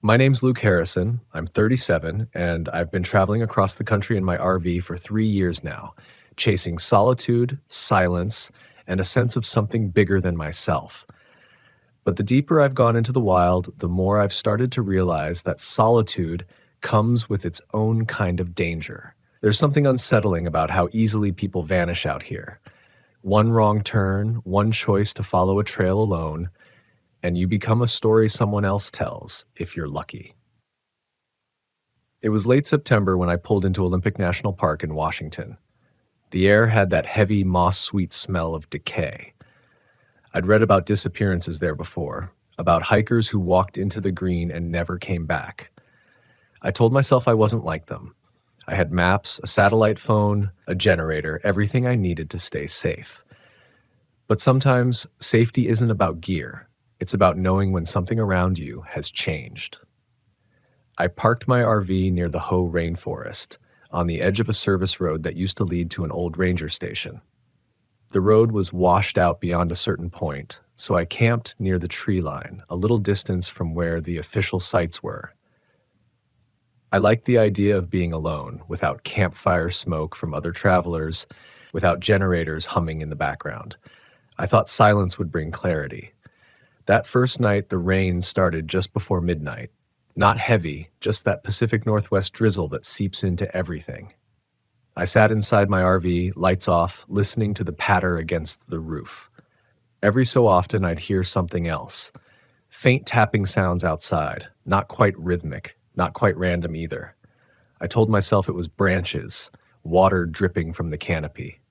My name's Luke Harrison. I'm 37, and I've been traveling across the country in my RV for 3 years now, chasing solitude, silence, and a sense of something bigger than myself. But the deeper I've gone into the wild, the more I've started to realize that solitude comes with its own kind of danger. There's something unsettling about how easily people vanish out here. One wrong turn, one choice to follow a trail alone, and you become a story someone else tells, if you're lucky. It was late September when I pulled into Olympic National Park in Washington. The air had that heavy, moss-sweet smell of decay. I'd read about disappearances there before, about hikers who walked into the green and never came back. I told myself I wasn't like them. I had maps, a satellite phone, a generator, everything I needed to stay safe. But sometimes safety isn't about gear. It's about knowing when something around you has changed. I parked my RV near the Hoh Rainforest, on the edge of a service road that used to lead to an old ranger station. The road was washed out beyond a certain point, so I camped near the tree line, a little distance from where the official sites were. I liked the idea of being alone, without campfire smoke from other travelers, without generators humming in the background. I thought silence would bring clarity. That first night, the rain started just before midnight. Not heavy, just that Pacific Northwest drizzle that seeps into everything. I sat inside my RV, lights off, listening to the patter against the roof. Every so often, I'd hear something else. Faint tapping sounds outside, not quite rhythmic, not quite random either. I told myself it was branches, water dripping from the canopy.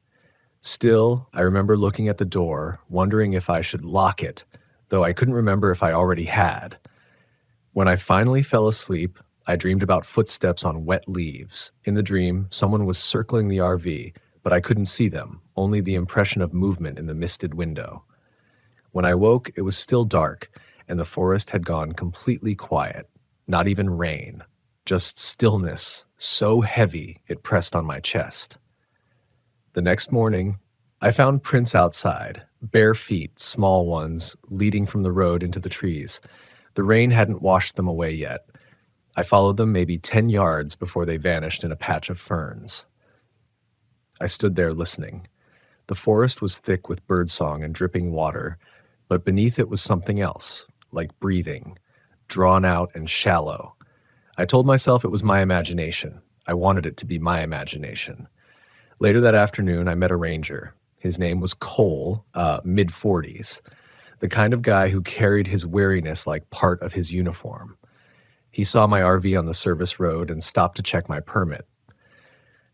Still, I remember looking at the door, wondering if I should lock it, though I couldn't remember if I already had. When I finally fell asleep, I dreamed about footsteps on wet leaves. In the dream, someone was circling the RV, but I couldn't see them, only the impression of movement in the misted window. When I woke, it was still dark, and the forest had gone completely quiet. Not even rain, just stillness, so heavy it pressed on my chest. The next morning, I found prints outside, bare feet, small ones, leading from the road into the trees. The rain hadn't washed them away yet. I followed them maybe 10 yards before they vanished in a patch of ferns. I stood there listening. The forest was thick with birdsong and dripping water, but beneath it was something else, like breathing, drawn out and shallow. I told myself it was my imagination. I wanted it to be my imagination. Later that afternoon, I met a ranger. His name was Cole, mid-40s, the kind of guy who carried his wariness like part of his uniform. He saw my RV on the service road and stopped to check my permit.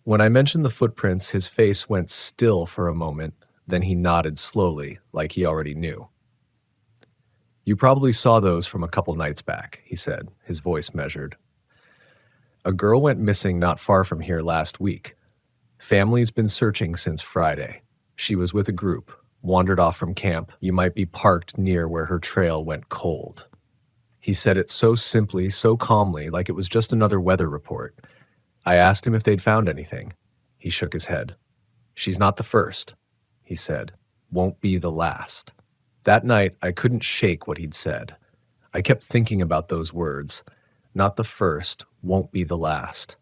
When I mentioned the footprints, his face went still for a moment, then he nodded slowly, like he already knew. "You probably saw those from a couple nights back," he said, his voice measured. "A girl went missing not far from here last week. Family's been searching since Friday. She was with a group, wandered off from camp. You might be parked near where her trail went cold." He said it so simply, so calmly, like it was just another weather report. I asked him if they'd found anything. He shook his head. "She's not the first," he said. "Won't be the last." That night, I couldn't shake what he'd said. I kept thinking about those words. Not the first, won't be the last.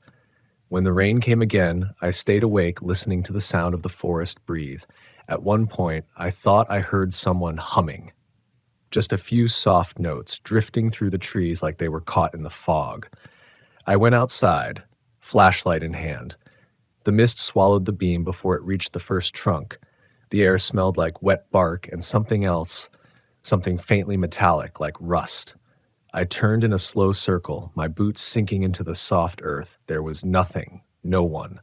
When the rain came again, I stayed awake listening to the sound of the forest breathe. At one point, I thought I heard someone humming. Just a few soft notes drifting through the trees like they were caught in the fog. I went outside, flashlight in hand. The mist swallowed the beam before it reached the first trunk. The air smelled like wet bark and something else, something faintly metallic like rust. I turned in a slow circle, my boots sinking into the soft earth. There was nothing, no one.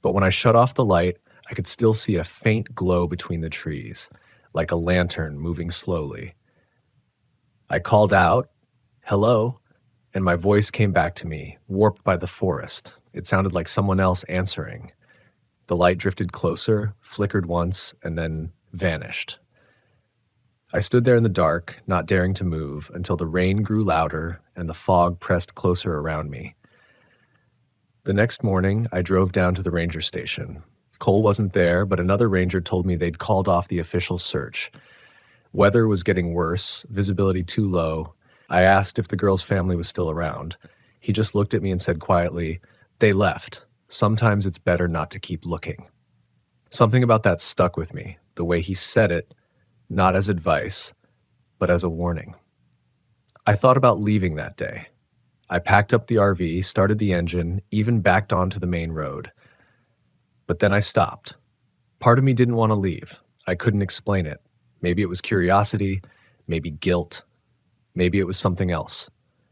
But when I shut off the light, I could still see a faint glow between the trees, like a lantern moving slowly. I called out, "Hello," and my voice came back to me, warped by the forest. It sounded like someone else answering. The light drifted closer, flickered once, and then vanished. I stood there in the dark, not daring to move, until the rain grew louder and the fog pressed closer around me. The next morning, I drove down to the ranger station. Cole wasn't there, but another ranger told me they'd called off the official search. Weather was getting worse, visibility too low, I asked if the girl's family was still around. He just looked at me and said quietly, "They left. Sometimes it's better not to keep looking." Something about that stuck with me, the way he said it, not as advice, but as a warning. I thought about leaving that day. I packed up the RV, started the engine, even backed onto the main road. But then I stopped. Part of me didn't want to leave. I couldn't explain it. Maybe it was curiosity, maybe guilt, maybe it was something else.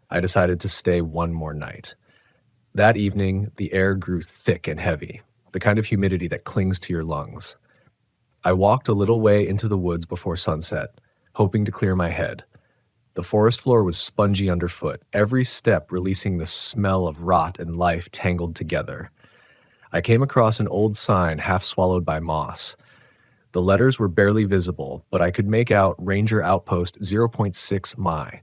I decided to stay one more night. That evening, the air grew thick and heavy, the kind of humidity that clings to your lungs. I walked a little way into the woods before sunset, hoping to clear my head. The forest floor was spongy underfoot, every step releasing the smell of rot and life tangled together. I came across an old sign half swallowed by moss. The letters were barely visible, but I could make out Ranger Outpost 0.6 Mi.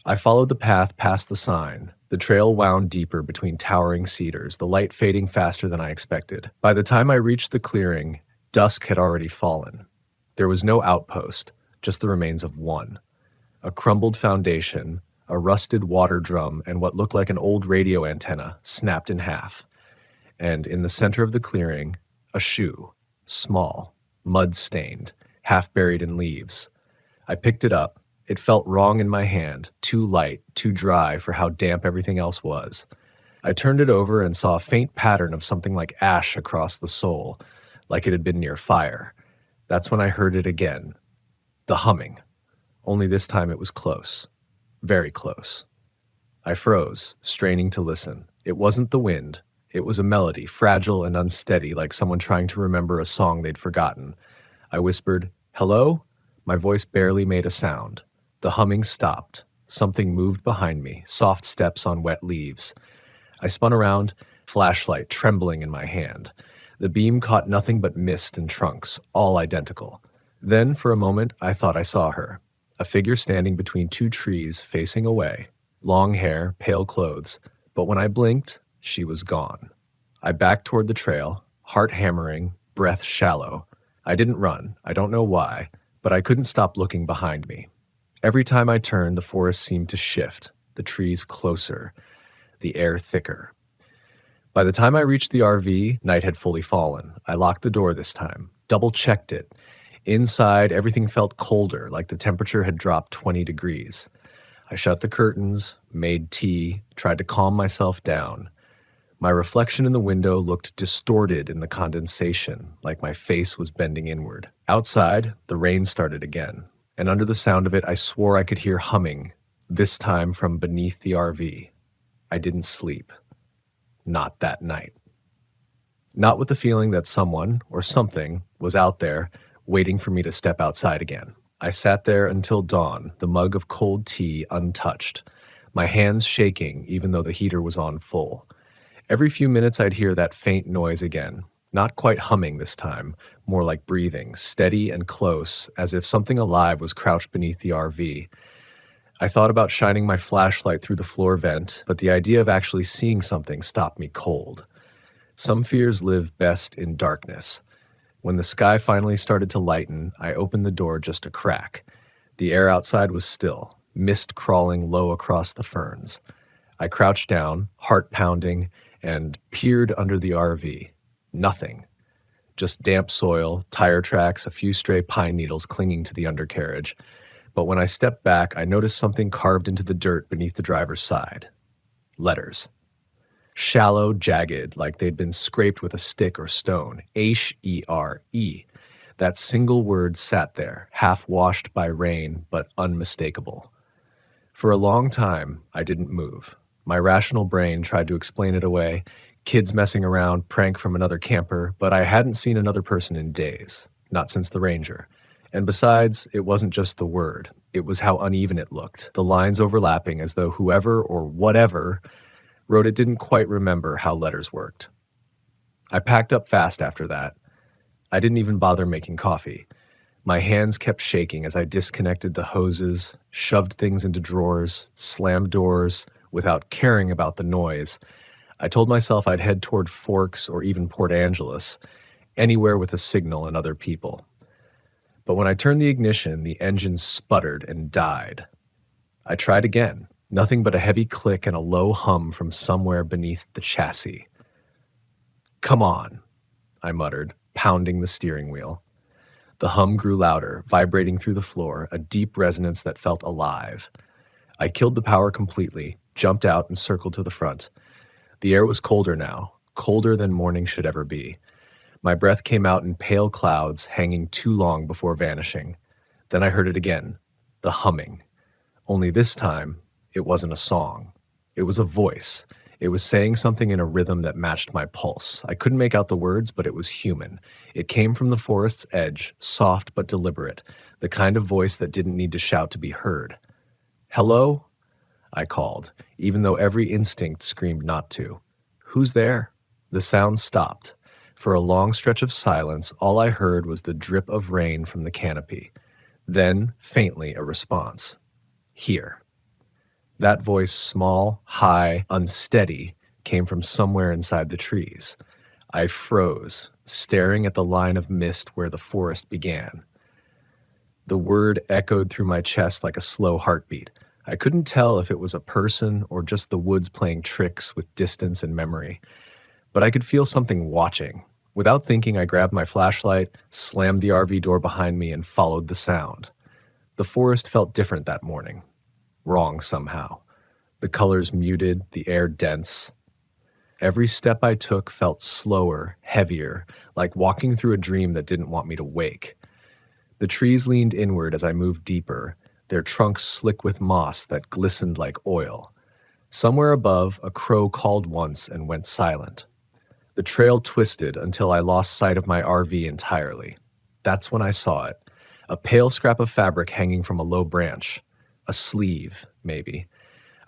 I followed the path past the sign. The trail wound deeper between towering cedars, the light fading faster than I expected. By the time I reached the clearing, dusk had already fallen. There was no outpost, just the remains of one. A crumbled foundation, a rusted water drum, and what looked like an old radio antenna snapped in half. And in the center of the clearing, a shoe, small, mud-stained, half buried in leaves. I picked it up. It felt wrong in my hand, too light, too dry for how damp everything else was. I turned it over and saw a faint pattern of something like ash across the sole, like it had been near fire. That's when I heard it again. The humming. Only this time it was close. Very close. I froze, straining to listen. It wasn't the wind. It was a melody, fragile and unsteady, like someone trying to remember a song they'd forgotten. I whispered, "Hello?" My voice barely made a sound. The humming stopped. Something moved behind me, soft steps on wet leaves. I spun around, flashlight trembling in my hand. The beam caught nothing but mist and trunks, all identical. Then, for a moment, I thought I saw her. A figure standing between two trees, facing away. Long hair, pale clothes. But when I blinked, she was gone. I backed toward the trail, heart hammering, breath shallow. I didn't run. I don't know why, but I couldn't stop looking behind me. Every time I turned, the forest seemed to shift, the trees closer, the air thicker. By the time I reached the RV, night had fully fallen. I locked the door this time, double-checked it. Inside, everything felt colder, like the temperature had dropped 20 degrees. I shut the curtains, made tea, tried to calm myself down. My reflection in the window looked distorted in the condensation, like my face was bending inward. Outside, the rain started again, and under the sound of it, I swore I could hear humming, this time from beneath the RV. I didn't sleep. Not that night. Not with the feeling that someone, or something, was out there, waiting for me to step outside again. I sat there until dawn, the mug of cold tea untouched, my hands shaking even though the heater was on full. Every few minutes I'd hear that faint noise again, not quite humming this time, more like breathing, steady and close, as if something alive was crouched beneath the RV. I thought about shining my flashlight through the floor vent, but the idea of actually seeing something stopped me cold. Some fears live best in darkness. When the sky finally started to lighten, I opened the door just a crack. The air outside was still, mist crawling low across the ferns. I crouched down, heart pounding, and peered under the RV. Nothing. Just damp soil, tire tracks, a few stray pine needles clinging to the undercarriage. But when I stepped back, I noticed something carved into the dirt beneath the driver's side. Letters. Shallow, jagged, like they'd been scraped with a stick or stone. H-E-R-E. That single word sat there, half washed by rain, but unmistakable. For a long time, I didn't move. My rational brain tried to explain it away. Kids messing around, prank from another camper, but I hadn't seen another person in days. Not since the Ranger. And besides, it wasn't just the word. It was how uneven it looked, the lines overlapping as though whoever or whatever wrote it didn't quite remember how letters worked. I packed up fast after that. I didn't even bother making coffee. My hands kept shaking as I disconnected the hoses, shoved things into drawers, slammed doors, without caring about the noise. I told myself I'd head toward Forks or even Port Angeles, anywhere with a signal and other people. But when I turned the ignition, the engine sputtered and died. I tried again. Nothing but a heavy click and a low hum from somewhere beneath the chassis. "Come on," I muttered, pounding the steering wheel. The hum grew louder, vibrating through the floor, a deep resonance that felt alive. I killed the power completely, jumped out, and circled to the front. The air was colder now, colder than morning should ever be. My breath came out in pale clouds, hanging too long before vanishing. Then I heard it again, the humming. Only this time, it wasn't a song. It was a voice. It was saying something in a rhythm that matched my pulse. I couldn't make out the words, but it was human. It came from the forest's edge, soft but deliberate, the kind of voice that didn't need to shout to be heard. "Hello?" I called, even though every instinct screamed not to. "Who's there?" The sound stopped. For a long stretch of silence, all I heard was the drip of rain from the canopy. Then, faintly, a response. "Here." That voice, small, high, unsteady, came from somewhere inside the trees. I froze, staring at the line of mist where the forest began. The word echoed through my chest like a slow heartbeat. I couldn't tell if it was a person or just the woods playing tricks with distance and memory. But I could feel something watching. Without thinking, I grabbed my flashlight, slammed the RV door behind me, and followed the sound. The forest felt different that morning. Wrong somehow. The colors muted, the air dense. Every step I took felt slower, heavier, like walking through a dream that didn't want me to wake. The trees leaned inward as I moved deeper, their trunks slick with moss that glistened like oil. Somewhere above, a crow called once and went silent. The trail twisted until I lost sight of my RV entirely. That's when I saw it. A pale scrap of fabric hanging from a low branch. A sleeve, maybe.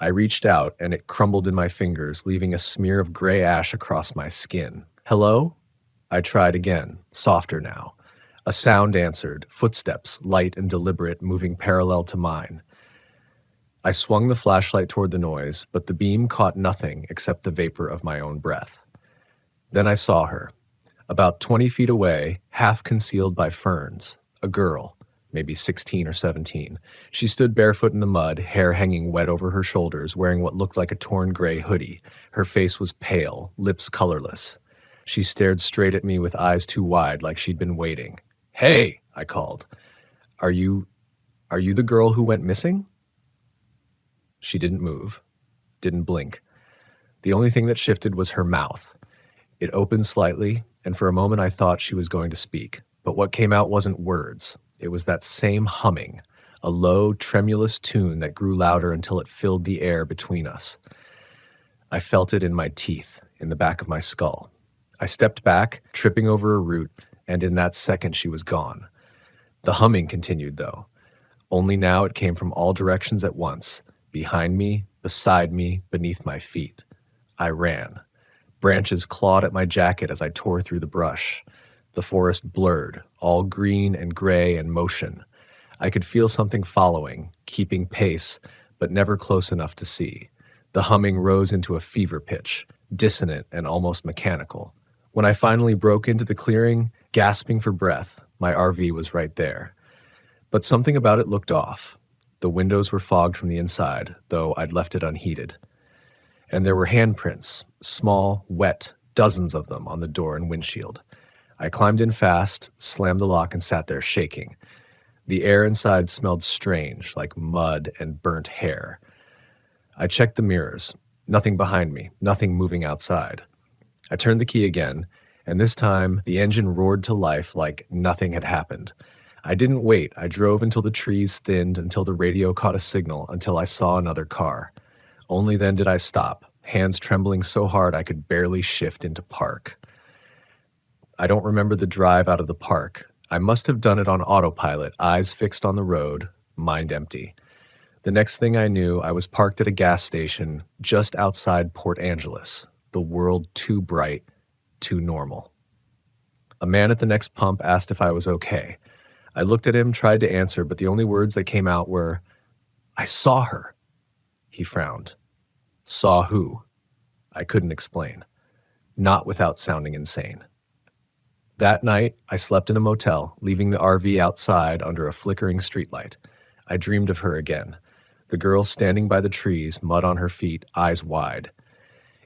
I reached out, and it crumbled in my fingers, leaving a smear of gray ash across my skin. "Hello?" I tried again, softer now. A sound answered, footsteps, light and deliberate, moving parallel to mine. I swung the flashlight toward the noise, but the beam caught nothing except the vapor of my own breath. Then I saw her. About 20 feet away, half concealed by ferns, a girl, maybe 16 or 17. She stood barefoot in the mud, hair hanging wet over her shoulders, wearing what looked like a torn gray hoodie. Her face was pale, lips colorless. She stared straight at me with eyes too wide, like she'd been waiting. "Hey!" I called. Are you the girl who went missing?" She didn't move, didn't blink. The only thing that shifted was her mouth. It opened slightly, and for a moment I thought she was going to speak. But what came out wasn't words. It was that same humming, a low, tremulous tune that grew louder until it filled the air between us. I felt it in my teeth, in the back of my skull. I stepped back, tripping over a root, and in that second she was gone. The humming continued, though. Only now it came from all directions at once, behind me, beside me, beneath my feet. I ran. Branches clawed at my jacket as I tore through the brush. The forest blurred, all green and gray and motion. I could feel something following, keeping pace, but never close enough to see. The humming rose into a fever pitch, dissonant and almost mechanical. When I finally broke into the clearing, gasping for breath, my RV was right there. But something about it looked off. The windows were fogged from the inside, though I'd left it unheated. And there were handprints, small, wet, dozens of them on the door and windshield. I climbed in fast, slammed the lock, and sat there shaking. The air inside smelled strange, like mud and burnt hair. I checked the mirrors. Nothing behind me, nothing moving outside. I turned the key again, and this time the engine roared to life like nothing had happened. I didn't wait. I drove until the trees thinned, until the radio caught a signal, until I saw another car. Only then did I stop, hands trembling so hard I could barely shift into park. I don't remember the drive out of the park. I must have done it on autopilot, eyes fixed on the road, mind empty. The next thing I knew, I was parked at a gas station just outside Port Angeles, the world too bright, too normal. A man at the next pump asked if I was okay. I looked at him, tried to answer, but the only words that came out were, "I saw her." He frowned. Saw who? I couldn't explain. Not without sounding insane. That night, I slept in a motel, leaving the RV outside under a flickering streetlight. I dreamed of her again. The girl standing by the trees, mud on her feet, eyes wide.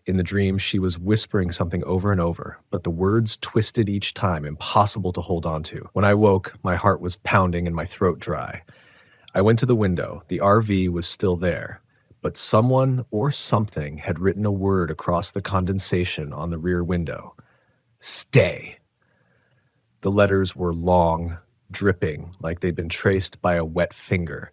In the dream, she was whispering something over and over, but the words twisted each time, impossible to hold on to. When I woke, my heart was pounding and my throat dry. I went to the window. The RV was still there, but someone or something had written a word across the condensation on the rear window. Stay. The letters were long, dripping, like they'd been traced by a wet finger.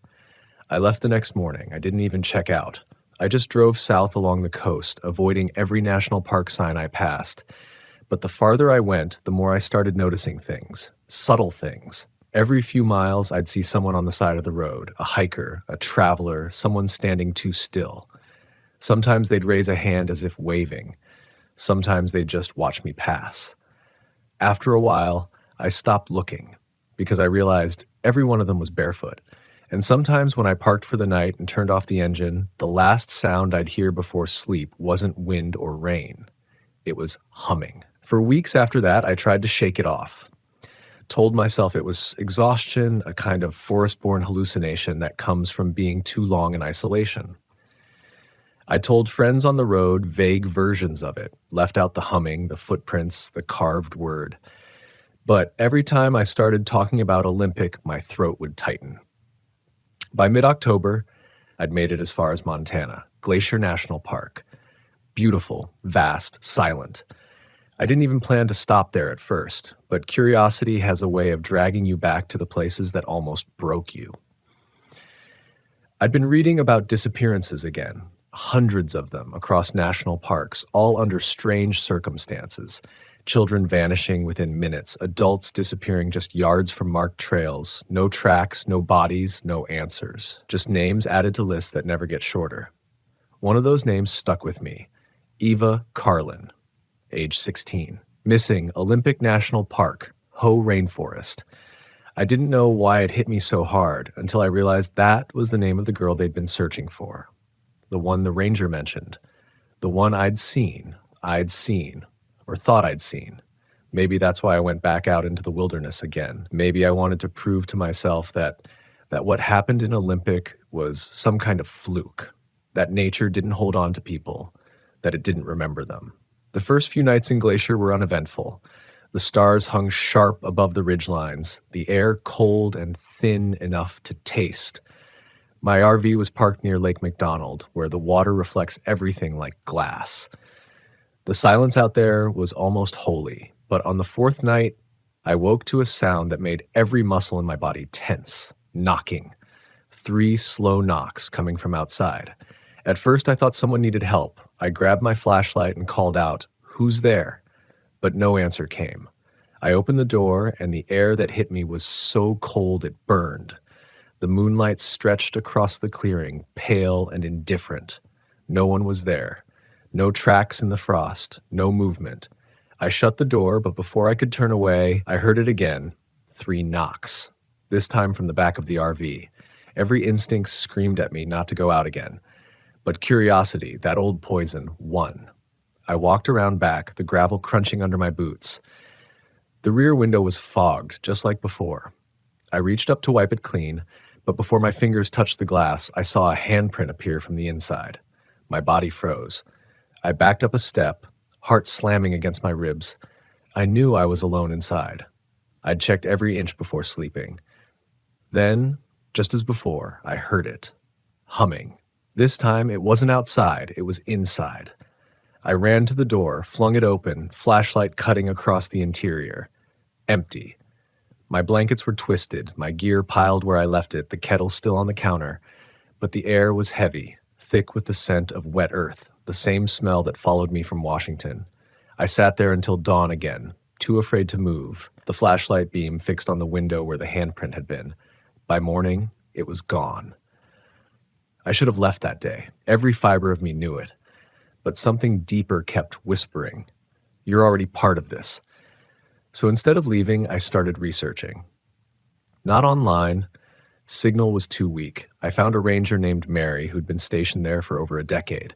I left the next morning. I didn't even check out. I just drove south along the coast, avoiding every national park sign I passed. But the farther I went, the more I started noticing things, subtle things. Every few miles, I'd see someone on the side of the road, a hiker, a traveler, someone standing too still. Sometimes they'd raise a hand as if waving. Sometimes they'd just watch me pass. After a while, I stopped looking because I realized every one of them was barefoot. And sometimes when I parked for the night and turned off the engine, the last sound I'd hear before sleep wasn't wind or rain. It was humming. For weeks after that, I tried to shake it off. Told myself it was exhaustion, a kind of forest-born hallucination that comes from being too long in isolation. I told friends on the road vague versions of it, left out the humming, the footprints, the carved word. But every time I started talking about Olympic, my throat would tighten. By mid-October, I'd made it as far as Montana, Glacier National Park. Beautiful, vast, silent. I didn't even plan to stop there at first, but curiosity has a way of dragging you back to the places that almost broke you. I'd been reading about disappearances again, hundreds of them across national parks, all under strange circumstances. Children vanishing within minutes, adults disappearing just yards from marked trails, no tracks, no bodies, no answers, just names added to lists that never get shorter. One of those names stuck with me, Eva Carlin, age 16, missing Olympic National Park, Hoh Rainforest. I didn't know why it hit me so hard until I realized that was the name of the girl they'd been searching for, the one the ranger mentioned, the one I'd seen, or thought I'd seen. Maybe that's why I went back out into the wilderness again. Maybe I wanted to prove to myself that what happened in Olympic was some kind of fluke, that nature didn't hold on to people, that it didn't remember them. The first few nights in Glacier were uneventful. The stars hung sharp above the ridgelines, the air cold and thin enough to taste. My RV was parked near Lake McDonald, where the water reflects everything like glass. The silence out there was almost holy, but on the fourth night, I woke to a sound that made every muscle in my body tense, knocking. 3 slow knocks coming from outside. At first, I thought someone needed help. I grabbed my flashlight and called out, "Who's there?" But no answer came. I opened the door, and the air that hit me was so cold it burned. The moonlight stretched across the clearing, pale and indifferent. No one was there. No tracks in the frost, no movement. I shut the door, but before I could turn away, I heard it again. 3 knocks, this time from the back of the RV. Every instinct screamed at me not to go out again. But curiosity, that old poison, won. I walked around back, the gravel crunching under my boots. The rear window was fogged, just like before. I reached up to wipe it clean, but before my fingers touched the glass, I saw a handprint appear from the inside. My body froze. I backed up a step, heart slamming against my ribs. I knew I was alone inside. I'd checked every inch before sleeping. Then, just as before, I heard it, humming. This time, it wasn't outside, it was inside. I ran to the door, flung it open, flashlight cutting across the interior. Empty. My blankets were twisted, my gear piled where I left it, the kettle still on the counter. But the air was heavy, thick with the scent of wet earth, the same smell that followed me from Washington. I sat there until dawn again, too afraid to move, the flashlight beam fixed on the window where the handprint had been. By morning, it was gone. I should have left that day. Every fiber of me knew it. But something deeper kept whispering, "You're already part of this." So instead of leaving, I started researching. Not online. Signal was too weak. I found a ranger named Mary who'd been stationed there for over a decade.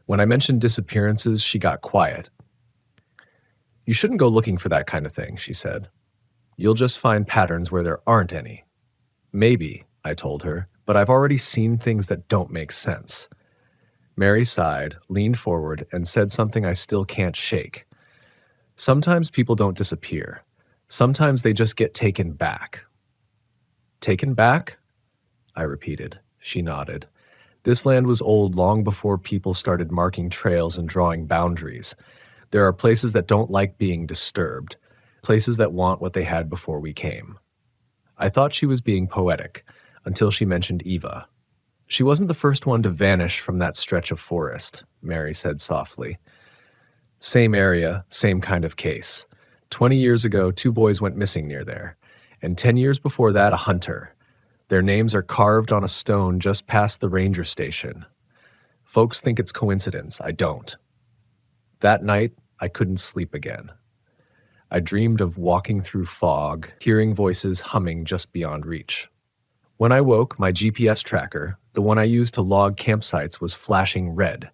When I mentioned disappearances, she got quiet. "You shouldn't go looking for that kind of thing," she said. "You'll just find patterns where there aren't any." "Maybe," I told her, but I've already seen things that don't make sense. Mary sighed, leaned forward, and said something I still can't shake. Sometimes people don't disappear. Sometimes they just get taken back. Taken back? I repeated. She nodded. This land was old long before people started marking trails and drawing boundaries. There are places that don't like being disturbed, places that want what they had before we came. I thought she was being poetic, until she mentioned Eva. She wasn't the first one to vanish from that stretch of forest, Mary said softly. Same area, same kind of case. 20 years ago, 2 boys went missing near there, and 10 years before that, a hunter. Their names are carved on a stone just past the ranger station. Folks think it's coincidence. I don't. That night, I couldn't sleep again. I dreamed of walking through fog, hearing voices humming just beyond reach. When I woke, my GPS tracker, the one I used to log campsites, was flashing red.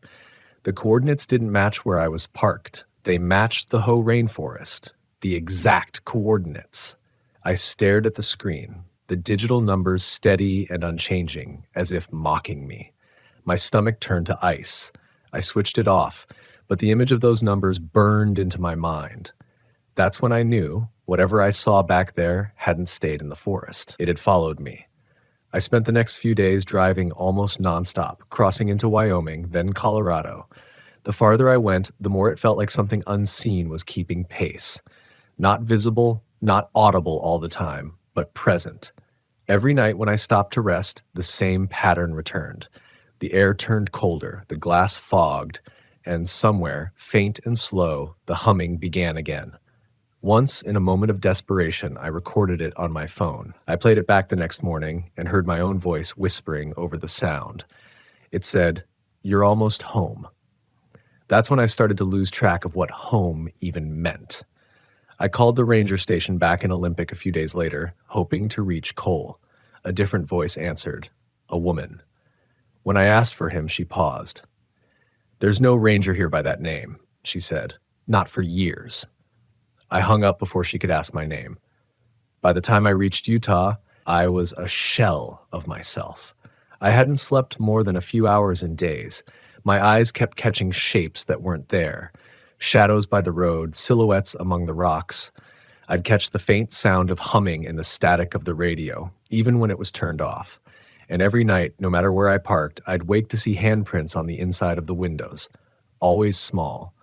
The coordinates didn't match where I was parked. They matched the Hoh rainforest. The exact coordinates. I stared at the screen, the digital numbers steady and unchanging, as if mocking me. My stomach turned to ice. I switched it off, but the image of those numbers burned into my mind. That's when I knew whatever I saw back there hadn't stayed in the forest. It had followed me. I spent the next few days driving almost nonstop, crossing into Wyoming, then Colorado. The farther I went, the more it felt like something unseen was keeping pace. Not visible, not audible all the time, but present. Every night when I stopped to rest, the same pattern returned. The air turned colder, the glass fogged, and somewhere, faint and slow, the humming began again. Once, in a moment of desperation, I recorded it on my phone. I played it back the next morning and heard my own voice whispering over the sound. It said, "You're almost home." That's when I started to lose track of what home even meant. I called the ranger station back in Olympic a few days later, hoping to reach Cole. A different voice answered, a woman. When I asked for him, she paused. "There's no ranger here by that name," she said. "Not for years." I hung up before she could ask my name. By the time I reached Utah, I was a shell of myself. I hadn't slept more than a few hours in days. My eyes kept catching shapes that weren't there. Shadows by the road, silhouettes among the rocks. I'd catch the faint sound of humming in the static of the radio, even when it was turned off. And every night, no matter where I parked, I'd wake to see handprints on the inside of the windows. Always small,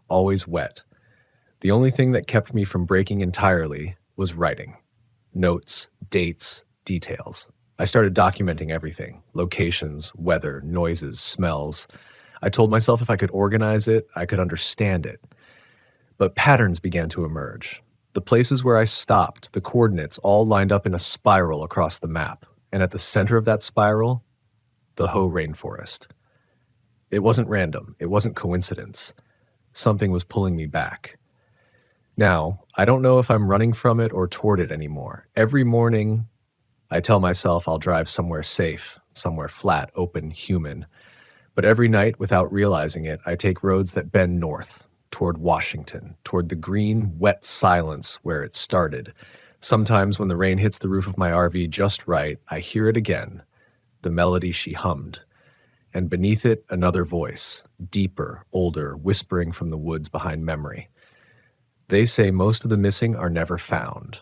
always wet. The only thing that kept me from breaking entirely was writing. Notes, dates, details. I started documenting everything. Locations, weather, noises, smells. I told myself if I could organize it, I could understand it. But patterns began to emerge. The places where I stopped, the coordinates, all lined up in a spiral across the map. And at the center of that spiral, the Hoh rainforest. It wasn't random. It wasn't coincidence. Something was pulling me back. Now, I don't know if I'm running from it or toward it anymore. Every morning, I tell myself I'll drive somewhere safe, somewhere flat, open, human. But every night, without realizing it, I take roads that bend north, toward Washington, toward the green, wet silence where it started. Sometimes when the rain hits the roof of my RV just right, I hear it again, the melody she hummed. And beneath it, another voice, deeper, older, whispering from the woods behind memory. They say most of the missing are never found.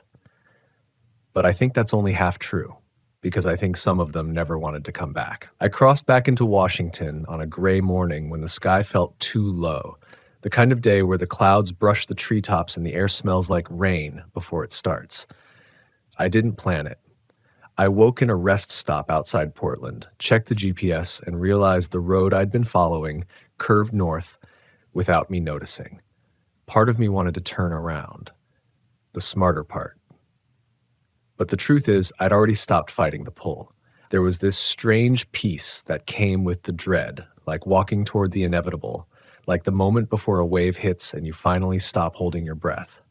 But I think that's only half true, because I think some of them never wanted to come back. I crossed back into Washington on a gray morning when the sky felt too low, the kind of day where the clouds brush the treetops and the air smells like rain before it starts. I didn't plan it. I woke in a rest stop outside Portland, checked the GPS, and realized the road I'd been following curved north without me noticing. Part of me wanted to turn around. The smarter part. But the truth is, I'd already stopped fighting the pull. There was this strange peace that came with the dread, like walking toward the inevitable, like the moment before a wave hits and you finally stop holding your breath.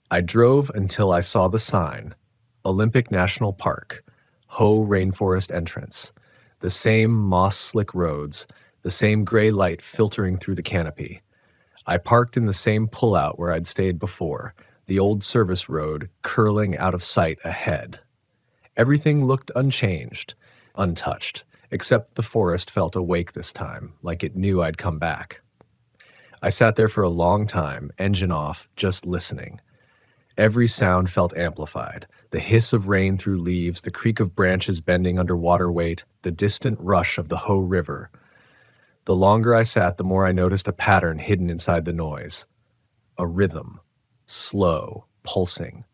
I drove until I saw the sign, Olympic National Park, Hoh Rainforest Entrance. The same moss-slick roads, the same gray light filtering through the canopy. I parked in the same pullout where I'd stayed before, the old service road curling out of sight ahead. Everything looked unchanged. untouched, except the forest felt awake this time, like it knew I'd come back. I sat there for a long time, engine off, just listening. Every sound felt amplified. The hiss of rain through leaves, the creak of branches bending under water weight, the distant rush of the Ho River. The longer I sat, the more I noticed a pattern hidden inside the noise. A rhythm. Slow, pulsing.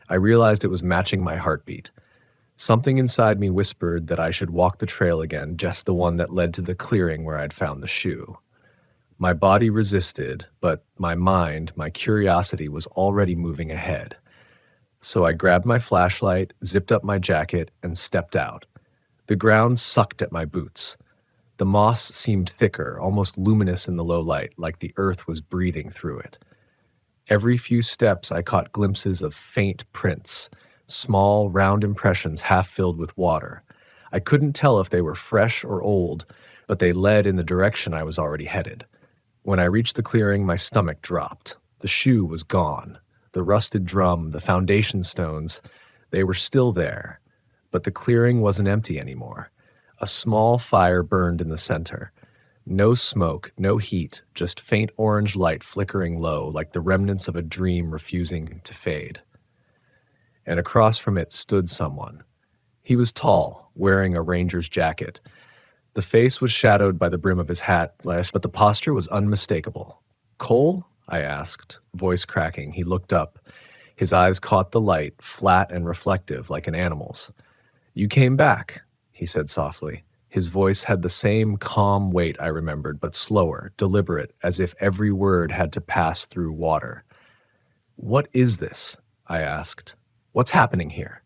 I realized it was matching my heartbeat. Something inside me whispered that I should walk the trail again, just the one that led to the clearing where I'd found the shoe. My body resisted, but my mind, my curiosity was already moving ahead. So I grabbed my flashlight, zipped up my jacket, and stepped out. The ground sucked at my boots. The moss seemed thicker, almost luminous in the low light, like the earth was breathing through it. Every few steps I caught glimpses of faint prints, small, round impressions half filled with water. I couldn't tell if they were fresh or old, but they led in the direction I was already headed. When I reached the clearing, my stomach dropped. The shoe was gone. The rusted drum, the foundation stones, they were still there. But the clearing wasn't empty anymore. A small fire burned in the center. No smoke, no heat, just faint orange light flickering low like the remnants of a dream refusing to fade. And across from it stood someone. He was tall, wearing a ranger's jacket. The face was shadowed by the brim of his hat, but the posture was unmistakable. "Cole?" I asked, voice cracking. He looked up. His eyes caught the light, flat and reflective like an animal's. "You came back," he said softly. His voice had the same calm weight I remembered, but slower, deliberate, as if every word had to pass through water. "What is this?" I asked. "What's happening here?"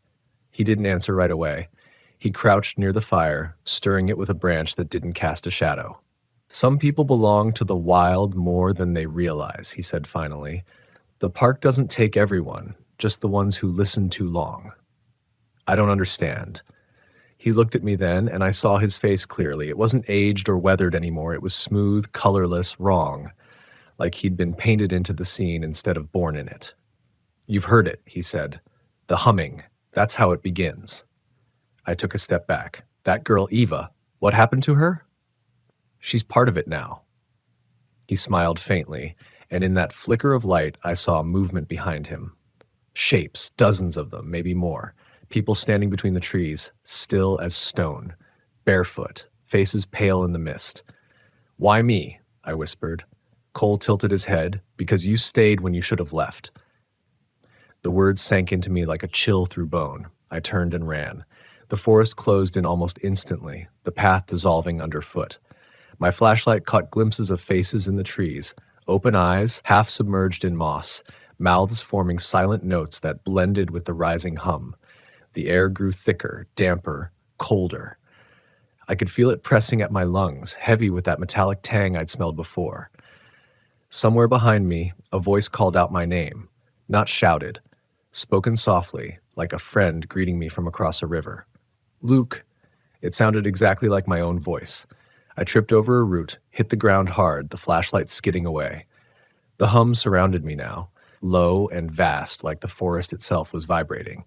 He didn't answer right away. He crouched near the fire, stirring it with a branch that didn't cast a shadow. "Some people belong to the wild more than they realize," he said finally. "The park doesn't take everyone, just the ones who listen too long." "I don't understand." He looked at me then, and I saw his face clearly. It wasn't aged or weathered anymore. It was smooth, colorless, wrong, like he'd been painted into the scene instead of born in it. "You've heard it," he said. "The humming. That's how it begins." I took a step back. "That girl, Eva, what happened to her?" "She's part of it now." He smiled faintly, and in that flicker of light, I saw movement behind him. Shapes, dozens of them, maybe more. People standing between the trees, still as stone, barefoot, faces pale in the mist. "Why me?" I whispered. Cole tilted his head. "Because you stayed when you should have left." The words sank into me like a chill through bone. I turned and ran. The forest closed in almost instantly, the path dissolving underfoot. My flashlight caught glimpses of faces in the trees, open eyes, half submerged in moss, mouths forming silent notes that blended with the rising hum. The air grew thicker, damper, colder. I could feel it pressing at my lungs, heavy with that metallic tang I'd smelled before. Somewhere behind me, a voice called out my name, not shouted, spoken softly, like a friend greeting me from across a river. "Luke." It sounded exactly like my own voice. I tripped over a root, hit the ground hard, the flashlight skidding away. The hum surrounded me now, low and vast, like the forest itself was vibrating.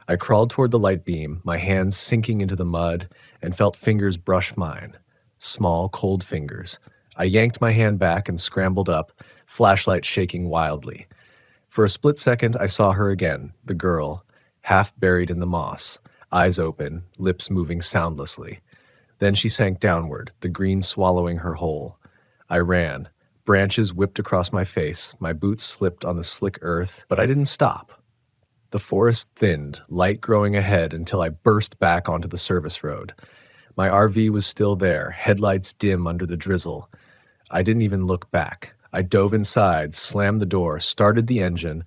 I crawled toward the light beam, my hands sinking into the mud, and felt fingers brush mine. Small, cold fingers. I yanked my hand back and scrambled up, flashlight shaking wildly. For a split second, I saw her again, the girl, half buried in the moss, eyes open, lips moving soundlessly. Then she sank downward, the green swallowing her whole. I ran. Branches whipped across my face, my boots slipped on the slick earth, but I didn't stop. The forest thinned, light growing ahead until I burst back onto the service road. My RV was still there, headlights dim under the drizzle. I didn't even look back. I dove inside, slammed the door, started the engine.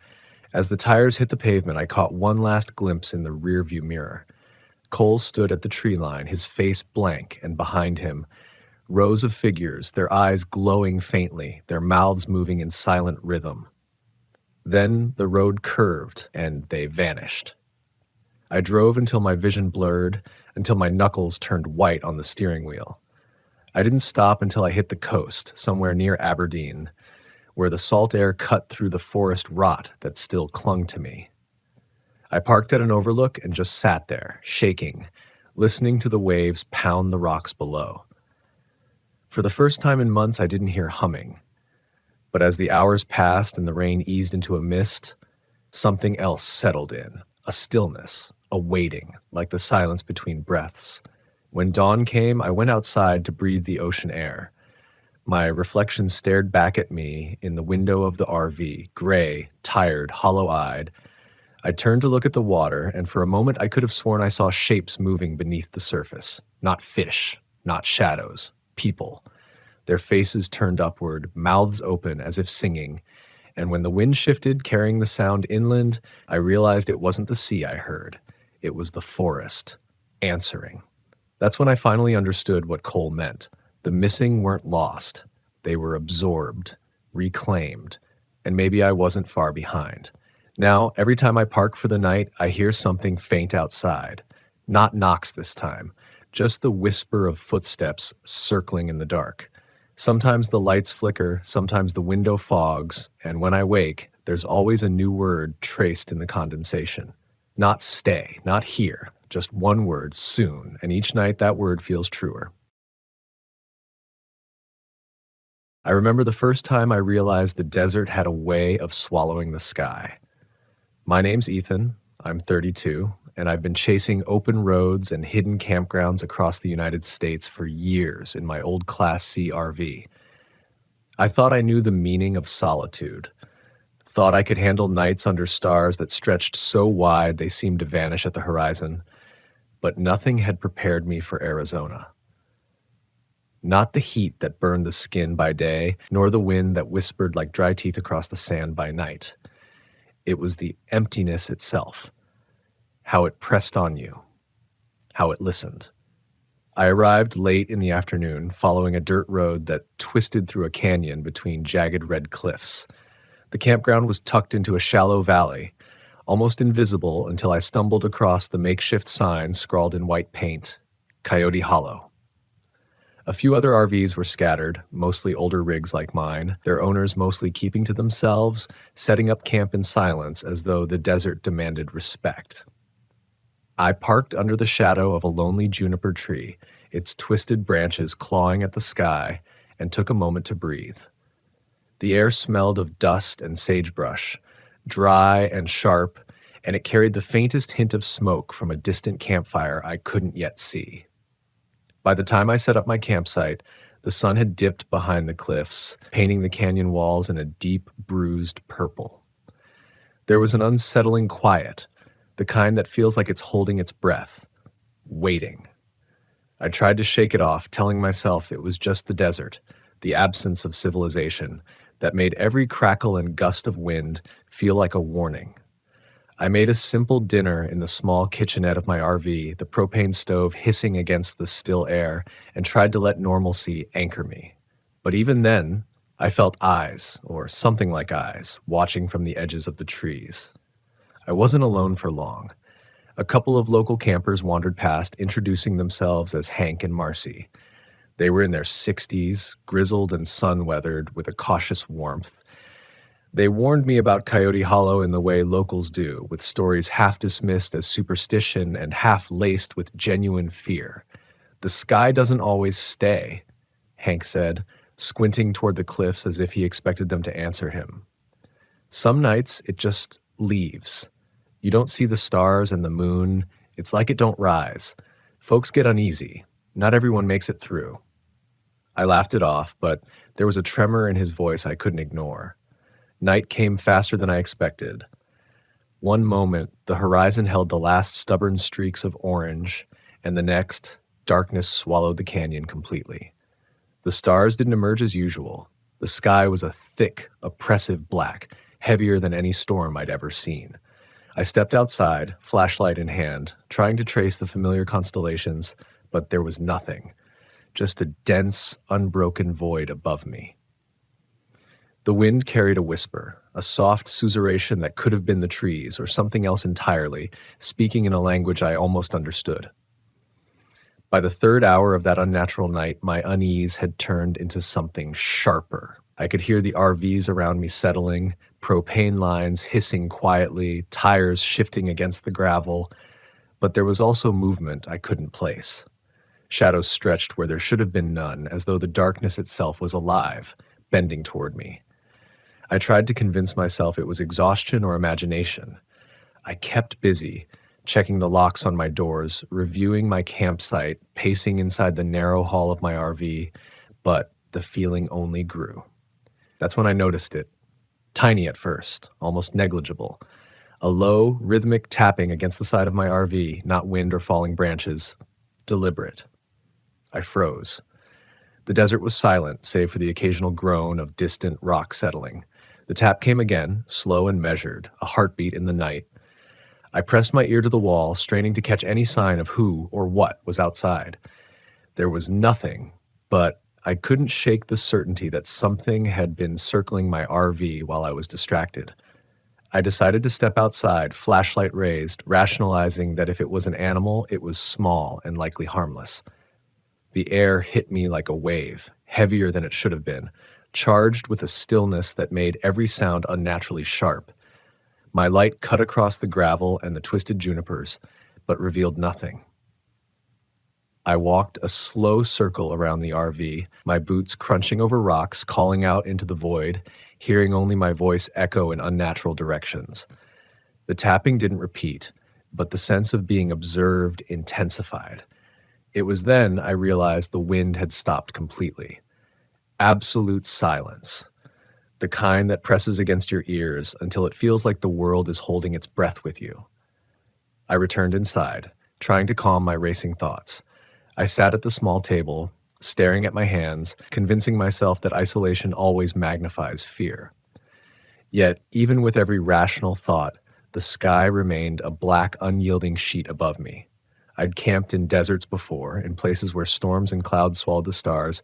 As the tires hit the pavement, I caught one last glimpse in the rearview mirror. Cole stood at the tree line, his face blank, and behind him, rows of figures, their eyes glowing faintly, their mouths moving in silent rhythm. Then the road curved, and they vanished. I drove until my vision blurred, until my knuckles turned white on the steering wheel. I didn't stop until I hit the coast, somewhere near Aberdeen, where the salt air cut through the forest rot that still clung to me. I parked at an overlook and just sat there, shaking, listening to the waves pound the rocks below. For the first time in months, I didn't hear humming. But as the hours passed and the rain eased into a mist, something else settled in, a stillness, a waiting, like the silence between breaths. When dawn came, I went outside to breathe the ocean air. My reflection stared back at me in the window of the RV, gray, tired, hollow-eyed. I turned to look at the water, and for a moment I could have sworn I saw shapes moving beneath the surface. Not fish, not shadows, people. Their faces turned upward, mouths open as if singing. And when the wind shifted, carrying the sound inland, I realized it wasn't the sea I heard. It was the forest, answering. That's when I finally understood what Cole meant. The missing weren't lost. They were absorbed, reclaimed, and maybe I wasn't far behind. Now, every time I park for the night, I hear something faint outside. Not knocks this time, just the whisper of footsteps circling in the dark. Sometimes the lights flicker, sometimes the window fogs, and when I wake, there's always a new word traced in the condensation. Not stay, not here, just one word, soon, and each night that word feels truer. I remember the first time I realized the desert had a way of swallowing the sky. My name's Ethan, I'm 32, and I've been chasing open roads and hidden campgrounds across the United States for years in my old Class C RV. I thought I knew the meaning of solitude, thought I could handle nights under stars that stretched so wide they seemed to vanish at the horizon, but nothing had prepared me for Arizona. Not the heat that burned the skin by day, nor the wind that whispered like dry teeth across the sand by night. It was the emptiness itself, how it pressed on you, how it listened. I arrived late in the afternoon, following a dirt road that twisted through a canyon between jagged red cliffs. The campground was tucked into a shallow valley, almost invisible until I stumbled across the makeshift sign scrawled in white paint, Coyote Hollow. A few other RVs were scattered, mostly older rigs like mine, their owners mostly keeping to themselves, setting up camp in silence as though the desert demanded respect. I parked under the shadow of a lonely juniper tree, its twisted branches clawing at the sky, and took a moment to breathe. The air smelled of dust and sagebrush, dry and sharp, and it carried the faintest hint of smoke from a distant campfire I couldn't yet see. By the time I set up my campsite, the sun had dipped behind the cliffs, painting the canyon walls in a deep, bruised purple. There was an unsettling quiet, the kind that feels like it's holding its breath, waiting. I tried to shake it off, telling myself it was just the desert, the absence of civilization, that made every crackle and gust of wind feel like a warning. I made a simple dinner in the small kitchenette of my RV, the propane stove hissing against the still air, and tried to let normalcy anchor me. But even then, I felt eyes, or something like eyes, watching from the edges of the trees. I wasn't alone for long. A couple of local campers wandered past, introducing themselves as Hank and Marcy. They were in their 60s, grizzled and sun-weathered, with a cautious warmth. They warned me about Coyote Hollow in the way locals do, with stories half dismissed as superstition and half laced with genuine fear. The sky doesn't always stay, Hank said, squinting toward the cliffs as if he expected them to answer him. Some nights it just leaves. You don't see the stars and the moon. It's like it don't rise. Folks get uneasy. Not everyone makes it through. I laughed it off, but there was a tremor in his voice I couldn't ignore. Night came faster than I expected. One moment, the horizon held the last stubborn streaks of orange, and the next, darkness swallowed the canyon completely. The stars didn't emerge as usual. The sky was a thick, oppressive black, heavier than any storm I'd ever seen. I stepped outside, flashlight in hand, trying to trace the familiar constellations, but there was nothing. Just a dense, unbroken void above me. The wind carried a whisper, a soft susurration that could have been the trees or something else entirely, speaking in a language I almost understood. By the third hour of that unnatural night, my unease had turned into something sharper. I could hear the RVs around me settling, propane lines hissing quietly, tires shifting against the gravel. But there was also movement I couldn't place. Shadows stretched where there should have been none, as though the darkness itself was alive, bending toward me. I tried to convince myself it was exhaustion or imagination. I kept busy, checking the locks on my doors, reviewing my campsite, pacing inside the narrow hall of my RV, but the feeling only grew. That's when I noticed it. Tiny at first, almost negligible. A low, rhythmic tapping against the side of my RV, not wind or falling branches. Deliberate. I froze. The desert was silent, save for the occasional groan of distant rock settling. The tap came again, slow and measured, a heartbeat in the night. I pressed my ear to the wall, straining to catch any sign of who or what was outside. There was nothing, but I couldn't shake the certainty that something had been circling my RV while I was distracted. I decided to step outside, flashlight raised, rationalizing that if it was an animal, it was small and likely harmless. The air hit me like a wave, heavier than it should have been, charged with a stillness that made every sound unnaturally sharp. My light cut across the gravel and the twisted junipers, but revealed nothing. I walked a slow circle around the RV, my boots crunching over rocks, calling out into the void, hearing only my voice echo in unnatural directions. The tapping didn't repeat, but the sense of being observed intensified. It was then I realized the wind had stopped completely. Absolute silence. The kind that presses against your ears until it feels like the world is holding its breath with you. I returned inside, trying to calm my racing thoughts. I sat at the small table, staring at my hands, convincing myself that isolation always magnifies fear. Yet, even with every rational thought, the sky remained a black, unyielding sheet above me. I'd camped in deserts before, in places where storms and clouds swallowed the stars,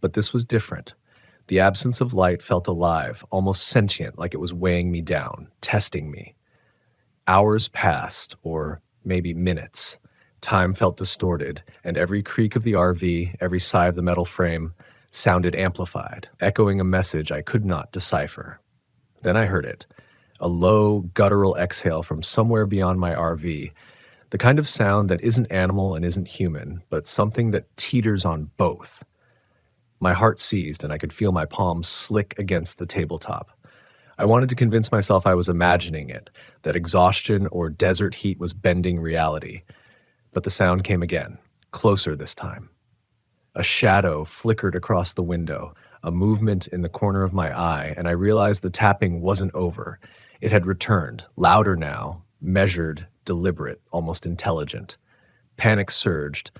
but this was different. The absence of light felt alive, almost sentient, like it was weighing me down, testing me. Hours passed, or maybe minutes. Time felt distorted, and every creak of the RV, every sigh of the metal frame, sounded amplified, echoing a message I could not decipher. Then I heard it, a low, guttural exhale from somewhere beyond my RV, the kind of sound that isn't animal and isn't human, but something that teeters on both. My heart seized, and I could feel my palms slick against the tabletop. I wanted to convince myself I was imagining it, that exhaustion or desert heat was bending reality. But the sound came again, closer this time. A shadow flickered across the window, a movement in the corner of my eye, and I realized the tapping wasn't over. It had returned, louder now, measured, deliberate, almost intelligent. Panic surged,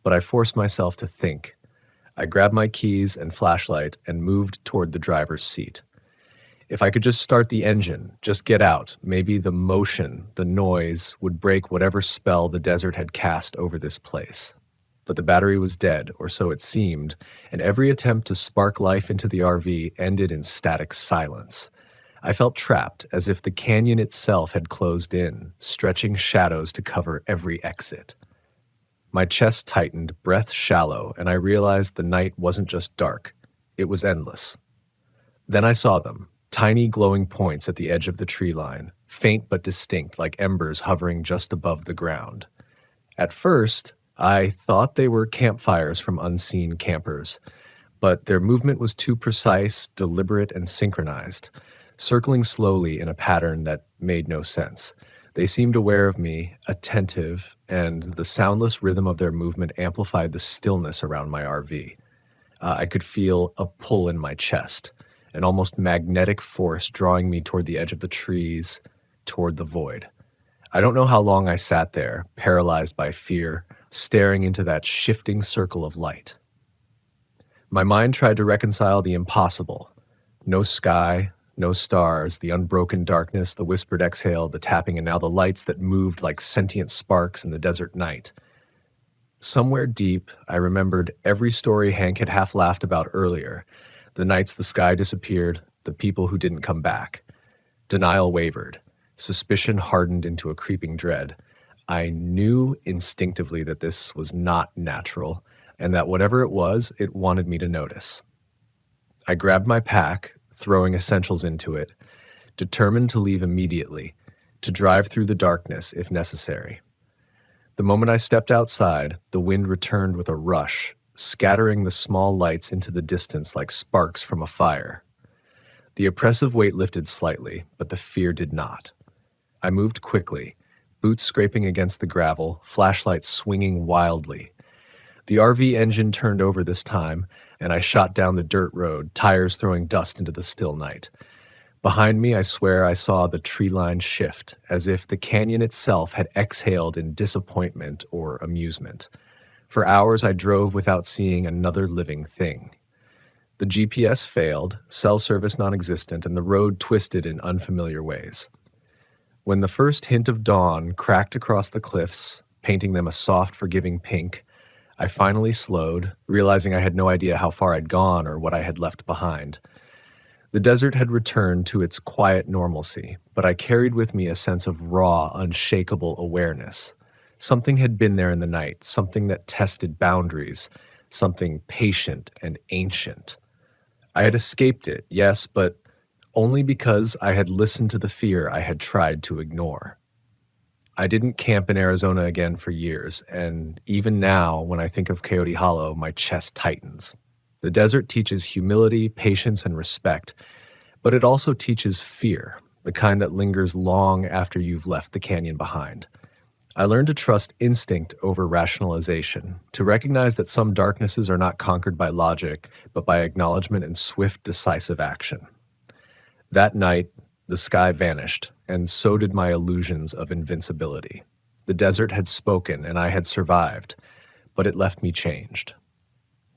but I forced myself to think. I grabbed my keys and flashlight and moved toward the driver's seat. If I could just start the engine, just get out, maybe the motion, the noise, would break whatever spell the desert had cast over this place. But the battery was dead, or so it seemed, and every attempt to spark life into the RV ended in static silence. I felt trapped, as if the canyon itself had closed in, stretching shadows to cover every exit. My chest tightened, breath shallow, and I realized the night wasn't just dark, it was endless. Then I saw them. Tiny glowing points at the edge of the tree line, faint but distinct like embers hovering just above the ground. At first, I thought they were campfires from unseen campers, but their movement was too precise, deliberate, and synchronized, circling slowly in a pattern that made no sense. They seemed aware of me, attentive, and the soundless rhythm of their movement amplified the stillness around my RV. I could feel a pull in my chest, an almost magnetic force drawing me toward the edge of the trees, toward the void. I don't know how long I sat there, paralyzed by fear, staring into that shifting circle of light. My mind tried to reconcile the impossible. No sky, no stars, the unbroken darkness, the whispered exhale, the tapping, and now the lights that moved like sentient sparks in the desert night. Somewhere deep, I remembered every story Hank had half laughed about earlier, the nights the sky disappeared, the people who didn't come back. Denial wavered. Suspicion hardened into a creeping dread. I knew instinctively that this was not natural, and that whatever it was, it wanted me to notice. I grabbed my pack, throwing essentials into it, determined to leave immediately, to drive through the darkness if necessary. The moment I stepped outside, the wind returned with a rush, scattering the small lights into the distance like sparks from a fire. The oppressive weight lifted slightly, but the fear did not. I moved quickly, boots scraping against the gravel, flashlights swinging wildly. The RV engine turned over this time, and I shot down the dirt road, tires throwing dust into the still night. Behind me, I swear I saw the tree line shift, as if the canyon itself had exhaled in disappointment or amusement. For hours, I drove without seeing another living thing. The GPS failed, cell service non-existent, and the road twisted in unfamiliar ways. When the first hint of dawn cracked across the cliffs, painting them a soft, forgiving pink, I finally slowed, realizing I had no idea how far I'd gone or what I had left behind. The desert had returned to its quiet normalcy, but I carried with me a sense of raw, unshakable awareness. Something had been there in the night, something that tested boundaries, something patient and ancient. I had escaped it, yes, but only because I had listened to the fear I had tried to ignore. I didn't camp in Arizona again for years, and even now, when I think of Coyote Hollow, my chest tightens. The desert teaches humility, patience, and respect, but it also teaches fear, the kind that lingers long after you've left the canyon behind. I learned to trust instinct over rationalization, to recognize that some darknesses are not conquered by logic, but by acknowledgement and swift, decisive action. That night, the sky vanished, and so did my illusions of invincibility. The desert had spoken, and I had survived, but it left me changed.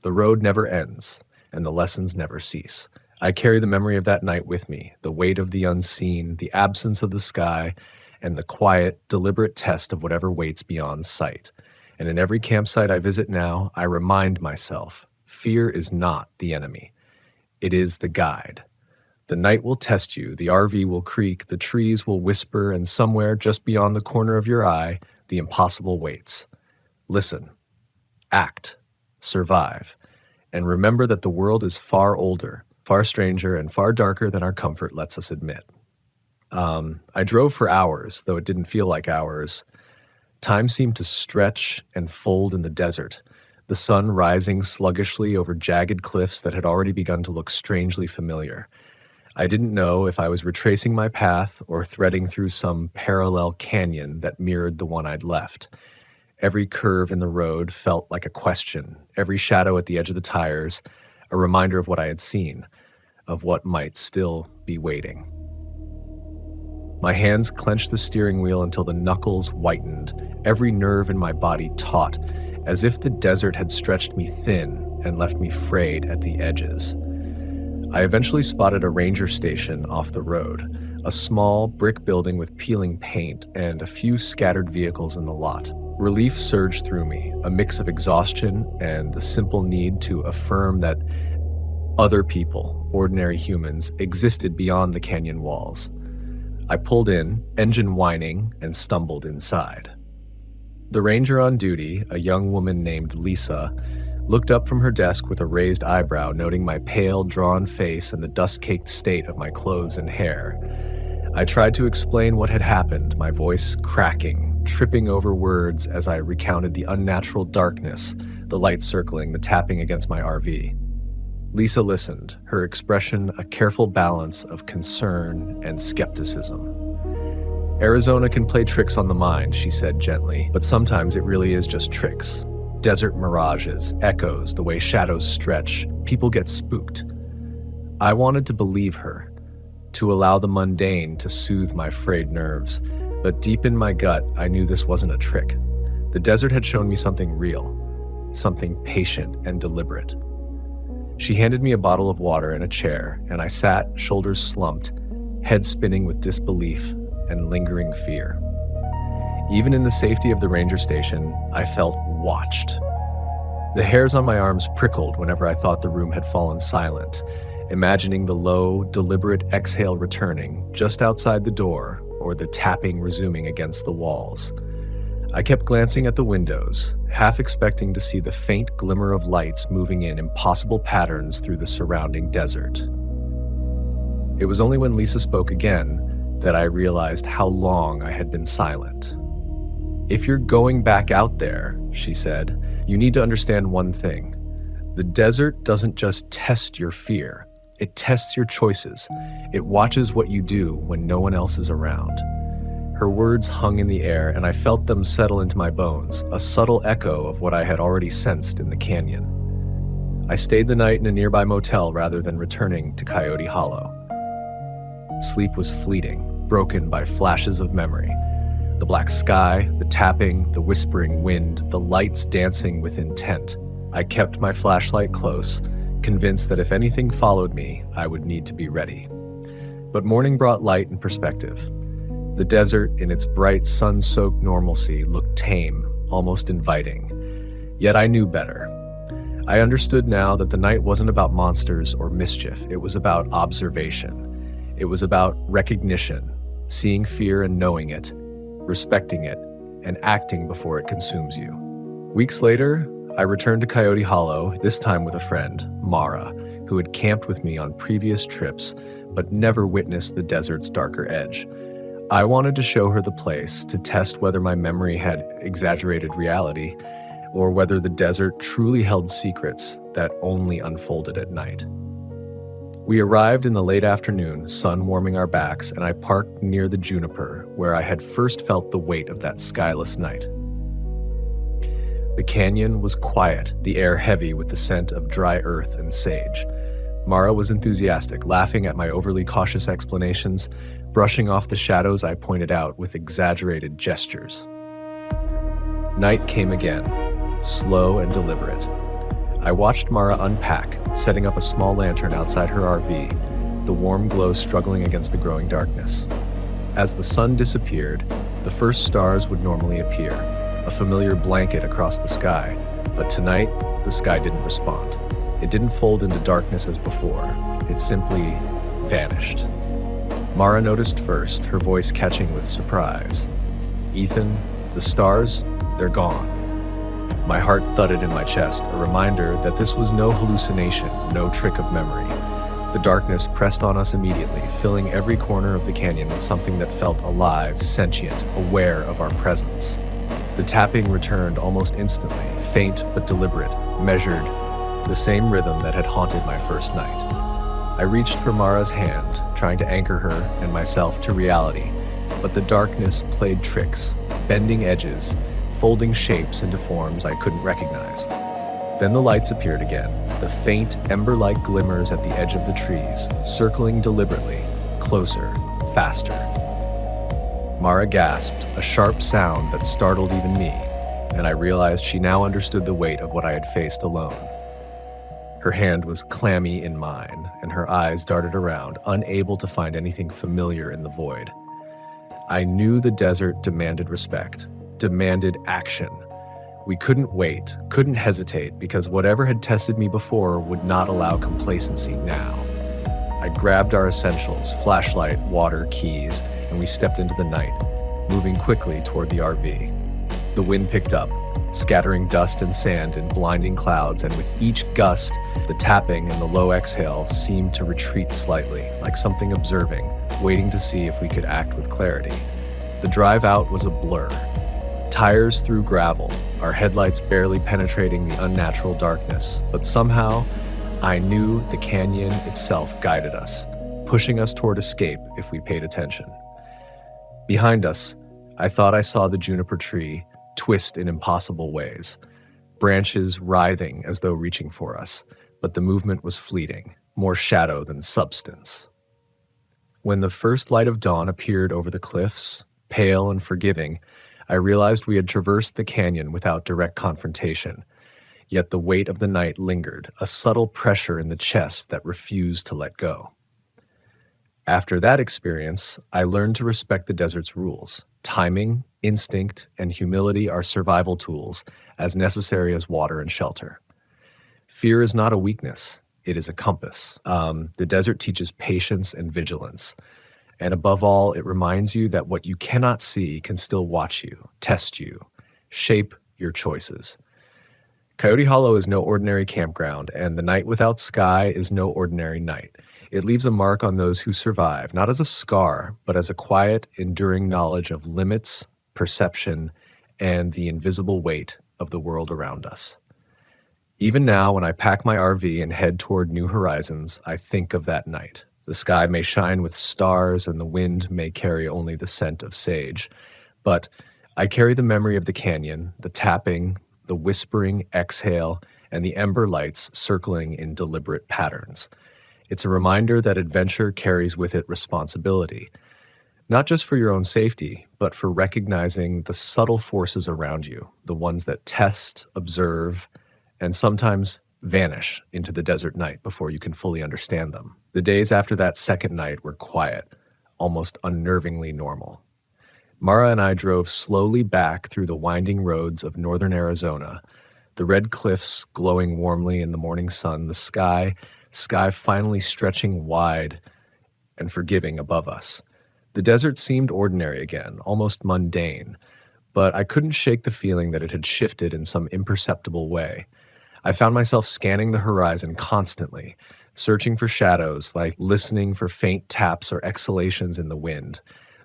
The road never ends, and the lessons never cease. I carry the memory of that night with me, the weight of the unseen, the absence of the sky, and the quiet, deliberate test of whatever waits beyond sight. And in every campsite I visit now, I remind myself, fear is not the enemy. It is the guide. The night will test you, the RV will creak, the trees will whisper, and somewhere just beyond the corner of your eye, the impossible waits. Listen, act, survive, and remember that the world is far older, far stranger, and far darker than our comfort lets us admit. I drove for hours, though it didn't feel like hours. Time seemed to stretch and fold in the desert, the sun rising sluggishly over jagged cliffs that had already begun to look strangely familiar. I didn't know if I was retracing my path or threading through some parallel canyon that mirrored the one I'd left. Every curve in the road felt like a question, every shadow at the edge of the tires, a reminder of what I had seen, of what might still be waiting. My hands clenched the steering wheel until the knuckles whitened, every nerve in my body taut, as if the desert had stretched me thin and left me frayed at the edges. I eventually spotted a ranger station off the road, a small brick building with peeling paint and a few scattered vehicles in the lot. Relief surged through me, a mix of exhaustion and the simple need to affirm that other people, ordinary humans, existed beyond the canyon walls. I pulled in, engine whining, and stumbled inside. The ranger on duty, a young woman named Lisa, looked up from her desk with a raised eyebrow, noting my pale, drawn face and the dust-caked state of my clothes and hair. I tried to explain what had happened, my voice cracking, tripping over words as I recounted the unnatural darkness, the light circling, the tapping against my RV. Lisa listened, her expression a careful balance of concern and skepticism. Arizona can play tricks on the mind, she said gently, but sometimes it really is just tricks. Desert mirages, echoes, the way shadows stretch. People get spooked. I wanted to believe her, to allow the mundane to soothe my frayed nerves, but deep in my gut, I knew this wasn't a trick. The desert had shown me something real, something patient and deliberate. She handed me a bottle of water and a chair, and I sat, shoulders slumped, head spinning with disbelief and lingering fear. Even in the safety of the ranger station, I felt watched. The hairs on my arms prickled whenever I thought the room had fallen silent, imagining the low, deliberate exhale returning just outside the door or the tapping resuming against the walls. I kept glancing at the windows, half expecting to see the faint glimmer of lights moving in impossible patterns through the surrounding desert. It was only when Lisa spoke again that I realized how long I had been silent. "If you're going back out there," she said, "you need to understand one thing. The desert doesn't just test your fear, it tests your choices. It watches what you do when no one else is around." Her words hung in the air, and I felt them settle into my bones, a subtle echo of what I had already sensed in the canyon. I stayed the night in a nearby motel rather than returning to Coyote Hollow. Sleep was fleeting, broken by flashes of memory. The black sky, the tapping, the whispering wind, the lights dancing with intent. I kept my flashlight close, convinced that if anything followed me, I would need to be ready. But morning brought light and perspective. The desert, in its bright, sun-soaked normalcy, looked tame, almost inviting. Yet I knew better. I understood now that the night wasn't about monsters or mischief. It was about observation. It was about recognition, seeing fear and knowing it, respecting it, and acting before it consumes you. Weeks later, I returned to Coyote Hollow, this time with a friend, Mara, who had camped with me on previous trips, but never witnessed the desert's darker edge. I wanted to show her the place, to test whether my memory had exaggerated reality, or whether the desert truly held secrets that only unfolded at night. We arrived in the late afternoon, sun warming our backs, and I parked near the juniper, where I had first felt the weight of that skyless night. The canyon was quiet, the air heavy with the scent of dry earth and sage. Mara was enthusiastic, laughing at my overly cautious explanations, brushing off the shadows I pointed out with exaggerated gestures. Night came again, slow and deliberate. I watched Mara unpack, setting up a small lantern outside her RV, the warm glow struggling against the growing darkness. As the sun disappeared, the first stars would normally appear, a familiar blanket across the sky, but tonight, the sky didn't respond. It didn't fold into darkness as before. It simply vanished. Mara noticed first, her voice catching with surprise. "Ethan, the stars, they're gone." My heart thudded in my chest, a reminder that this was no hallucination, no trick of memory. The darkness pressed on us immediately, filling every corner of the canyon with something that felt alive, sentient, aware of our presence. The tapping returned almost instantly, faint but deliberate, measured, the same rhythm that had haunted my first night. I reached for Mara's hand, trying to anchor her and myself to reality, but the darkness played tricks, bending edges, folding shapes into forms I couldn't recognize. Then the lights appeared again, the faint, ember-like glimmers at the edge of the trees, circling deliberately, closer, faster. Mara gasped, a sharp sound that startled even me, and I realized she now understood the weight of what I had faced alone. Her hand was clammy in mine, and her eyes darted around, unable to find anything familiar in the void. I knew the desert demanded respect, demanded action. We couldn't wait, couldn't hesitate, because whatever had tested me before would not allow complacency now. I grabbed our essentials, flashlight, water, keys, and we stepped into the night, moving quickly toward the RV. The wind picked up, scattering dust and sand in blinding clouds, and with each gust, the tapping and the low exhale seemed to retreat slightly, like something observing, waiting to see if we could act with clarity. The drive out was a blur. Tires through gravel, our headlights barely penetrating the unnatural darkness, but somehow, I knew the canyon itself guided us, pushing us toward escape if we paid attention. Behind us, I thought I saw the juniper tree twist in impossible ways, branches writhing as though reaching for us, but the movement was fleeting, more shadow than substance. When the first light of dawn appeared over the cliffs, pale and forgiving, I realized we had traversed the canyon without direct confrontation, yet the weight of the night lingered, a subtle pressure in the chest that refused to let go. After that experience, I learned to respect the desert's rules. Timing, instinct, and humility are survival tools, as necessary as water and shelter. Fear is not a weakness, it is a compass. The desert teaches patience and vigilance. And above all, it reminds you that what you cannot see can still watch you, test you, shape your choices. Coyote Hollow is no ordinary campground, and the night without sky is no ordinary night. It leaves a mark on those who survive, not as a scar, but as a quiet, enduring knowledge of limits, perception, and the invisible weight of the world around us. Even now, when I pack my RV and head toward new horizons, I think of that night. The sky may shine with stars and the wind may carry only the scent of sage, but I carry the memory of the canyon, the tapping, the whispering exhale, and the ember lights circling in deliberate patterns. It's a reminder that adventure carries with it responsibility, not just for your own safety, but for recognizing the subtle forces around you, the ones that test, observe, and sometimes vanish into the desert night before you can fully understand them. The days after that second night were quiet, almost unnervingly normal. Mara and I drove slowly back through the winding roads of northern Arizona, the red cliffs glowing warmly in the morning sun, the sky finally stretching wide and forgiving above us. The desert seemed ordinary again, almost mundane, but I couldn't shake the feeling that it had shifted in some imperceptible way. I found myself scanning the horizon constantly, searching for shadows, like listening for faint taps or exhalations in the wind,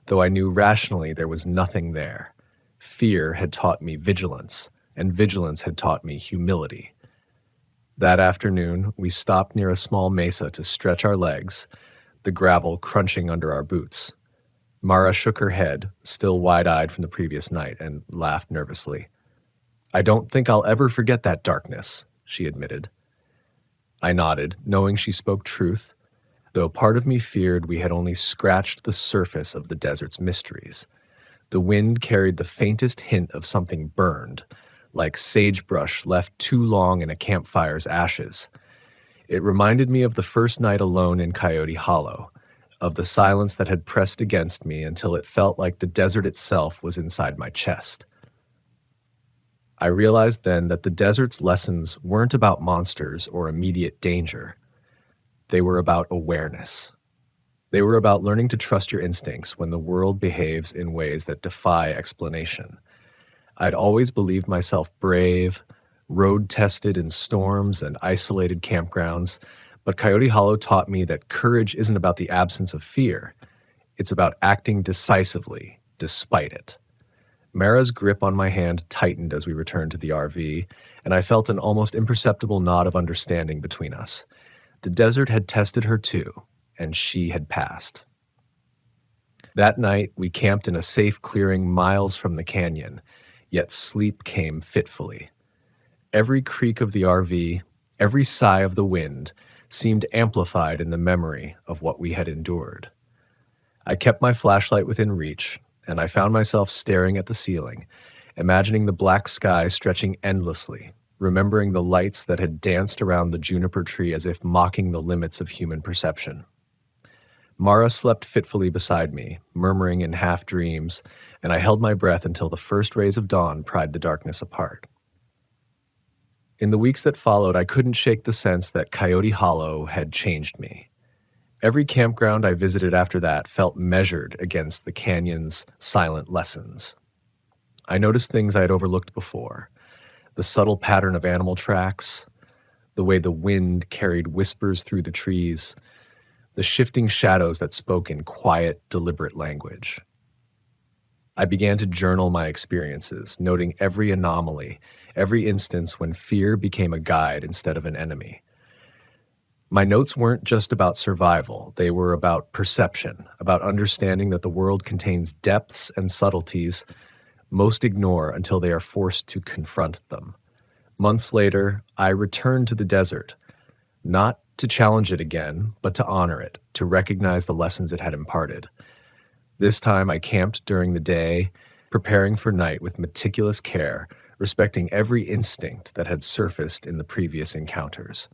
though I knew rationally there was nothing there. Fear had taught me vigilance, and vigilance had taught me humility. That afternoon, we stopped near a small mesa to stretch our legs, the gravel crunching under our boots. Mara shook her head, still wide-eyed from the previous night, and laughed nervously. "I don't think I'll ever forget that darkness," she admitted. I nodded, knowing she spoke truth, though part of me feared we had only scratched the surface of the desert's mysteries. The wind carried the faintest hint of something burned, like sagebrush left too long in a campfire's ashes. It reminded me of the first night alone in Coyote Hollow, of the silence that had pressed against me until it felt like the desert itself was inside my chest. I realized then that the desert's lessons weren't about monsters or immediate danger. They were about awareness. They were about learning to trust your instincts when the world behaves in ways that defy explanation. I'd always believed myself brave, road-tested in storms and isolated campgrounds, but Coyote Hollow taught me that courage isn't about the absence of fear. It's about acting decisively, despite it. Mara's grip on my hand tightened as we returned to the RV, and I felt an almost imperceptible nod of understanding between us. The desert had tested her too, and she had passed. That night, we camped in a safe clearing miles from the canyon, yet sleep came fitfully. Every creak of the RV, every sigh of the wind, seemed amplified in the memory of what we had endured. I kept my flashlight within reach, and I found myself staring at the ceiling, imagining the black sky stretching endlessly, remembering the lights that had danced around the juniper tree as if mocking the limits of human perception. Mara slept fitfully beside me, murmuring in half dreams, and I held my breath until the first rays of dawn pried the darkness apart. In the weeks that followed, I couldn't shake the sense that Coyote Hollow had changed me. Every campground I visited after that felt measured against the canyon's silent lessons. I noticed things I had overlooked before: the subtle pattern of animal tracks, the way the wind carried whispers through the trees, the shifting shadows that spoke in quiet, deliberate language. I began to journal my experiences, noting every anomaly, every instance when fear became a guide instead of an enemy. My notes weren't just about survival, they were about perception, about understanding that the world contains depths and subtleties most ignore until they are forced to confront them. Months later, I returned to the desert, not to challenge it again, but to honor it, to recognize the lessons it had imparted. This time I camped during the day, preparing for night with meticulous care, respecting every instinct that had surfaced in the previous encounters.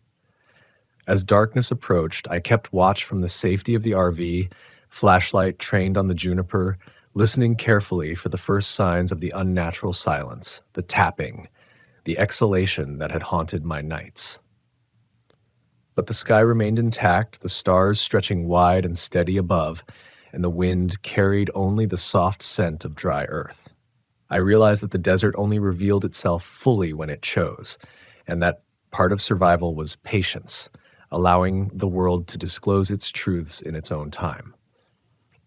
As darkness approached, I kept watch from the safety of the RV, flashlight trained on the juniper, listening carefully for the first signs of the unnatural silence, the tapping, the exhalation that had haunted my nights. But the sky remained intact, the stars stretching wide and steady above, and the wind carried only the soft scent of dry earth. I realized that the desert only revealed itself fully when it chose, and that part of survival was patience, allowing the world to disclose its truths in its own time.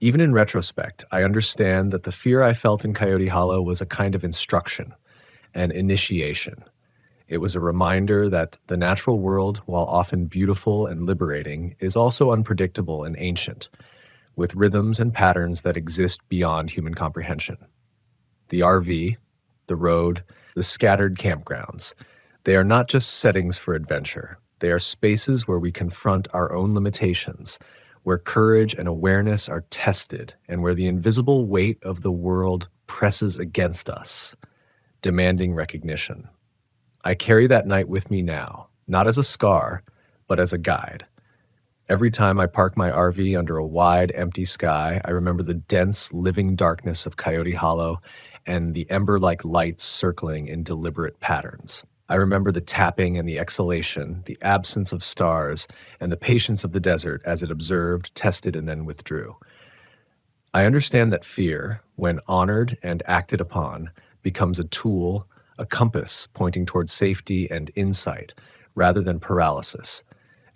Even in retrospect, I understand that the fear I felt in Coyote Hollow was a kind of instruction, an initiation. It was a reminder that the natural world, while often beautiful and liberating, is also unpredictable and ancient, with rhythms and patterns that exist beyond human comprehension. The RV, the road, the scattered campgrounds, they are not just settings for adventure. They are spaces where we confront our own limitations, where courage and awareness are tested, and where the invisible weight of the world presses against us, demanding recognition. I carry that night with me now, not as a scar, but as a guide. Every time I park my RV under a wide, empty sky, I remember the dense, living darkness of Coyote Hollow and the ember-like lights circling in deliberate patterns. I remember the tapping and the exhalation, the absence of stars, and the patience of the desert as it observed, tested, and then withdrew. I understand that fear, when honored and acted upon, becomes a tool, a compass pointing towards safety and insight, rather than paralysis.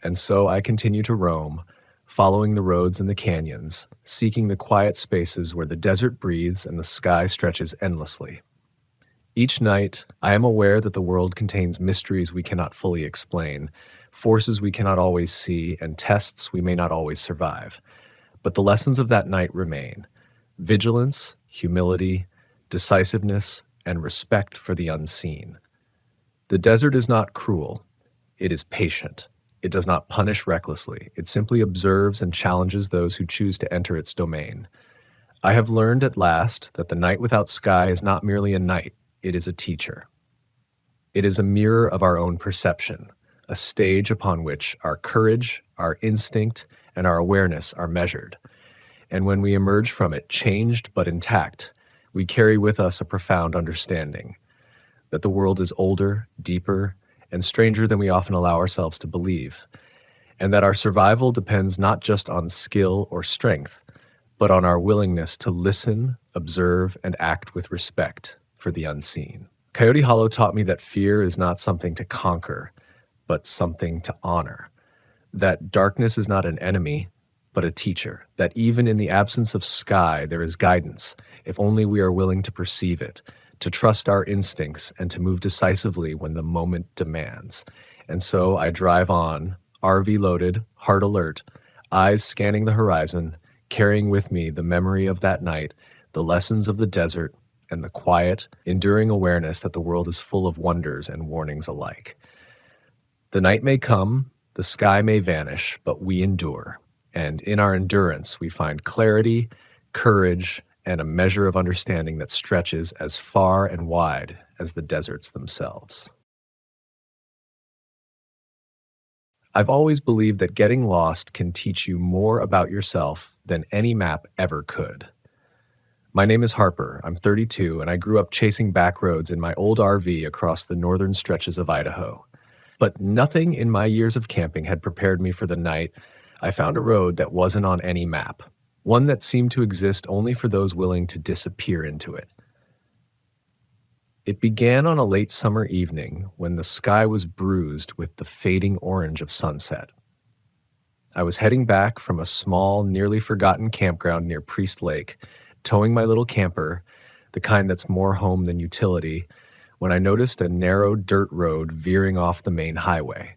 And so I continue to roam, following the roads and the canyons, seeking the quiet spaces where the desert breathes and the sky stretches endlessly. Each night, I am aware that the world contains mysteries we cannot fully explain, forces we cannot always see, and tests we may not always survive. But the lessons of that night remain: vigilance, humility, decisiveness, and respect for the unseen. The desert is not cruel. It is patient. It does not punish recklessly. It simply observes and challenges those who choose to enter its domain. I have learned at last that the night without sky is not merely a night. It is a teacher. It is a mirror of our own perception, a stage upon which our courage, our instinct, and our awareness are measured. And when we emerge from it changed but intact, we carry with us a profound understanding that the world is older, deeper, and stranger than we often allow ourselves to believe, and that our survival depends not just on skill or strength, but on our willingness to listen, observe, and act with respect for the unseen. Coyote Hollow taught me that fear is not something to conquer, but something to honor. That darkness is not an enemy, but a teacher. That even in the absence of sky, there is guidance, if only we are willing to perceive it, to trust our instincts, and to move decisively when the moment demands. And so I drive on, RV loaded, heart alert, eyes scanning the horizon, carrying with me the memory of that night, the lessons of the desert, and the quiet, enduring awareness that the world is full of wonders and warnings alike. The night may come, the sky may vanish, but we endure. And in our endurance, we find clarity, courage, and a measure of understanding that stretches as far and wide as the deserts themselves. I've always believed that getting lost can teach you more about yourself than any map ever could. My name is Harper, I'm 32, and I grew up chasing back roads in my old RV across the northern stretches of Idaho. But nothing in my years of camping had prepared me for the night I found a road that wasn't on any map, one that seemed to exist only for those willing to disappear into it. It began on a late summer evening when the sky was bruised with the fading orange of sunset. I was heading back from a small, nearly forgotten campground near Priest Lake, towing my little camper, the kind that's more home than utility, when I noticed a narrow dirt road veering off the main highway.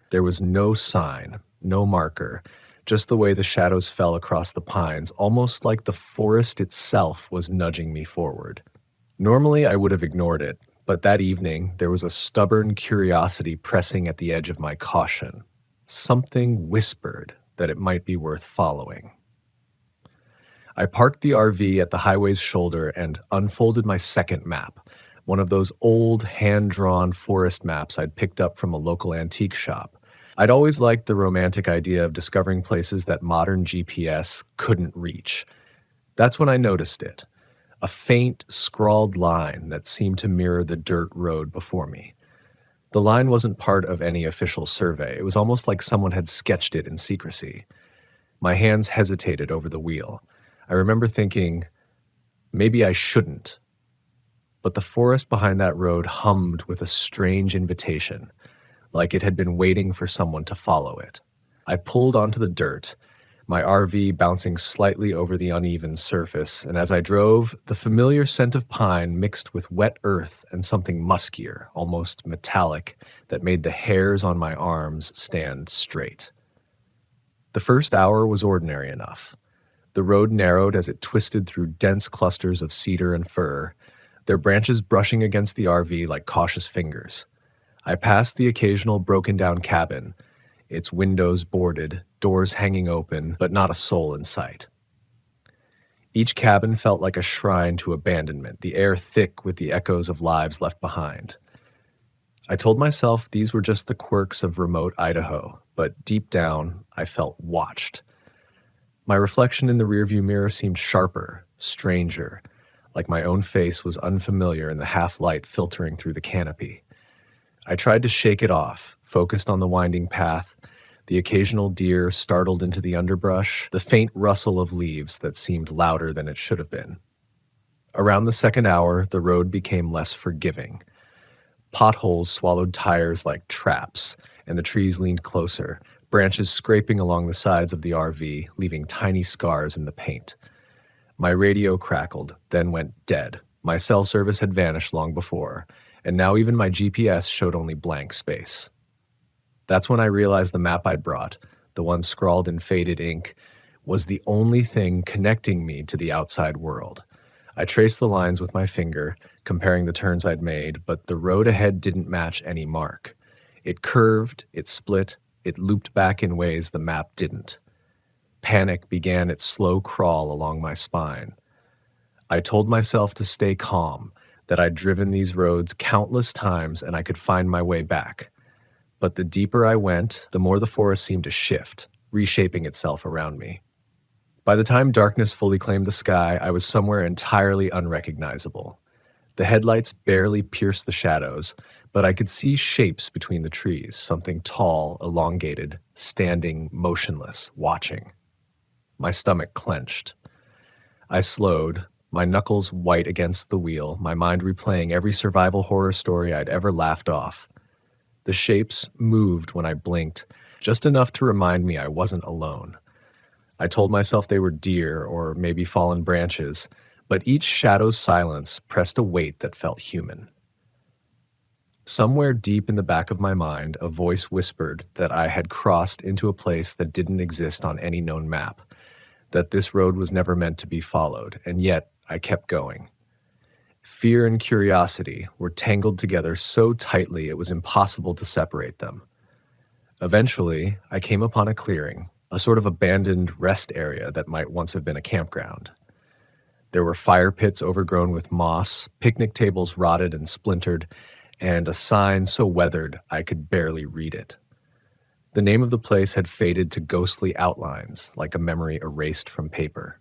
There was no sign, no marker, just the way the shadows fell across the pines, almost like the forest itself was nudging me forward. Normally, I would have ignored it, but that evening, there was a stubborn curiosity pressing at the edge of my caution. Something whispered that it might be worth following. I parked the RV at the highway's shoulder and unfolded my second map, one of those old, hand-drawn forest maps I'd picked up from a local antique shop. I'd always liked the romantic idea of discovering places that modern GPS couldn't reach. That's when I noticed it, a faint, scrawled line that seemed to mirror the dirt road before me. The line wasn't part of any official survey. It was almost like someone had sketched it in secrecy. My hands hesitated over the wheel. I remember thinking, maybe I shouldn't. But the forest behind that road hummed with a strange invitation, like it had been waiting for someone to follow it. I pulled onto the dirt, my RV bouncing slightly over the uneven surface, and as I drove, the familiar scent of pine mixed with wet earth and something muskier, almost metallic, that made the hairs on my arms stand straight. The first hour was ordinary enough. The road narrowed as it twisted through dense clusters of cedar and fir, their branches brushing against the RV like cautious fingers. I passed the occasional broken-down cabin, its windows boarded, doors hanging open, but not a soul in sight. Each cabin felt like a shrine to abandonment, the air thick with the echoes of lives left behind. I told myself these were just the quirks of remote Idaho, but deep down, I felt watched. My reflection in the rearview mirror seemed sharper, stranger, like my own face was unfamiliar in the half-light filtering through the canopy. I tried to shake it off, focused on the winding path, the occasional deer startled into the underbrush, the faint rustle of leaves that seemed louder than it should have been. Around the second hour, the road became less forgiving. Potholes swallowed tires like traps, and the trees leaned closer, branches scraping along the sides of the RV, leaving tiny scars in the paint. My radio crackled, then went dead. My cell service had vanished long before, and now even my GPS showed only blank space. That's when I realized the map I'd brought, the one scrawled in faded ink, was the only thing connecting me to the outside world. I traced the lines with my finger, comparing the turns I'd made, but the road ahead didn't match any mark. It curved, it split, it looped back in ways the map didn't. Panic began its slow crawl along my spine. I told myself to stay calm, that I'd driven these roads countless times and I could find my way back. But the deeper I went, the more the forest seemed to shift, reshaping itself around me. By the time darkness fully claimed the sky, I was somewhere entirely unrecognizable. The headlights barely pierced the shadows, but I could see shapes between the trees, something tall, elongated, standing, motionless, watching. My stomach clenched. I slowed, my knuckles white against the wheel, my mind replaying every survival horror story I'd ever laughed off. The shapes moved when I blinked, just enough to remind me I wasn't alone. I told myself they were deer or maybe fallen branches, but each shadow's silence pressed a weight that felt human. Somewhere deep in the back of my mind, a voice whispered that I had crossed into a place that didn't exist on any known map, that this road was never meant to be followed, and yet I kept going. Fear and curiosity were tangled together so tightly it was impossible to separate them. Eventually, I came upon a clearing, a sort of abandoned rest area that might once have been a campground. There were fire pits overgrown with moss, picnic tables rotted and splintered, and a sign so weathered I could barely read it. The name of the place had faded to ghostly outlines, like a memory erased from paper.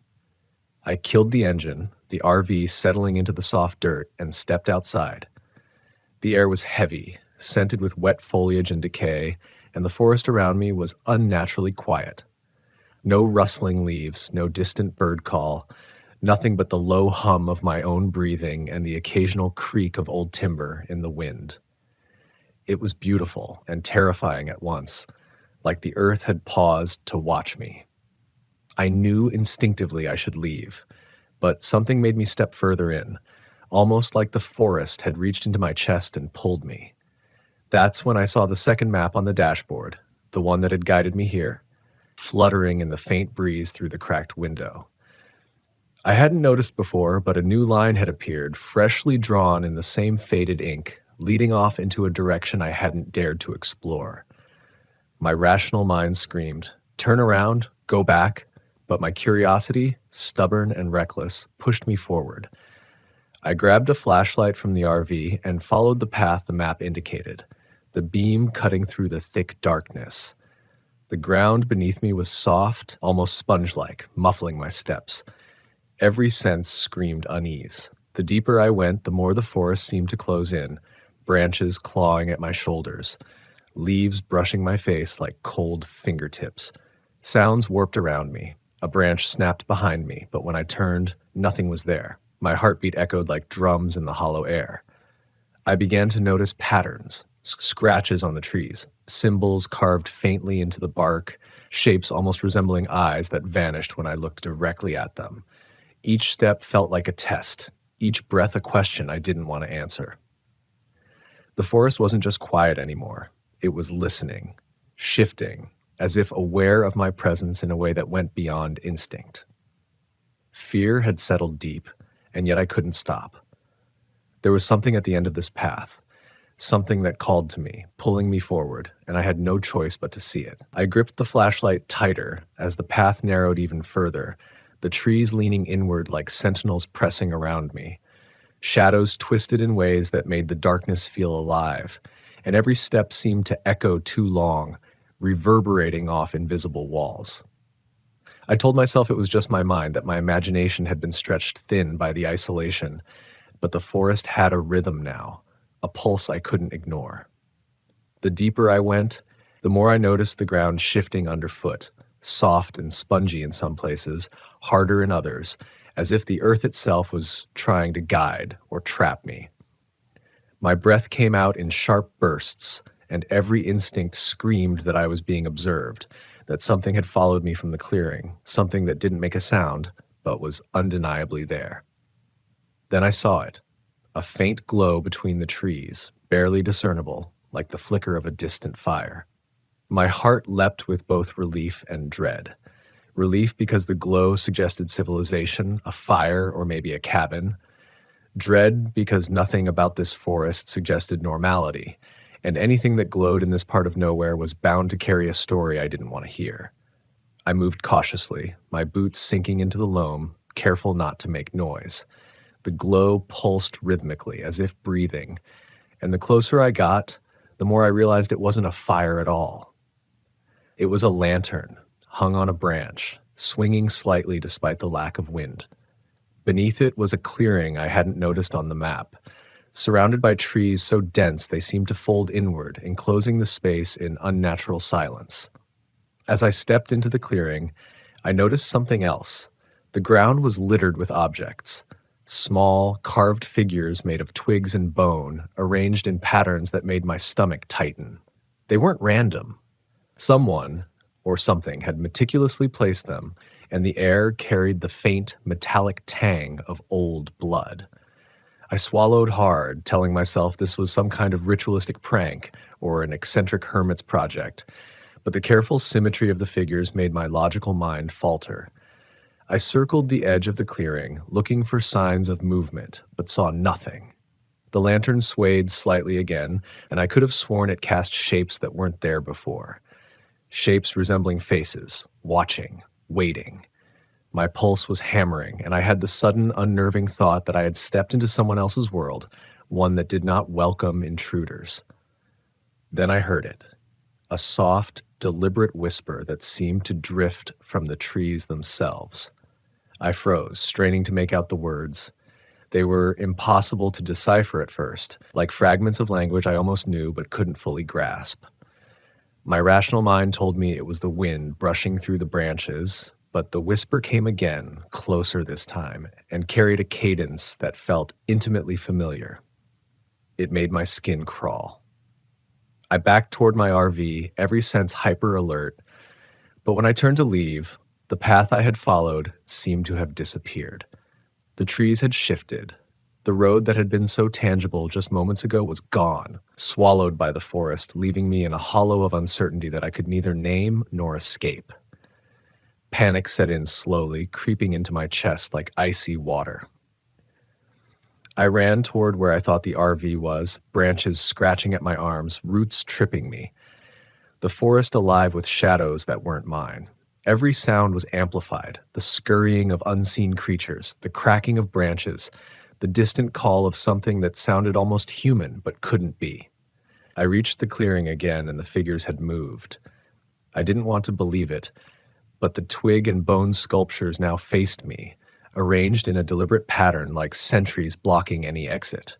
I killed the engine, the RV settling into the soft dirt, and stepped outside. The air was heavy, scented with wet foliage and decay, and the forest around me was unnaturally quiet. No rustling leaves, no distant bird call, nothing but the low hum of my own breathing and the occasional creak of old timber in the wind. It was beautiful and terrifying at once, like the earth had paused to watch me. I knew instinctively I should leave, but something made me step further in, almost like the forest had reached into my chest and pulled me. That's when I saw the second map on the dashboard, the one that had guided me here, fluttering in the faint breeze through the cracked window. I hadn't noticed before, but a new line had appeared, freshly drawn in the same faded ink, leading off into a direction I hadn't dared to explore. My rational mind screamed, "Turn around, go back," but my curiosity, stubborn and reckless, pushed me forward. I grabbed a flashlight from the RV and followed the path the map indicated, the beam cutting through the thick darkness. The ground beneath me was soft, almost sponge-like, muffling my steps. Every sense screamed unease. The deeper I went, the more the forest seemed to close in, branches clawing at my shoulders, leaves brushing my face like cold fingertips. Sounds warped around me. A branch snapped behind me, but when I turned, nothing was there. My heartbeat echoed like drums in the hollow air. I began to notice patterns, scratches on the trees, symbols carved faintly into the bark, shapes almost resembling eyes that vanished when I looked directly at them. Each step felt like a test, each breath a question I didn't want to answer. The forest wasn't just quiet anymore. It was listening, shifting, as if aware of my presence in a way that went beyond instinct. Fear had settled deep, and yet I couldn't stop. There was something at the end of this path, something that called to me, pulling me forward, and I had no choice but to see it. I gripped the flashlight tighter as the path narrowed even further, the trees leaning inward like sentinels pressing around me. Shadows twisted in ways that made the darkness feel alive, and every step seemed to echo too long, reverberating off invisible walls. I told myself it was just my mind, that my imagination had been stretched thin by the isolation, but the forest had a rhythm now, a pulse I couldn't ignore. The deeper I went, the more I noticed the ground shifting underfoot, soft and spongy in some places, harder in others, as if the earth itself was trying to guide or trap me. My breath came out in sharp bursts, and every instinct screamed that I was being observed, that something had followed me from the clearing, something that didn't make a sound, but was undeniably there. Then I saw it, a faint glow between the trees, barely discernible, like the flicker of a distant fire. My heart leapt with both relief and dread. Relief because the glow suggested civilization, a fire, or maybe a cabin. Dread because nothing about this forest suggested normality, and anything that glowed in this part of nowhere was bound to carry a story I didn't want to hear. I moved cautiously, my boots sinking into the loam, careful not to make noise. The glow pulsed rhythmically, as if breathing, and the closer I got, the more I realized it wasn't a fire at all. It was a lantern, hung on a branch, swinging slightly despite the lack of wind. Beneath it was a clearing I hadn't noticed on the map, surrounded by trees so dense they seemed to fold inward, enclosing the space in unnatural silence. As I stepped into the clearing, I noticed something else. The ground was littered with objects, small, carved figures made of twigs and bone, arranged in patterns that made my stomach tighten. They weren't random. Someone, or something, had meticulously placed them, and the air carried the faint, metallic tang of old blood. I swallowed hard, telling myself this was some kind of ritualistic prank or an eccentric hermit's project, but the careful symmetry of the figures made my logical mind falter. I circled the edge of the clearing, looking for signs of movement, but saw nothing. The lantern swayed slightly again, and I could have sworn it cast shapes that weren't there before. Shapes resembling faces, watching, waiting. My pulse was hammering, and I had the sudden, unnerving thought that I had stepped into someone else's world, one that did not welcome intruders. Then I heard it, a soft, deliberate whisper that seemed to drift from the trees themselves. I froze, straining to make out the words. They were impossible to decipher at first, like fragments of language I almost knew but couldn't fully grasp. My rational mind told me it was the wind brushing through the branches, but the whisper came again, closer this time, and carried a cadence that felt intimately familiar. It made my skin crawl. I backed toward my RV, every sense hyper alert, but when I turned to leave, the path I had followed seemed to have disappeared. The trees had shifted. The road that had been so tangible just moments ago was gone, swallowed by the forest, leaving me in a hollow of uncertainty that I could neither name nor escape. Panic set in slowly, creeping into my chest like icy water. I ran toward where I thought the RV was, branches scratching at my arms, roots tripping me. The forest alive with shadows that weren't mine. Every sound was amplified, the scurrying of unseen creatures, the cracking of branches, the distant call of something that sounded almost human but couldn't be. I reached the clearing again and the figures had moved. I didn't want to believe it, but the twig and bone sculptures now faced me, arranged in a deliberate pattern like sentries blocking any exit.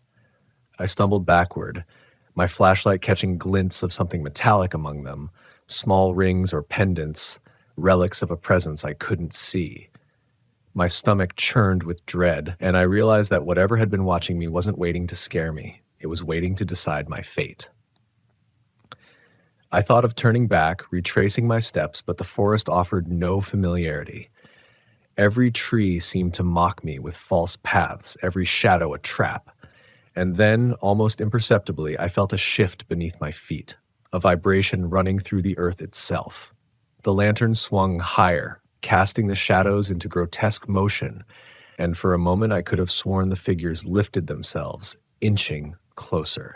I stumbled backward, my flashlight catching glints of something metallic among them, small rings or pendants, relics of a presence I couldn't see. My stomach churned with dread, and I realized that whatever had been watching me wasn't waiting to scare me. It was waiting to decide my fate. I thought of turning back, retracing my steps, but the forest offered no familiarity. Every tree seemed to mock me with false paths, every shadow a trap. And then, almost imperceptibly, I felt a shift beneath my feet, a vibration running through the earth itself. The lantern swung higher, casting the shadows into grotesque motion, and for a moment I could have sworn the figures lifted themselves, inching closer.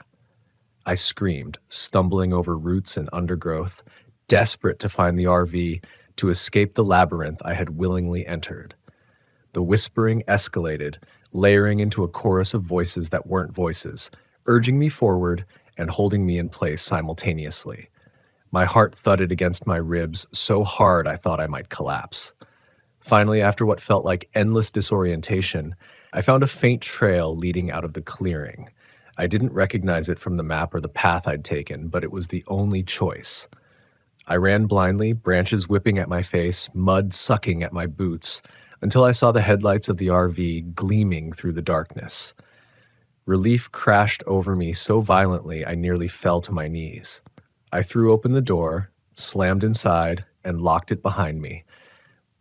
I screamed, stumbling over roots and undergrowth, desperate to find the RV, to escape the labyrinth I had willingly entered. The whispering escalated, layering into a chorus of voices that weren't voices, urging me forward and holding me in place simultaneously. My heart thudded against my ribs so hard I thought I might collapse. Finally, after what felt like endless disorientation, I found a faint trail leading out of the clearing. I didn't recognize it from the map or the path I'd taken, but it was the only choice. I ran blindly, branches whipping at my face, mud sucking at my boots, until I saw the headlights of the RV gleaming through the darkness. Relief crashed over me so violently I nearly fell to my knees. I threw open the door, slammed inside, and locked it behind me,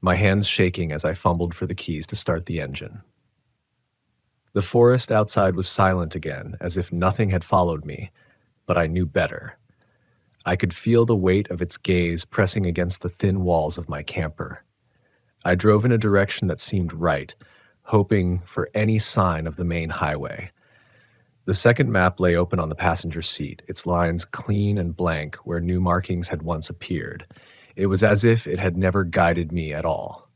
my hands shaking as I fumbled for the keys to start the engine. The forest outside was silent again, as if nothing had followed me, but I knew better. I could feel the weight of its gaze pressing against the thin walls of my camper. I drove in a direction that seemed right, hoping for any sign of the main highway. The second map lay open on the passenger seat, its lines clean and blank where new markings had once appeared. It was as if it had never guided me at all.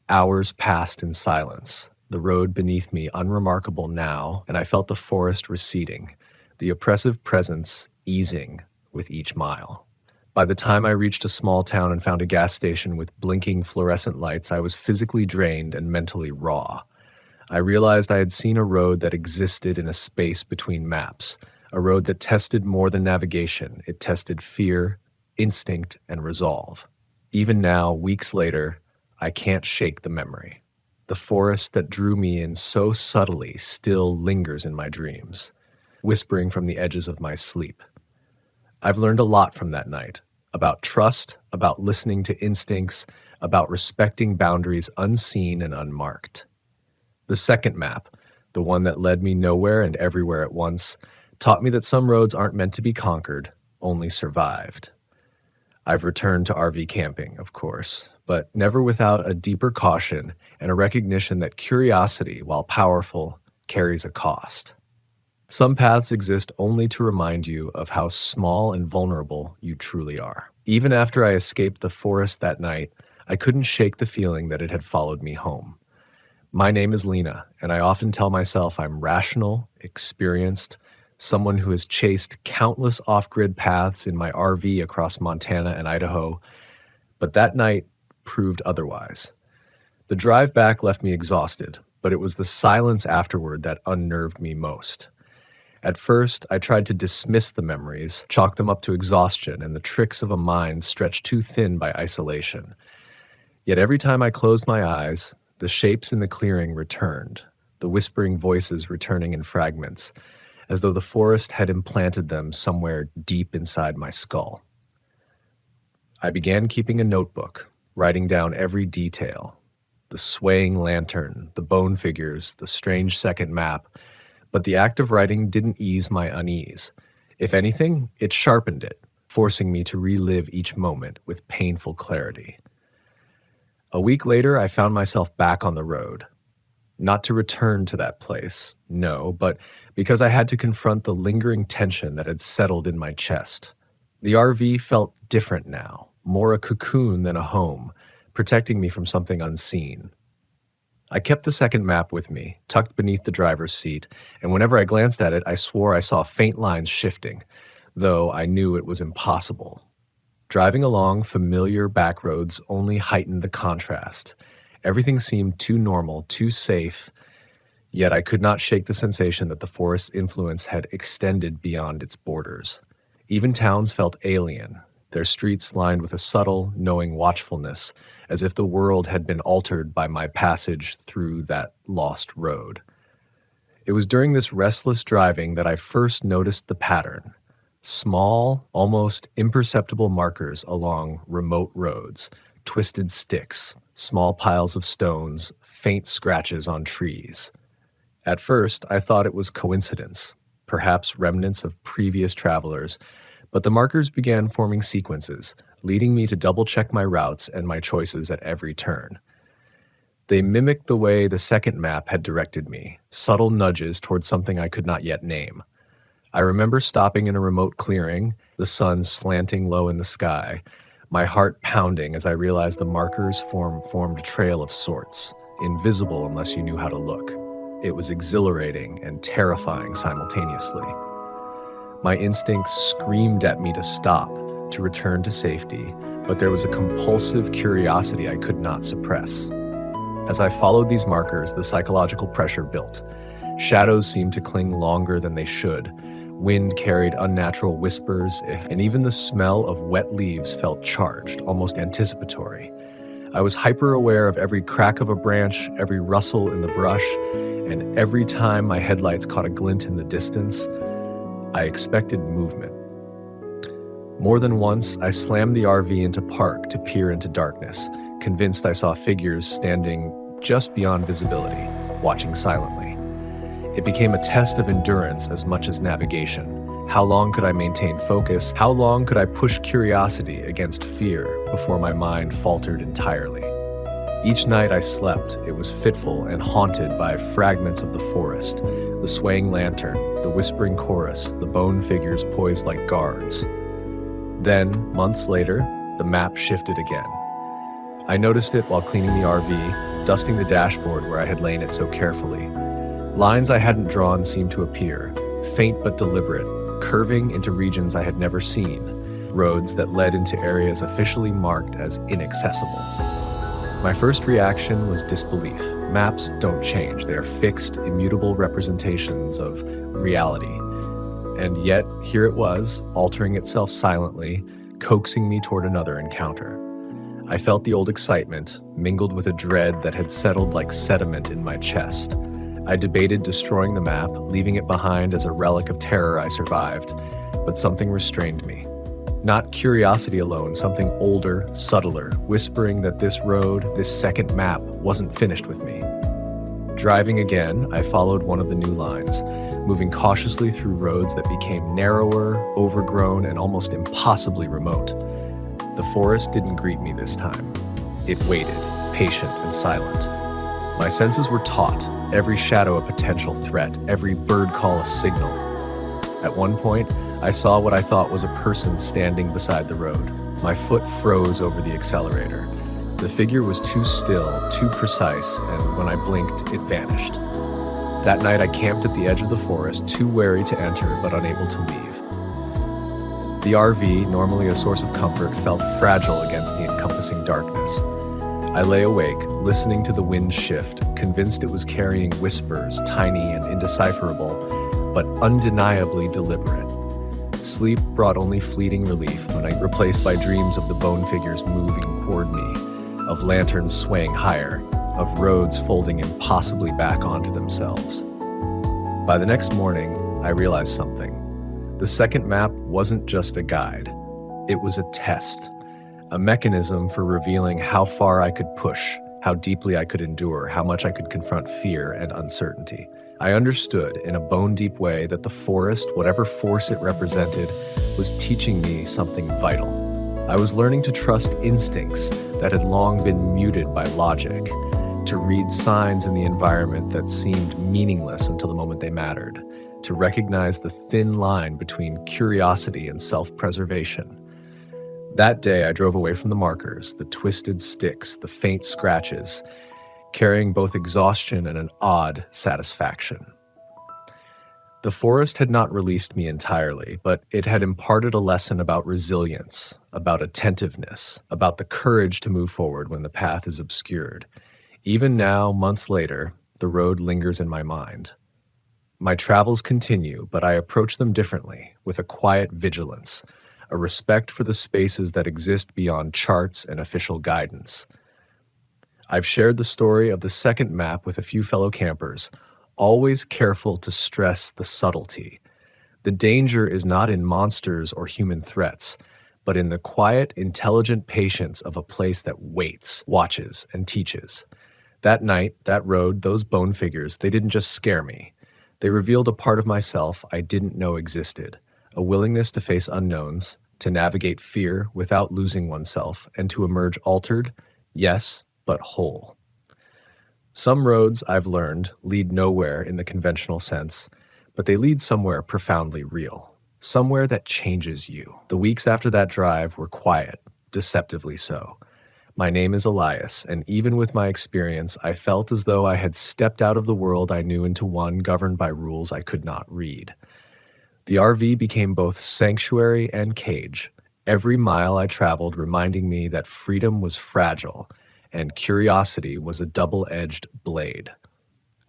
Hours passed in silence, the road beneath me unremarkable now, and I felt the forest receding, the oppressive presence easing with each mile. By the time I reached a small town and found a gas station with blinking fluorescent lights, I was physically drained and mentally raw. I realized I had seen a road that existed in a space between maps, a road that tested more than navigation. It tested fear, instinct, and resolve. Even now, weeks later, I can't shake the memory. The forest that drew me in so subtly still lingers in my dreams, whispering from the edges of my sleep. I've learned a lot from that night, about trust, about listening to instincts, about respecting boundaries unseen and unmarked. The second map, the one that led me nowhere and everywhere at once, taught me that some roads aren't meant to be conquered, only survived. I've returned to RV camping, of course, but never without a deeper caution and a recognition that curiosity, while powerful, carries a cost. Some paths exist only to remind you of how small and vulnerable you truly are. Even after I escaped the forest that night, I couldn't shake the feeling that it had followed me home. My name is Lena, and I often tell myself I'm rational, experienced, someone who has chased countless off-grid paths in my RV across Montana and Idaho, but that night proved otherwise. The drive back left me exhausted, but it was the silence afterward that unnerved me most. At first, I tried to dismiss the memories, chalk them up to exhaustion and the tricks of a mind stretched too thin by isolation. Yet every time I closed my eyes, the shapes in the clearing returned, the whispering voices returning in fragments, as though the forest had implanted them somewhere deep inside my skull. I began keeping a notebook, writing down every detail, the swaying lantern, the bone figures, the strange second map, but the act of writing didn't ease my unease. If anything, it sharpened it, forcing me to relive each moment with painful clarity. A week later, I found myself back on the road. Not to return to that place, no, but because I had to confront the lingering tension that had settled in my chest. The RV felt different now, more a cocoon than a home, protecting me from something unseen. I kept the second map with me, tucked beneath the driver's seat, and whenever I glanced at it, I swore I saw faint lines shifting, though I knew it was impossible. Driving along familiar back roads only heightened the contrast. Everything seemed too normal, too safe, yet I could not shake the sensation that the forest's influence had extended beyond its borders. Even towns felt alien, their streets lined with a subtle, knowing watchfulness, as if the world had been altered by my passage through that lost road. It was during this restless driving that I first noticed the pattern, Small, almost imperceptible markers along remote roads, twisted sticks, small piles of stones, faint scratches on trees. At first, I thought it was coincidence, perhaps remnants of previous travelers, but the markers began forming sequences, leading me to double-check my routes and my choices at every turn. They mimicked the way the second map had directed me, subtle nudges towards something I could not yet name. I remember stopping in a remote clearing, the sun slanting low in the sky, my heart pounding as I realized the markers formed a trail of sorts, invisible unless you knew how to look. It was exhilarating and terrifying simultaneously. My instincts screamed at me to stop, to return to safety, but there was a compulsive curiosity I could not suppress. As I followed these markers, the psychological pressure built. Shadows seemed to cling longer than they should. Wind carried unnatural whispers, and even the smell of wet leaves felt charged, almost anticipatory. I was hyper-aware of every crack of a branch, every rustle in the brush, and every time my headlights caught a glint in the distance, I expected movement. More than once, I slammed the RV into park to peer into darkness, convinced I saw figures standing just beyond visibility, watching silently. It became a test of endurance as much as navigation. How long could I maintain focus? How long could I push curiosity against fear before my mind faltered entirely? Each night I slept, it was fitful and haunted by fragments of the forest, the swaying lantern, the whispering chorus, the bone figures poised like guards. Then, months later, the map shifted again. I noticed it while cleaning the RV, dusting the dashboard where I had lain it so carefully. Lines I hadn't drawn seemed to appear, faint but deliberate, curving into regions I had never seen, roads that led into areas officially marked as inaccessible. My first reaction was disbelief. Maps don't change, they are fixed, immutable representations of reality. And yet, here it was, altering itself silently, coaxing me toward another encounter. I felt the old excitement, mingled with a dread that had settled like sediment in my chest. I debated destroying the map, leaving it behind as a relic of terror I survived, but something restrained me. Not curiosity alone, something older, subtler, whispering that this road, this second map, wasn't finished with me. Driving again, I followed one of the new lines, moving cautiously through roads that became narrower, overgrown, and almost impossibly remote. The forest didn't greet me this time. It waited, patient and silent. My senses were taut, every shadow a potential threat, every bird call a signal. At one point, I saw what I thought was a person standing beside the road. My foot froze over the accelerator. The figure was too still, too precise, and when I blinked, it vanished. That night I camped at the edge of the forest, too wary to enter but unable to leave. The RV, normally a source of comfort, felt fragile against the encompassing darkness. I lay awake, listening to the wind shift, convinced it was carrying whispers, tiny and indecipherable, but undeniably deliberate. Sleep brought only fleeting relief when I replaced by dreams of the bone figures moving toward me, of lanterns swaying higher, of roads folding impossibly back onto themselves. By the next morning, I realized something. The second map wasn't just a guide. It was a test. A mechanism for revealing how far I could push, how deeply I could endure, how much I could confront fear and uncertainty. I understood in a bone-deep way that the forest, whatever force it represented, was teaching me something vital. I was learning to trust instincts that had long been muted by logic, to read signs in the environment that seemed meaningless until the moment they mattered, to recognize the thin line between curiosity and self-preservation. That day, I drove away from the markers, the twisted sticks, the faint scratches, carrying both exhaustion and an odd satisfaction. The forest had not released me entirely, but it had imparted a lesson about resilience, about attentiveness, about the courage to move forward when the path is obscured. Even now, months later, the road lingers in my mind. My travels continue, but I approach them differently, with a quiet vigilance, a respect for the spaces that exist beyond charts and official guidance. I've shared the story of the second map with a few fellow campers, always careful to stress the subtlety. The danger is not in monsters or human threats, but in the quiet, intelligent patience of a place that waits, watches, and teaches. That night, that road, those bone figures, they didn't just scare me. They revealed a part of myself I didn't know existed, a willingness to face unknowns, to navigate fear without losing oneself, and to emerge altered, yes, but whole. Some roads, I've learned, lead nowhere in the conventional sense, but they lead somewhere profoundly real, somewhere that changes you. The weeks after that drive were quiet, deceptively so. My name is Elias, and even with my experience, I felt as though I had stepped out of the world I knew into one governed by rules I could not read. The RV became both sanctuary and cage, every mile I traveled reminding me that freedom was fragile and curiosity was a double-edged blade.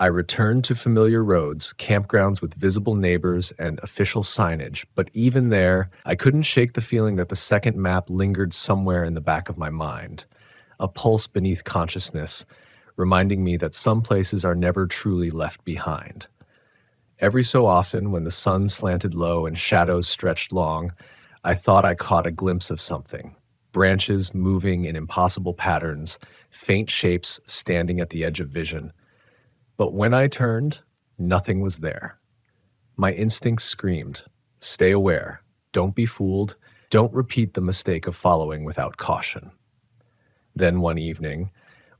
I returned to familiar roads, campgrounds with visible neighbors and official signage, but even there, I couldn't shake the feeling that the second map lingered somewhere in the back of my mind, a pulse beneath consciousness, reminding me that some places are never truly left behind. Every so often, when the sun slanted low and shadows stretched long, I thought I caught a glimpse of something, branches moving in impossible patterns, faint shapes standing at the edge of vision. But when I turned, nothing was there. My instincts screamed, stay aware, don't be fooled, don't repeat the mistake of following without caution. Then one evening,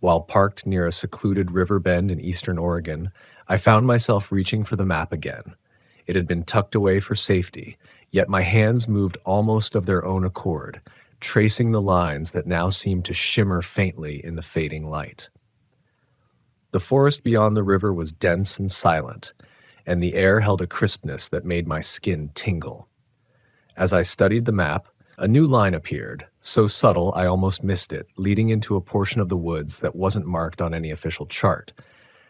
while parked near a secluded river bend in eastern Oregon, I found myself reaching for the map again. It had been tucked away for safety, yet my hands moved almost of their own accord, tracing the lines that now seemed to shimmer faintly in the fading light. The forest beyond the river was dense and silent, and the air held a crispness that made my skin tingle. As I studied the map, a new line appeared, so subtle I almost missed it, leading into a portion of the woods that wasn't marked on any official chart.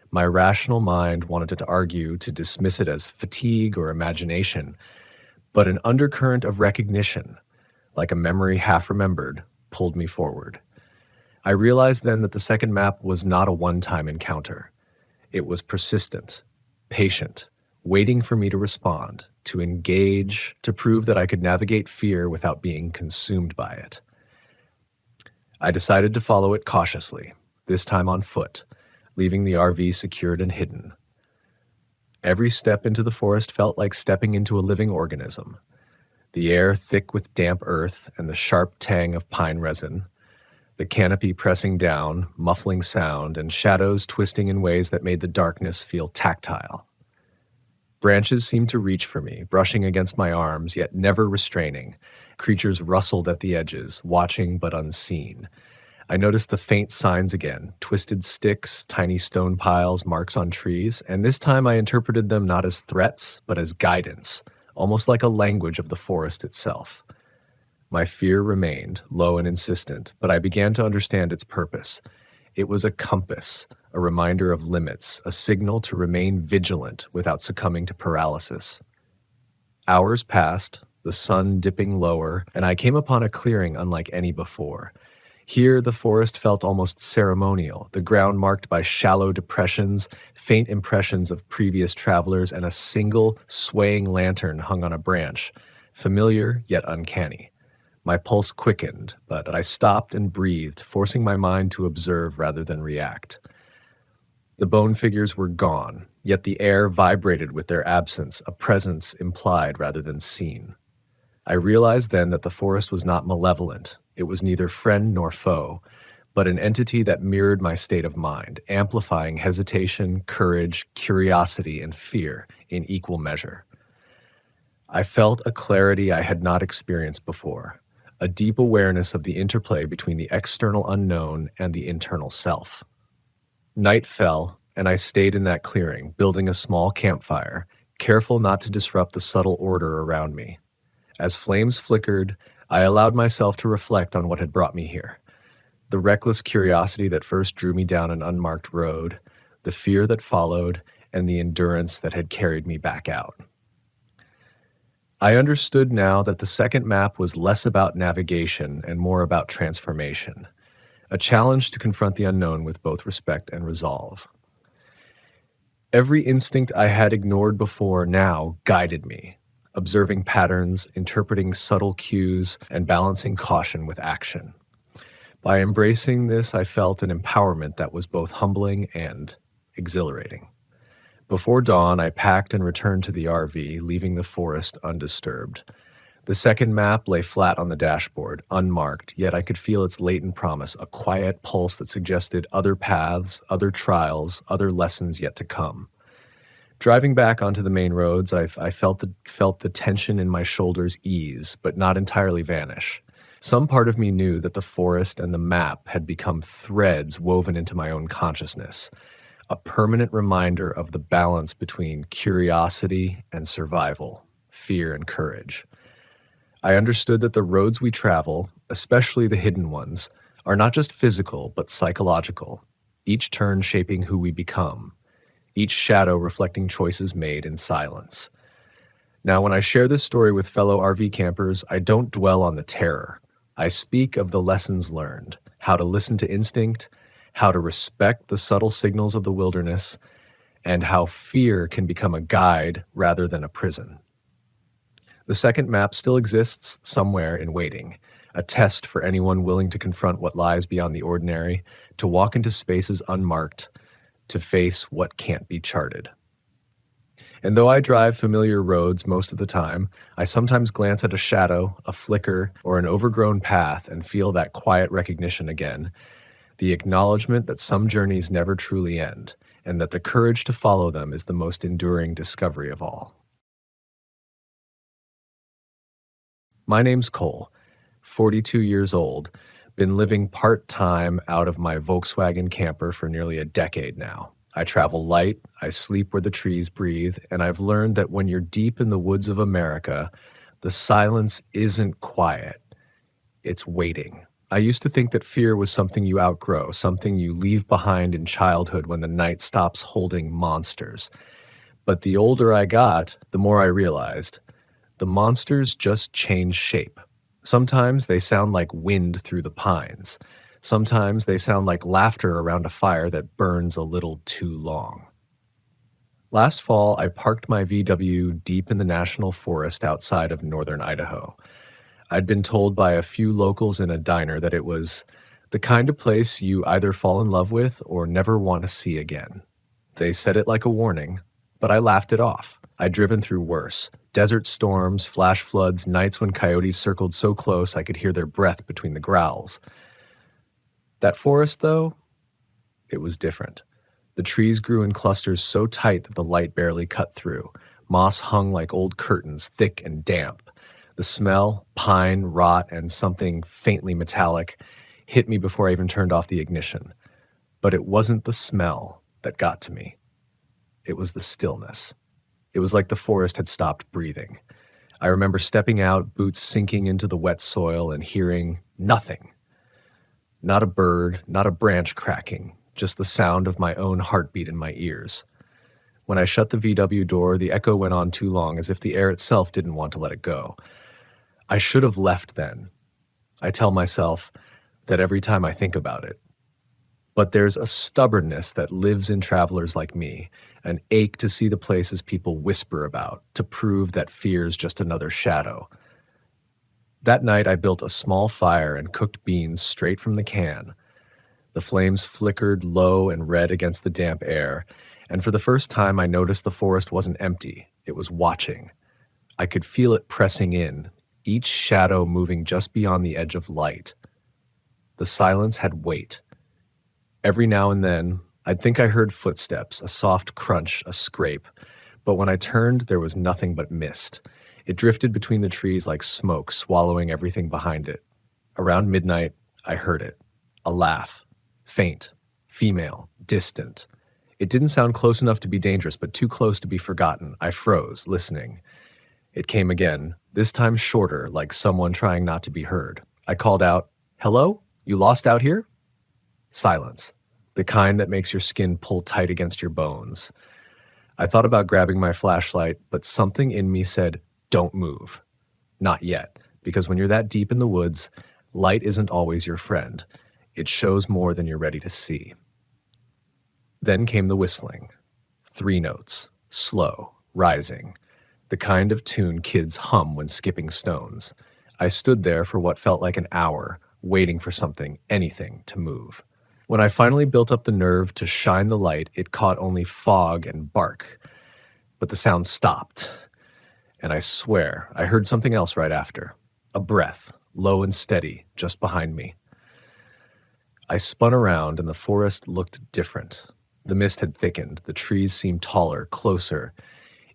My rational mind wanted to argue to dismiss it as fatigue or imagination, but an undercurrent of recognition, like a memory half remembered, pulled me forward. I realized then that the second map was not a one-time encounter. It was persistent, patient, waiting for me to respond, to engage, to prove that I could navigate fear without being consumed by it. I decided to follow it cautiously, this time on foot, leaving the RV secured and hidden. Every step into the forest felt like stepping into a living organism. The air thick with damp earth and the sharp tang of pine resin, the canopy pressing down, muffling sound, and shadows twisting in ways that made the darkness feel tactile. Branches seemed to reach for me, brushing against my arms, yet never restraining. Creatures rustled at the edges, watching but unseen. I noticed the faint signs again, twisted sticks, tiny stone piles, marks on trees, and this time I interpreted them not as threats, but as guidance, almost like a language of the forest itself. My fear remained, low and insistent, but I began to understand its purpose. It was a compass, a reminder of limits, a signal to remain vigilant without succumbing to paralysis. Hours passed, the sun dipping lower, and I came upon a clearing unlike any before. Here, the forest felt almost ceremonial, the ground marked by shallow depressions, faint impressions of previous travelers, and a single, swaying lantern hung on a branch, familiar yet uncanny. My pulse quickened, but I stopped and breathed, forcing my mind to observe rather than react. The bone figures were gone, yet the air vibrated with their absence, a presence implied rather than seen. I realized then that the forest was not malevolent. It was neither friend nor foe, but an entity that mirrored my state of mind, amplifying hesitation, courage, curiosity, and fear in equal measure. I felt a clarity I had not experienced before, a deep awareness of the interplay between the external unknown and the internal self. Night fell, and I stayed in that clearing, building a small campfire, careful not to disrupt the subtle order around me. As flames flickered, I allowed myself to reflect on what had brought me here. The reckless curiosity that first drew me down an unmarked road, the fear that followed, and the endurance that had carried me back out. I understood now that the second map was less about navigation and more about transformation, a challenge to confront the unknown with both respect and resolve. Every instinct I had ignored before now guided me. observing patterns, interpreting subtle cues, and balancing caution with action. By embracing this, I felt an empowerment that was both humbling and exhilarating. Before dawn, I packed and returned to the RV, leaving the forest undisturbed. The second map lay flat on the dashboard, unmarked, yet I could feel its latent promise, a quiet pulse that suggested other paths, other trials, other lessons yet to come. Driving back onto the main roads, I felt the tension in my shoulders ease, but not entirely vanish. Some part of me knew that the forest and the map had become threads woven into my own consciousness, a permanent reminder of the balance between curiosity and survival, fear and courage. I understood that the roads we travel, especially the hidden ones, are not just physical but psychological, each turn shaping who we become, each shadow reflecting choices made in silence. Now, when I share this story with fellow RV campers, I don't dwell on the terror. I speak of the lessons learned, how to listen to instinct, how to respect the subtle signals of the wilderness, and how fear can become a guide rather than a prison. The second map still exists somewhere in waiting, a test for anyone willing to confront what lies beyond the ordinary, to walk into spaces unmarked, to face what can't be charted. And though I drive familiar roads most of the time, I sometimes glance at a shadow, a flicker, or an overgrown path and feel that quiet recognition again, the acknowledgement that some journeys never truly end, and that the courage to follow them is the most enduring discovery of all. My name's Cole, 42 years old, been living part-time out of my Volkswagen camper for nearly a decade now. I travel light, I sleep where the trees breathe, and I've learned that when you're deep in the woods of America, the silence isn't quiet, it's waiting. I used to think that fear was something you outgrow, something you leave behind in childhood when the night stops holding monsters. But the older I got, the more I realized, the monsters just change shape. Sometimes they sound like wind through the pines. Sometimes they sound like laughter around a fire that burns a little too long. Last fall, I parked my VW deep in the national forest outside of northern Idaho. I'd been told by a few locals in a diner that it was the kind of place you either fall in love with or never want to see again. They said it like a warning, but I laughed it off. I'd driven through worse. Desert storms, flash floods, nights when coyotes circled so close I could hear their breath between the growls. That forest, though, it was different. The trees grew in clusters so tight that the light barely cut through. Moss hung like old curtains, thick and damp. The smell, pine, rot, and something faintly metallic hit me before I even turned off the ignition. But it wasn't the smell that got to me. It was the stillness. It was like the forest had stopped breathing. I remember stepping out, boots sinking into the wet soil, and hearing nothing. Not a bird, not a branch cracking, just the sound of my own heartbeat in my ears. When I shut the VW door, the echo went on too long, as if the air itself didn't want to let it go. I should have left then. I tell myself that every time I think about it. But there's a stubbornness that lives in travelers like me, an ache to see the places people whisper about, to prove that fear's just another shadow. That night, I built a small fire and cooked beans straight from the can. The flames flickered low and red against the damp air, and for the first time, I noticed the forest wasn't empty. It was watching. I could feel it pressing in, each shadow moving just beyond the edge of light. The silence had weight. Every now and then, I'd think I heard footsteps, a soft crunch, a scrape, but when I turned, there was nothing but mist. It drifted between the trees like smoke, swallowing everything behind it. Around midnight, I heard it. A laugh. Faint. Female. Distant. It didn't sound close enough to be dangerous, but too close to be forgotten. I froze, listening. It came again, this time shorter, like someone trying not to be heard. I called out, "Hello? You lost out here?" Silence. The kind that makes your skin pull tight against your bones. I thought about grabbing my flashlight, but something in me said, "Don't move." Not yet, because when you're that deep in the woods, light isn't always your friend. It shows more than you're ready to see. Then came the whistling. 3 notes, slow, rising. the kind of tune kids hum when skipping stones. I stood there for what felt like an hour, waiting for something, anything, to move. When I finally built up the nerve to shine the light, it caught only fog and bark. But the sound stopped, and I swear I heard something else right after. A breath, low and steady, just behind me. I spun around, and the forest looked different. The mist had thickened, the trees seemed taller, closer.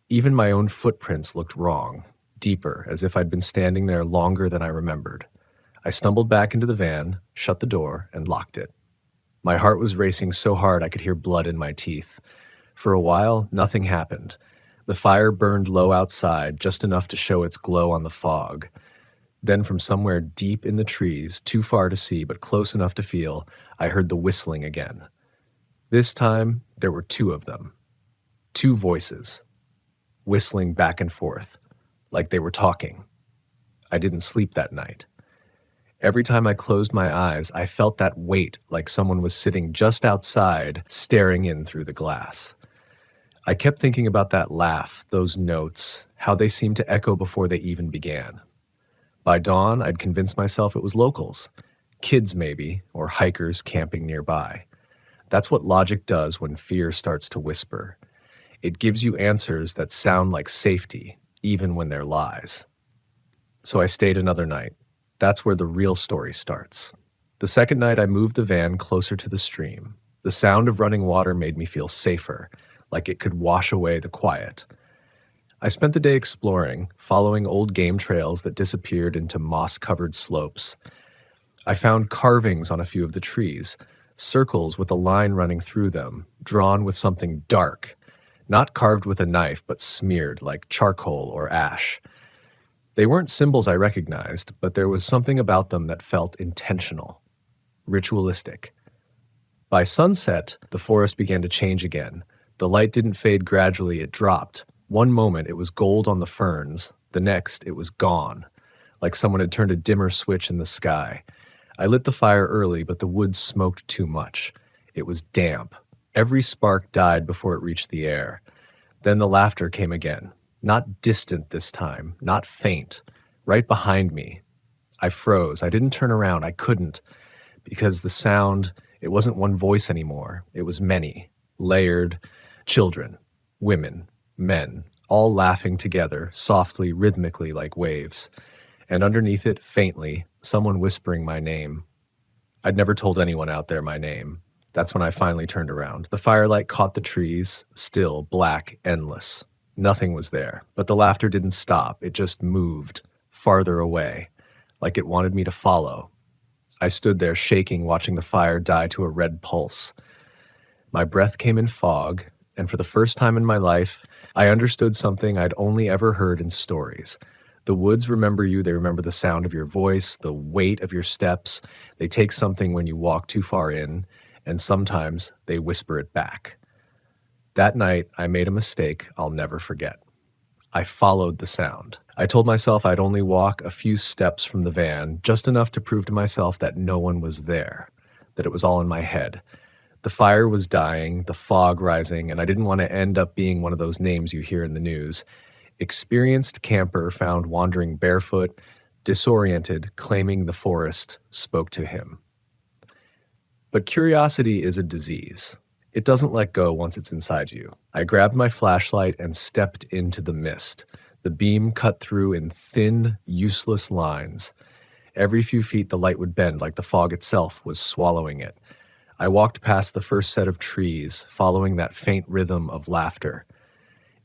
Even my own footprints looked wrong, deeper, as if I'd been standing there longer than I remembered. I stumbled back into the van, shut the door, and locked it. My heart was racing so hard I could hear blood in my teeth. For a while, nothing happened. The fire burned low outside, just enough to show its glow on the fog. Then from somewhere deep in the trees, too far to see but close enough to feel, I heard the whistling again. This time, there were two of them. Two voices, whistling back and forth, like they were talking. I didn't sleep that night. Every time I closed my eyes, I felt that weight, like someone was sitting just outside, staring in through the glass. I kept thinking about that laugh, those notes, how they seemed to echo before they even began. By dawn, I'd convinced myself it was locals. Kids, maybe, or hikers camping nearby. That's what logic does when fear starts to whisper. It gives you answers that sound like safety, even when they're lies. So I stayed another night. That's where the real story starts. The second night, I moved the van closer to the stream. The sound of running water made me feel safer, like it could wash away the quiet. I spent the day exploring, following old game trails that disappeared into moss-covered slopes. I found carvings on a few of the trees, circles with a line running through them, drawn with something dark, not carved with a knife, but smeared like charcoal or ash. They weren't symbols I recognized, but there was something about them that felt intentional, ritualistic. By sunset, the forest began to change again. The light didn't fade gradually, it dropped. One moment it was gold on the ferns, the next it was gone, like someone had turned a dimmer switch in the sky. I lit the fire early, but the wood smoked too much. It was damp. Every spark died before it reached the air. Then the laughter came again. Not distant this time, not faint, right behind me. I froze. I didn't turn around. I couldn't, because the sound, it wasn't one voice anymore. It was many, layered, children, women, men, all laughing together, softly, rhythmically like waves. And underneath it, faintly, someone whispering my name. I'd never told anyone out there my name. That's when I finally turned around. The firelight caught the trees, still, black, endless. Nothing was there, but the laughter didn't stop. It just moved, farther away, like it wanted me to follow. I stood there shaking, watching the fire die to a red pulse. My breath came in fog, and for the first time in my life, I understood something I'd only ever heard in stories. The woods remember you. They remember the sound of your voice, the weight of your steps. They take something when you walk too far in, and sometimes they whisper it back. That night, I made a mistake I'll never forget. I followed the sound. I told myself I'd only walk a few steps from the van, just enough to prove to myself that no one was there, that it was all in my head. The fire was dying, the fog rising, and I didn't want to end up being one of those names you hear in the news. Experienced camper found wandering barefoot, disoriented, claiming the forest spoke to him. But curiosity is a disease. It doesn't let go once it's inside you. I grabbed my flashlight and stepped into the mist. The beam cut through in thin, useless lines. Every few feet the light would bend like the fog itself was swallowing it. I walked past the first set of trees, following that faint rhythm of laughter.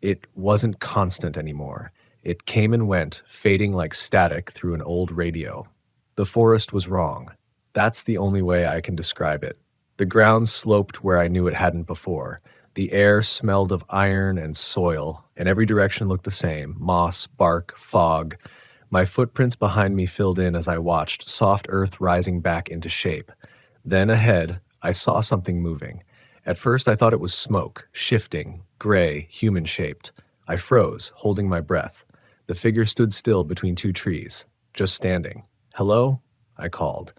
It wasn't constant anymore. It came and went, fading like static through an old radio. The forest was wrong. That's the only way I can describe it. The ground sloped where I knew it hadn't before. The air smelled of iron and soil, and every direction looked the same: moss, bark, fog. My footprints behind me filled in as I watched, soft earth rising back into shape. Then ahead, I saw something moving. At first, I thought it was smoke, shifting, gray, human-shaped. I froze, holding my breath. The figure stood still between two trees, just standing. "Hello?" I called.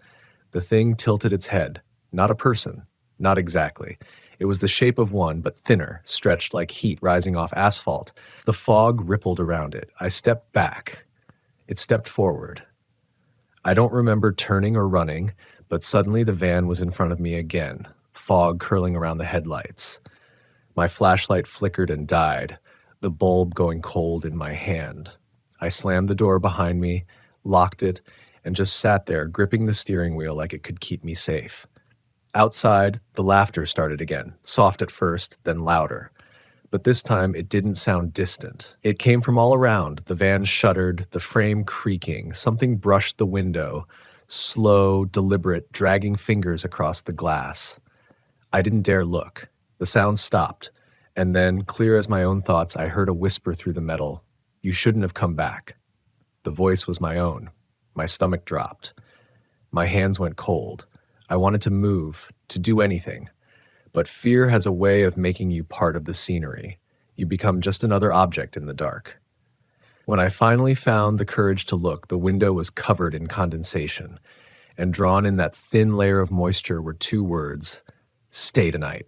The thing tilted its head. Not a person. Not exactly. It was the shape of one, but thinner, stretched like heat rising off asphalt. The fog rippled around it. I stepped back. It stepped forward. I don't remember turning or running, but suddenly the van was in front of me again, fog curling around the headlights. My flashlight flickered and died, the bulb going cold in my hand. I slammed the door behind me, locked it, and just sat there, gripping the steering wheel like it could keep me safe. Outside, the laughter started again, soft at first, then louder. But this time, it didn't sound distant. It came from all around. The van shuddered, the frame creaking. Something brushed the window, slow, deliberate, dragging fingers across the glass. I didn't dare look. The sound stopped, and then, clear as my own thoughts, I heard a whisper through the metal. "You shouldn't have come back." The voice was my own. My stomach dropped. My hands went cold. I wanted to move, to do anything. But fear has a way of making you part of the scenery. You become just another object in the dark. When I finally found the courage to look, the window was covered in condensation, and drawn in that thin layer of moisture were two words: "Stay tonight."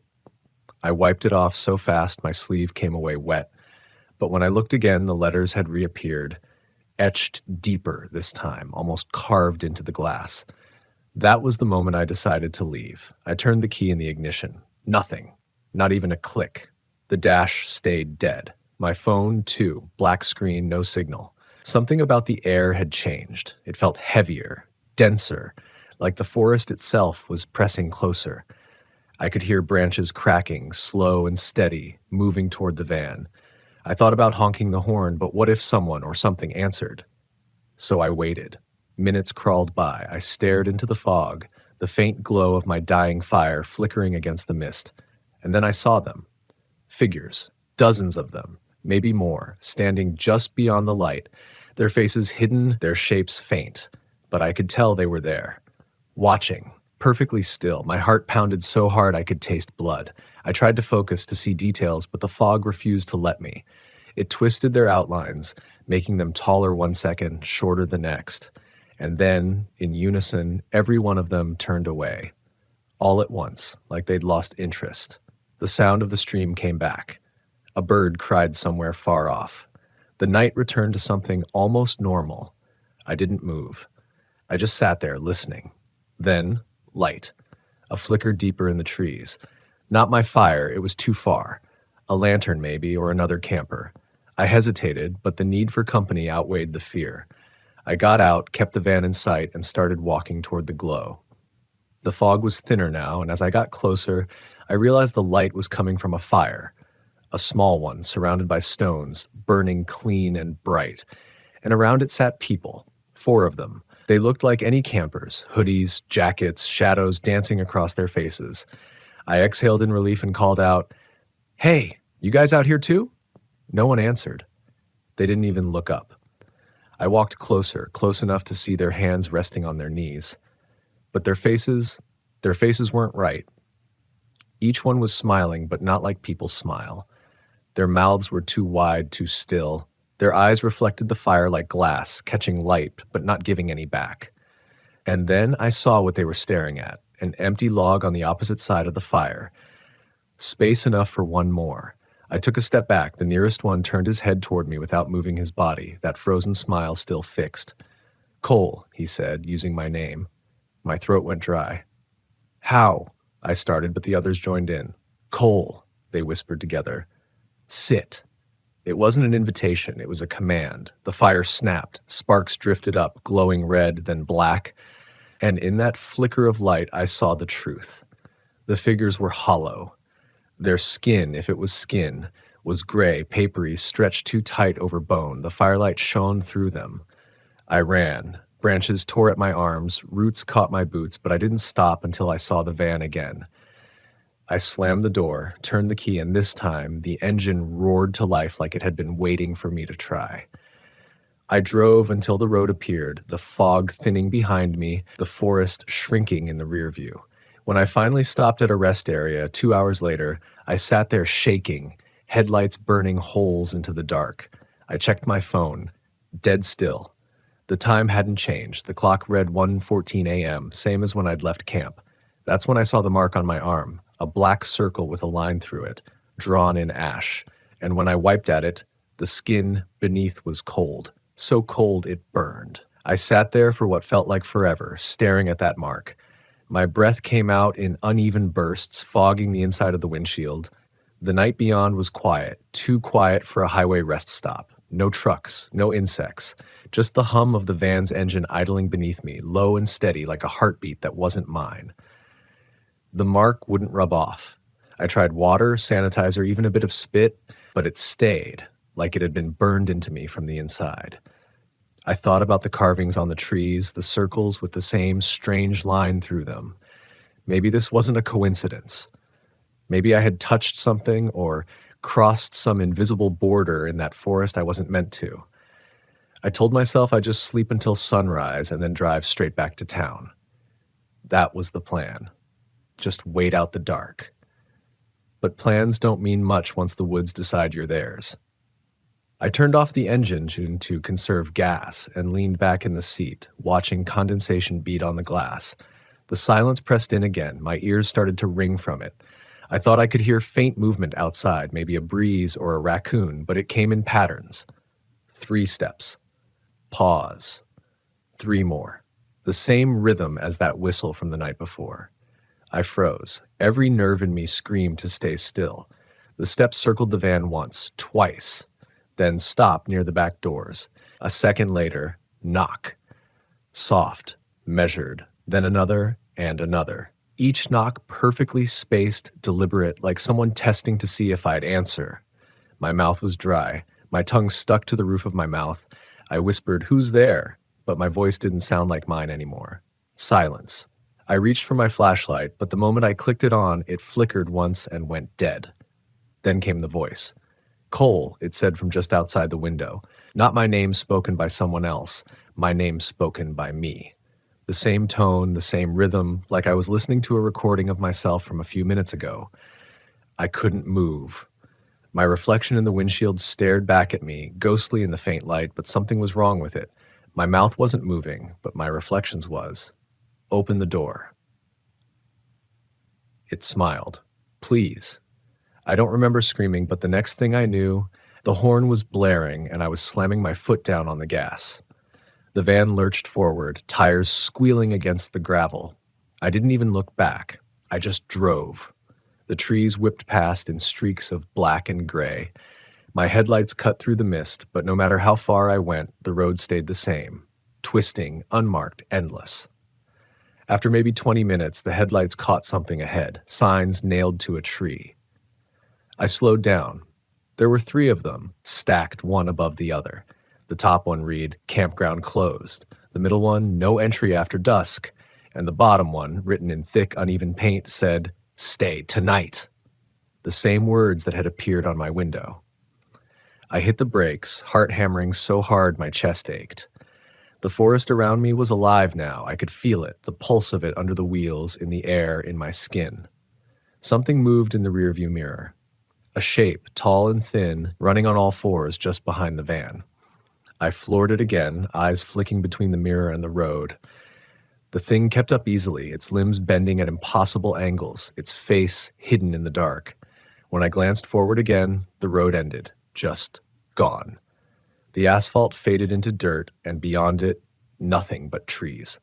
I wiped it off so fast my sleeve came away wet, but when I looked again, the letters had reappeared, etched deeper this time, almost carved into the glass. That was the moment I decided to leave. I turned the key in the ignition. Nothing. Not even a click. The dash stayed dead. My phone, too. Black screen, no signal. Something about the air had changed. It felt heavier, denser, like the forest itself was pressing closer. I could hear branches cracking, slow and steady, moving toward the van. I thought about honking the horn, but what if someone or something answered? So I waited. Minutes crawled by. I stared into the fog, the faint glow of my dying fire flickering against the mist. And then I saw them. Figures, dozens of them, maybe more, standing just beyond the light, their faces hidden, their shapes faint. But I could tell they were there, watching, perfectly still. My heart pounded so hard I could taste blood. I tried to focus to see details, but the fog refused to let me. It twisted their outlines, making them taller one second, shorter the next. And then, in unison, every one of them turned away. All at once, like they'd lost interest. The sound of the stream came back. A bird cried somewhere far off. The night returned to something almost normal. I didn't move. I just sat there, listening. Then, light. A flicker deeper in the trees. Not my fire, it was too far. A lantern, maybe, or another camper. I hesitated, but the need for company outweighed the fear. I got out, kept the van in sight, and started walking toward the glow. The fog was thinner now, and as I got closer, I realized the light was coming from a fire. A small one, surrounded by stones, burning clean and bright. And around it sat people, 4 of them. They looked like any campers, hoodies, jackets, shadows dancing across their faces. I exhaled in relief and called out, "Hey, you guys out here too?" No one answered. They didn't even look up. I walked closer, close enough to see their hands resting on their knees. But their faces weren't right. Each one was smiling, but not like people smile. Their mouths were too wide, too still. Their eyes reflected the fire like glass, catching light, but not giving any back. And then I saw what they were staring at, an empty log on the opposite side of the fire. Space enough for one more. I took a step back. The nearest one turned his head toward me without moving his body, that frozen smile still fixed. "Cole," he said, using my name. My throat went dry. "How?" I started, but the others joined in. "Cole," they whispered together. "Sit." It wasn't an invitation, it was a command. The fire snapped, sparks drifted up, glowing red, then black. And in that flicker of light, I saw the truth. The figures were hollow. Their skin, if it was skin, was gray, papery, stretched too tight over bone. The firelight shone through them. I ran. Branches tore at my arms, roots caught my boots, but I didn't stop until I saw the van again. I slammed the door, turned the key, and this time the engine roared to life like it had been waiting for me to try. I drove until the road appeared, the fog thinning behind me, the forest shrinking in the rear view. When I finally stopped at a rest area 2 hours later, I sat there shaking, headlights burning holes into the dark. I checked my phone. Dead still. The time hadn't changed. The clock read 1:14 a.m., same as when I'd left camp. That's when I saw the mark on my arm, a black circle with a line through it, drawn in ash, and when I wiped at it, the skin beneath was cold, so cold it burned. I sat there for what felt like forever, staring at that mark. My breath came out in uneven bursts, fogging the inside of the windshield. The night beyond was quiet, too quiet for a highway rest stop. No trucks, no insects, just the hum of the van's engine idling beneath me, low and steady like a heartbeat that wasn't mine. The mark wouldn't rub off. I tried water, sanitizer, even a bit of spit, but it stayed, like it had been burned into me from the inside. I thought about the carvings on the trees, the circles with the same strange line through them. Maybe this wasn't a coincidence. Maybe I had touched something or crossed some invisible border in that forest I wasn't meant to. I told myself I'd just sleep until sunrise and then drive straight back to town. That was the plan. Just wait out the dark. But plans don't mean much once the woods decide you're theirs. I turned off the engine to conserve gas and leaned back in the seat, watching condensation beat on the glass. The silence pressed in again. My ears started to ring from it. I thought I could hear faint movement outside, maybe a breeze or a raccoon, but it came in patterns. 3 steps. Pause. 3 more. The same rhythm as that whistle from the night before. I froze. Every nerve in me screamed to stay still. The steps circled the van once, twice, then stopped near the back doors. A second later, knock. Soft, measured, then another and another. Each knock perfectly spaced, deliberate, like someone testing to see if I'd answer. My mouth was dry. My tongue stuck to the roof of my mouth. I whispered, "Who's there?" But my voice didn't sound like mine anymore. Silence. I reached for my flashlight, but the moment I clicked it on, it flickered once and went dead. Then came the voice. "Cole," it said from just outside the window. Not my name spoken by someone else, my name spoken by me. The same tone, the same rhythm, like I was listening to a recording of myself from a few minutes ago. I couldn't move. My reflection in the windshield stared back at me, ghostly in the faint light, but something was wrong with it. My mouth wasn't moving, but my reflection's was. "Open the door." It smiled. "Please." I don't remember screaming, but the next thing I knew, the horn was blaring and I was slamming my foot down on the gas. The van lurched forward, tires squealing against the gravel. I didn't even look back. I just drove. The trees whipped past in streaks of black and gray. My headlights cut through the mist, but no matter how far I went, the road stayed the same, twisting, unmarked, endless. After maybe 20 minutes, the headlights caught something ahead, signs nailed to a tree. I slowed down. There were 3 of them, stacked one above the other. The top one read, "Campground closed." The middle one, "No entry after dusk." And the bottom one, written in thick, uneven paint, said, "Stay tonight." The same words that had appeared on my window. I hit the brakes, heart hammering so hard my chest ached. The forest around me was alive now. I could feel it, the pulse of it under the wheels, in the air, in my skin. Something moved in the rearview mirror. A shape, tall and thin, running on all 4s just behind the van. I floored it again, eyes flicking between the mirror and the road. The thing kept up easily, its limbs bending at impossible angles, its face hidden in the dark. When I glanced forward again, the road ended, just gone. The asphalt faded into dirt, and beyond it, nothing but trees.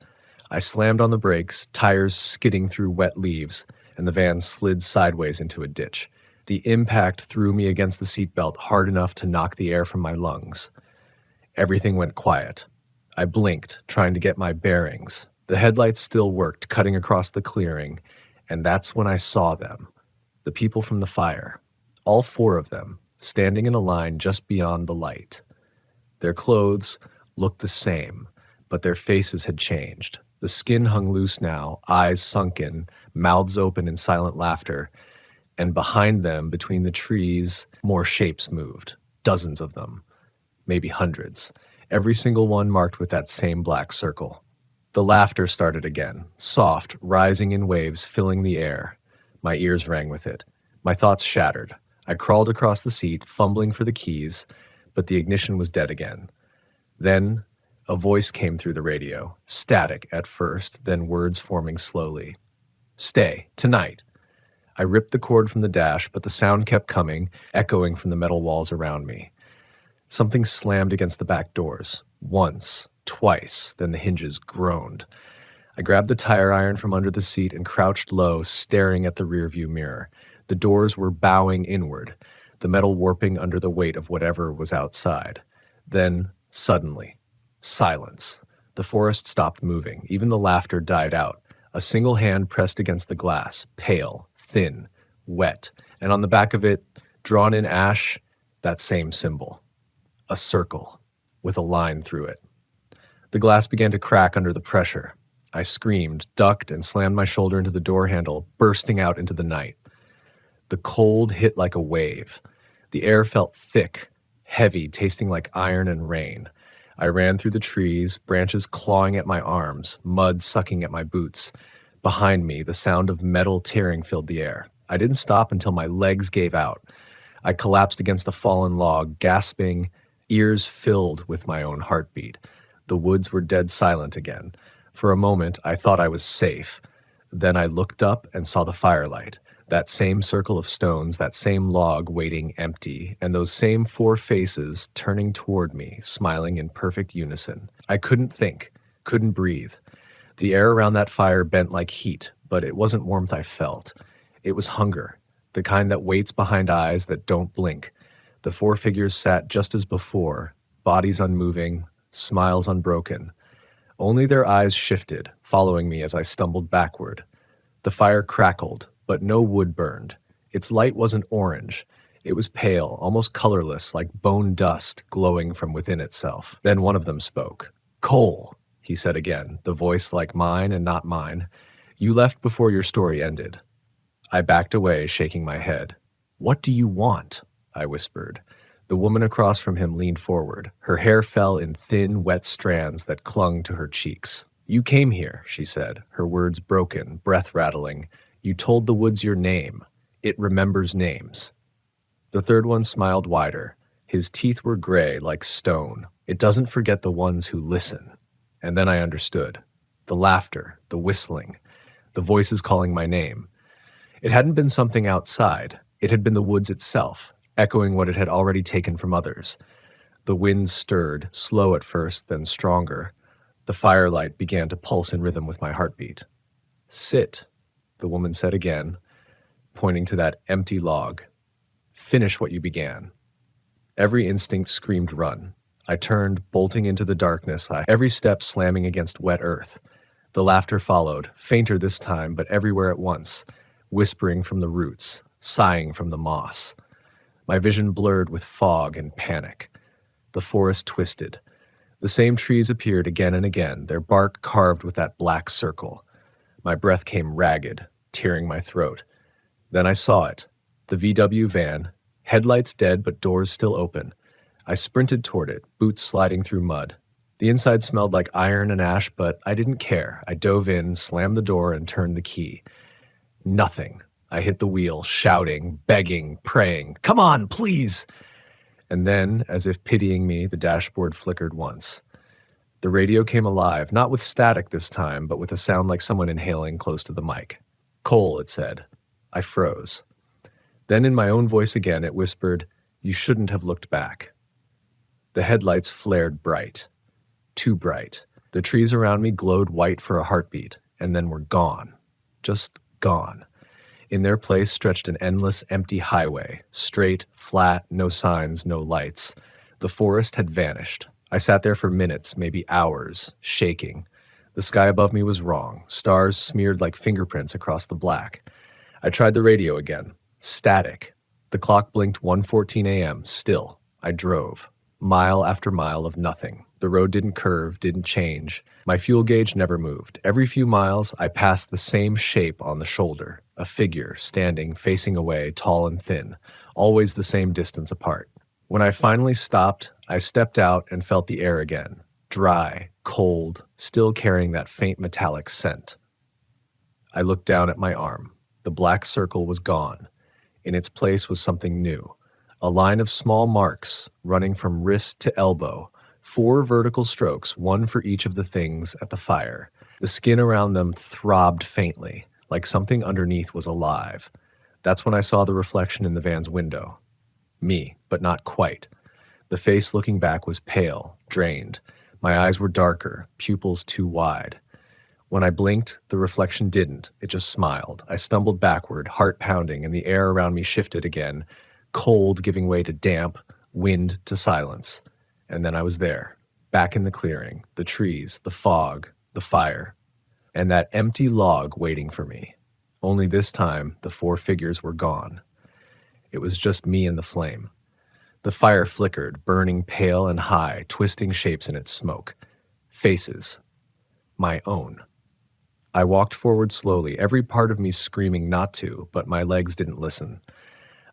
I slammed on the brakes, tires skidding through wet leaves, and the van slid sideways into a ditch. The impact threw me against the seatbelt hard enough to knock the air from my lungs. Everything went quiet. I blinked, trying to get my bearings. The headlights still worked, cutting across the clearing, and that's when I saw them. The people from the fire. All 4 of them, standing in a line just beyond the light. Their clothes looked the same, but their faces had changed. The skin hung loose now, eyes sunken, mouths open in silent laughter, and behind them, between the trees, more shapes moved, dozens of them, maybe hundreds, every single one marked with that same black circle. The laughter started again, soft, rising in waves, filling the air. My ears rang with it. My thoughts shattered. I crawled across the seat, fumbling for the keys, but the ignition was dead again. Then a voice came through the radio, static at first, then words forming slowly. "Stay, tonight." I ripped the cord from the dash, but the sound kept coming, echoing from the metal walls around me. Something slammed against the back doors. Once, twice, then the hinges groaned. I grabbed the tire iron from under the seat and crouched low, staring at the rearview mirror. The doors were bowing inward, the metal warping under the weight of whatever was outside. Then, suddenly, silence. The forest stopped moving. Even the laughter died out. A single hand pressed against the glass, pale, thin, wet, and on the back of it, drawn in ash, that same symbol. A circle, with a line through it. The glass began to crack under the pressure. I screamed, ducked, and slammed my shoulder into the door handle, bursting out into the night. The cold hit like a wave. The air felt thick, heavy, tasting like iron and rain. I ran through the trees, branches clawing at my arms, mud sucking at my boots. Behind me, the sound of metal tearing filled the air. I didn't stop until my legs gave out. I collapsed against a fallen log, gasping, ears filled with my own heartbeat. The woods were dead silent again. For a moment, I thought I was safe. Then I looked up and saw the firelight. That same circle of stones, that same log waiting empty, and those same 4 faces turning toward me, smiling in perfect unison. I couldn't think, couldn't breathe. The air around that fire bent like heat, but it wasn't warmth I felt. It was hunger, the kind that waits behind eyes that don't blink. The 4 figures sat just as before, bodies unmoving, smiles unbroken. Only their eyes shifted, following me as I stumbled backward. The fire crackled, but no wood burned. Its light wasn't orange. It was pale, almost colorless, like bone dust glowing from within itself. Then one of them spoke. "Cole," he said again, the voice like mine and not mine. "You left before your story ended." I backed away, shaking my head. "What do you want?" I whispered. The woman across from him leaned forward. Her hair fell in thin, wet strands that clung to her cheeks. "You came here," she said, her words broken, breath rattling. "You told the woods your name. It remembers names." The third one smiled wider. His teeth were gray like stone. "It doesn't forget the ones who listen." And then I understood. The laughter, the whistling, the voices calling my name. It hadn't been something outside. It had been the woods itself, echoing what it had already taken from others. The wind stirred, slow at first, then stronger. The firelight began to pulse in rhythm with my heartbeat. "Sit," the woman said again, pointing to that empty log. "Finish what you began." Every instinct screamed run. I turned, bolting into the darkness, every step slamming against wet earth. The laughter followed, fainter this time, but everywhere at once, whispering from the roots, sighing from the moss. My vision blurred with fog and panic. The forest twisted. The same trees appeared again and again, their bark carved with that black circle. My breath came ragged, tearing my throat. Then I saw it, the VW van, headlights dead but doors still open. I sprinted toward it, boots sliding through mud. The inside smelled like iron and ash, but I didn't care. I dove in, slammed the door, and turned the key. Nothing. I hit the wheel, shouting, begging, praying, "Come on, please!" And then, as if pitying me, the dashboard flickered once. The radio came alive, not with static this time, but with a sound like someone inhaling close to the mic. "Cole," it said. I froze. Then in my own voice again, it whispered, "You shouldn't have looked back." The headlights flared bright. Too bright. The trees around me glowed white for a heartbeat, and then were gone. Just gone. In their place stretched an endless, empty highway, straight, flat, no signs, no lights. The forest had vanished. I sat there for minutes, maybe hours, shaking. The sky above me was wrong, stars smeared like fingerprints across the black. I tried the radio again. Static. The clock blinked 1:14 a.m., still. I drove. Mile after mile of nothing. The road didn't curve, didn't change. My fuel gauge never moved. Every few miles, I passed the same shape on the shoulder. A figure, standing, facing away, tall and thin. Always the same distance apart. When I finally stopped, I stepped out and felt the air again. Dry, cold, still carrying that faint metallic scent. I looked down at my arm. The black circle was gone. In its place was something new. A line of small marks, running from wrist to elbow. 4 vertical strokes, one for each of the things at the fire. The skin around them throbbed faintly, like something underneath was alive. That's when I saw the reflection in the van's window. Me, but not quite. The face looking back was pale, drained. My eyes were darker, pupils too wide. When I blinked, the reflection didn't. It just smiled. I stumbled backward, heart pounding, and the air around me shifted again, cold giving way to damp, wind to silence. And then I was there, back in the clearing, the trees, the fog, the fire, and that empty log waiting for me. Only this time, the four figures were gone. It was just me and the flame. The fire flickered, burning pale and high, twisting shapes in its smoke. Faces. My own. I walked forward slowly, every part of me screaming not to, but my legs didn't listen.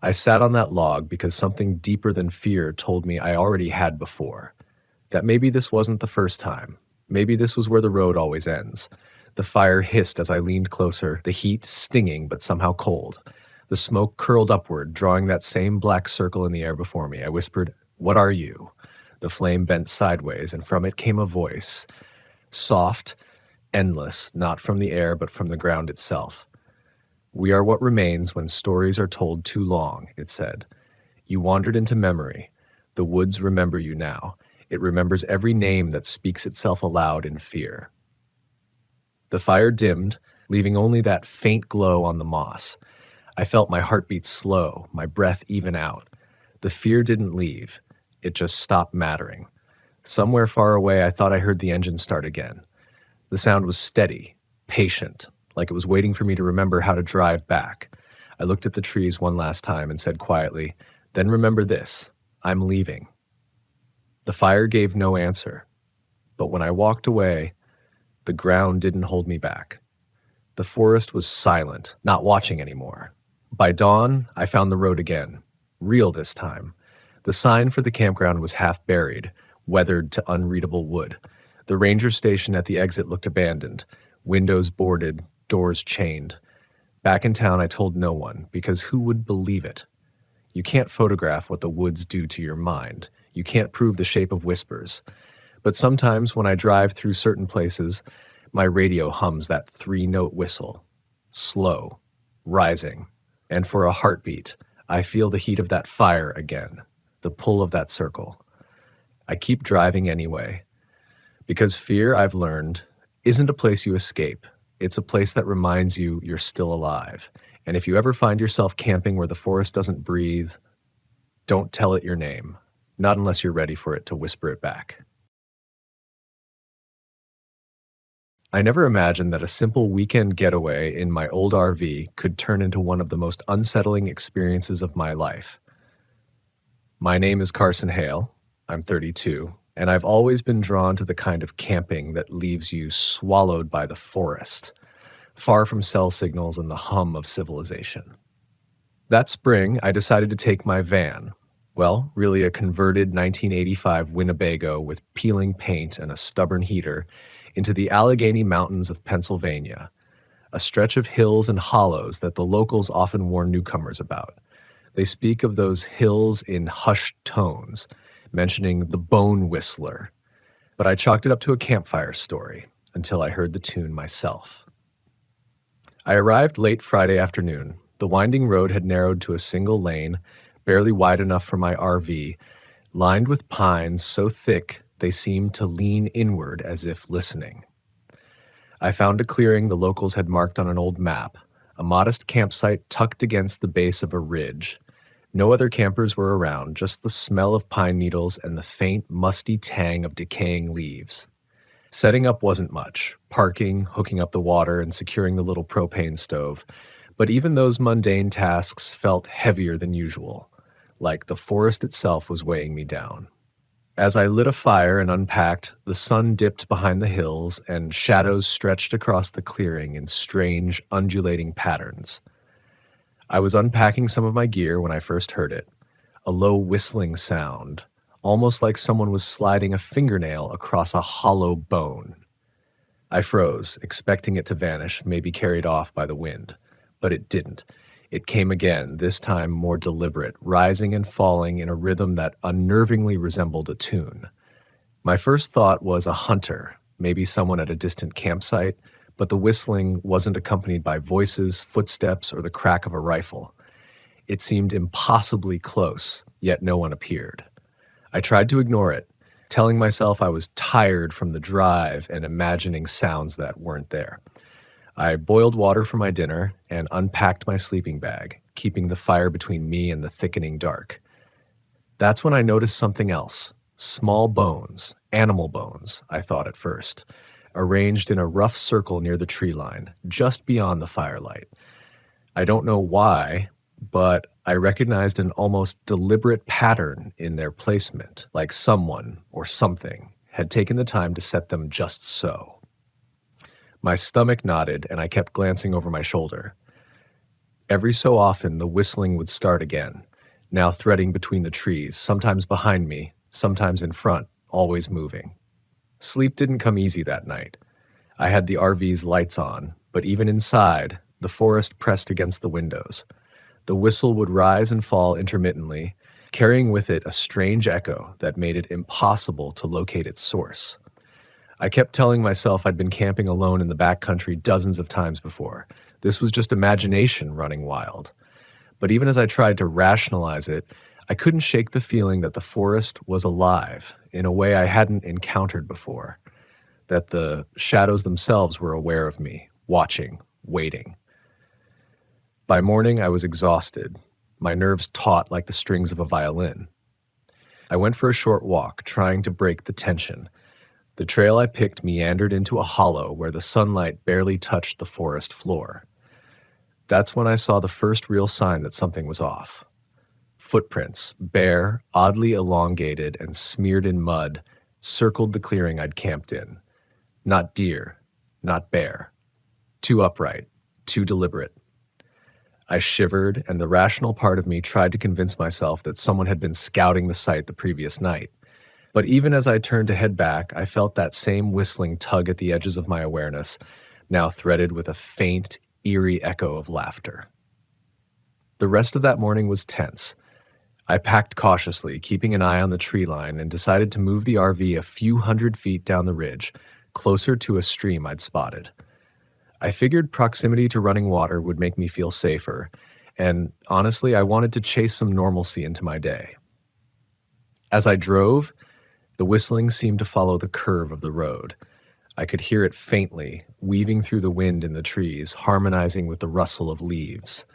I sat on that log because something deeper than fear told me I already had before. That maybe this wasn't the first time. Maybe this was where the road always ends. The fire hissed as I leaned closer, the heat stinging but somehow cold. The smoke curled upward, drawing that same black circle in the air before me. I whispered, "What are you?" The flame bent sideways, and from it came a voice. Soft, endless, not from the air but from the ground itself. "We are what remains when stories are told too long," it said. "You wandered into memory. The woods remember you now. It remembers every name that speaks itself aloud in fear." The fire dimmed, leaving only that faint glow on the moss. I felt my heartbeat slow, my breath even out. The fear didn't leave. It just stopped mattering. Somewhere far away, I thought I heard the engine start again. The sound was steady, patient, like it was waiting for me to remember how to drive back. I looked at the trees one last time and said quietly, "Then remember this, I'm leaving." The fire gave no answer, but when I walked away, the ground didn't hold me back. The forest was silent, not watching anymore. By dawn, I found the road again, real this time. The sign for the campground was half buried, weathered to unreadable wood. The ranger station at the exit looked abandoned, windows boarded, doors chained. Back in town, I told no one, because who would believe it? You can't photograph what the woods do to your mind. You can't prove the shape of whispers. But sometimes when I drive through certain places, my radio hums that 3-note whistle. Slow, rising. And for a heartbeat, I feel the heat of that fire again, the pull of that circle. I keep driving anyway. Because fear, I've learned, isn't a place you escape. It's a place that reminds you you're still alive. And if you ever find yourself camping where the forest doesn't breathe, don't tell it your name. Not unless you're ready for it to whisper it back. I never imagined that a simple weekend getaway in my old RV could turn into one of the most unsettling experiences of my life. My name is Carson Hale. I'm 32, and I've always been drawn to the kind of camping that leaves you swallowed by the forest, far from cell signals and the hum of civilization. That spring, I decided to take my van, well, really a converted 1985 Winnebago with peeling paint and a stubborn heater, into the Allegheny Mountains of Pennsylvania, a stretch of hills and hollows that the locals often warn newcomers about. They speak of those hills in hushed tones, mentioning the Bone Whistler, but I chalked it up to a campfire story until I heard the tune myself. I arrived late Friday afternoon. The winding road had narrowed to a single lane, barely wide enough for my RV, lined with pines so thick they seemed to lean inward as if listening. I found a clearing the locals had marked on an old map, a modest campsite tucked against the base of a ridge. No other campers were around, just the smell of pine needles and the faint, musty tang of decaying leaves. Setting up wasn't much, parking, hooking up the water, and securing the little propane stove, but even those mundane tasks felt heavier than usual, like the forest itself was weighing me down. As I lit a fire and unpacked, the sun dipped behind the hills and shadows stretched across the clearing in strange, undulating patterns. I was unpacking some of my gear when I first heard it, a low whistling sound, almost like someone was sliding a fingernail across a hollow bone. I froze, expecting it to vanish, maybe carried off by the wind, but it didn't. It came again, this time more deliberate, rising and falling in a rhythm that unnervingly resembled a tune. My first thought was a hunter, maybe someone at a distant campsite, but the whistling wasn't accompanied by voices, footsteps, or the crack of a rifle. It seemed impossibly close, yet no one appeared. I tried to ignore it, telling myself I was tired from the drive and imagining sounds that weren't there. I boiled water for my dinner and unpacked my sleeping bag, keeping the fire between me and the thickening dark. That's when I noticed something else. Small bones, animal bones, I thought at first, arranged in a rough circle near the tree line, just beyond the firelight. I don't know why, but I recognized an almost deliberate pattern in their placement, like someone or something had taken the time to set them just so. My stomach nodded and I kept glancing over my shoulder. Every so often, the whistling would start again, now threading between the trees, sometimes behind me, sometimes in front, always moving. Sleep didn't come easy that night. I had the RV's lights on, but even inside, the forest pressed against the windows. The whistle would rise and fall intermittently, carrying with it a strange echo that made it impossible to locate its source. I kept telling myself I'd been camping alone in the backcountry dozens of times before. This was just imagination running wild. But even as I tried to rationalize it, I couldn't shake the feeling that the forest was alive in a way I hadn't encountered before, that the shadows themselves were aware of me, watching, waiting. By morning, I was exhausted, my nerves taut like the strings of a violin. I went for a short walk, trying to break the tension. The trail I picked meandered into a hollow where the sunlight barely touched the forest floor. That's when I saw the first real sign that something was off. Footprints, bare, oddly elongated, and smeared in mud, circled the clearing I'd camped in. Not deer, not bear. Too upright, too deliberate. I shivered, and the rational part of me tried to convince myself that someone had been scouting the site the previous night. But even as I turned to head back, I felt that same whistling tug at the edges of my awareness, now threaded with a faint, eerie echo of laughter. The rest of that morning was tense. I packed cautiously, keeping an eye on the tree line, and decided to move the RV a few hundred feet down the ridge, closer to a stream I'd spotted. I figured proximity to running water would make me feel safer, and honestly, I wanted to chase some normalcy into my day. As I drove, the whistling seemed to follow the curve of the road. I could hear it faintly, weaving through the wind in the trees, harmonizing with the rustle of leaves.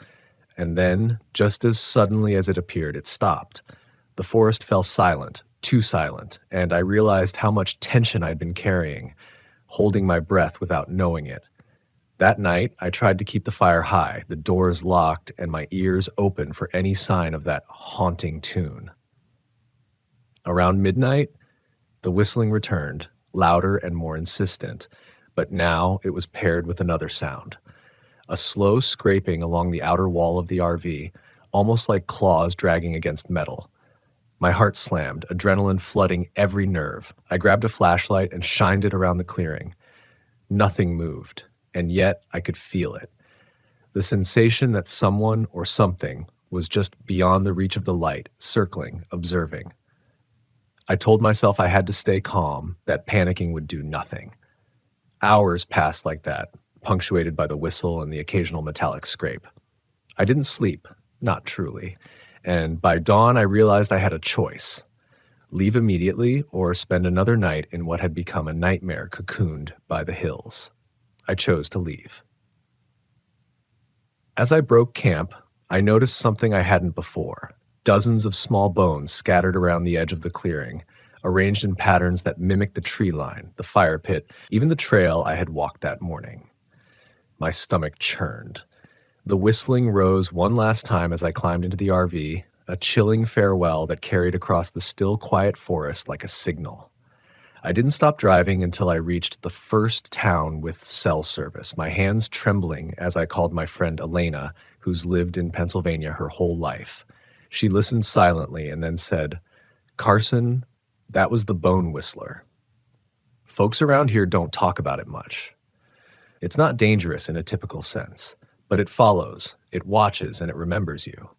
And then, just as suddenly as it appeared, it stopped. The forest fell silent, too silent, and I realized how much tension I'd been carrying, holding my breath without knowing it. That night, I tried to keep the fire high, the doors locked, and my ears open for any sign of that haunting tune. Around midnight, the whistling returned, louder and more insistent, but now it was paired with another sound. A slow scraping along the outer wall of the RV, almost like claws dragging against metal. My heart slammed, adrenaline flooding every nerve. I grabbed a flashlight and shined it around the clearing. Nothing moved, and yet I could feel it. The sensation that someone or something was just beyond the reach of the light, circling, observing. I told myself I had to stay calm, that panicking would do nothing. Hours passed like that, punctuated by the whistle and the occasional metallic scrape. I didn't sleep, not truly, and by dawn I realized I had a choice: leave immediately or spend another night in what had become a nightmare cocooned by the hills. I chose to leave. As I broke camp, I noticed something I hadn't before. Dozens of small bones scattered around the edge of the clearing, arranged in patterns that mimicked the tree line, the fire pit, even the trail I had walked that morning. My stomach churned. The whistling rose one last time as I climbed into the RV, a chilling farewell that carried across the still quiet forest like a signal. I didn't stop driving until I reached the first town with cell service, my hands trembling as I called my friend Elena, who's lived in Pennsylvania her whole life. She listened silently and then said, "Carson, that was the bone whistler. Folks around here don't talk about it much. It's not dangerous in a typical sense, but it follows, it watches, and it remembers you."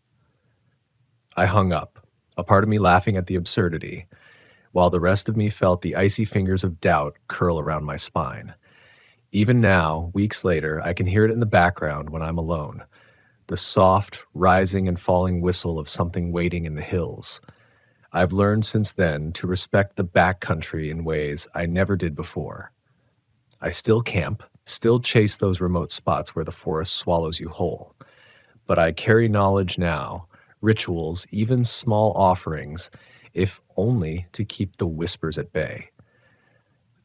I hung up, a part of me laughing at the absurdity, while the rest of me felt the icy fingers of doubt curl around my spine. Even now, weeks later, I can hear it in the background when I'm alone. the soft, rising and falling whistle of something waiting in the hills. I've learned since then to respect the backcountry in ways I never did before. I still camp, still chase those remote spots where the forest swallows you whole. But I carry knowledge now, rituals, even small offerings, if only to keep the whispers at bay.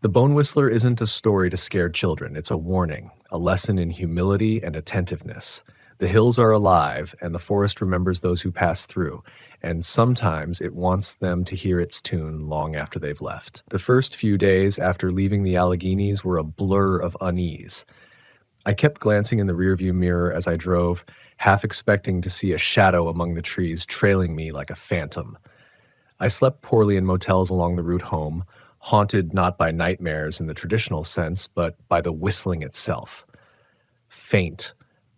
The Bone Whistler isn't a story to scare children. It's a warning, a lesson in humility and attentiveness. The hills are alive, and the forest remembers those who pass through, and sometimes it wants them to hear its tune long after they've left. The first few days after leaving the Alleghenies were a blur of unease. I kept glancing in the rearview mirror as I drove, half expecting to see a shadow among the trees trailing me like a phantom. I slept poorly in motels along the route home, haunted not by nightmares in the traditional sense, but by the whistling itself. Faint,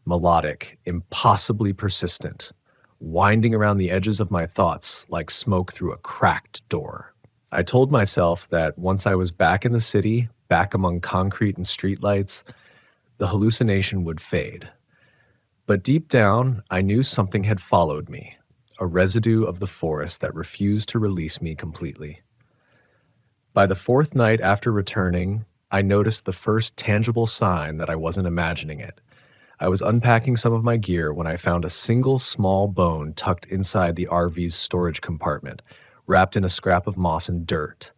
melodic, impossibly persistent, winding around the edges of my thoughts like smoke through a cracked door. I told myself that once I was back in the city, back among concrete and streetlights, the hallucination would fade. But deep down, I knew something had followed me, a residue of the forest that refused to release me completely. By the fourth night after returning, I noticed the first tangible sign that I wasn't imagining it. I was unpacking some of my gear when I found a single small bone tucked inside the RV's storage compartment, wrapped in a scrap of moss and dirt.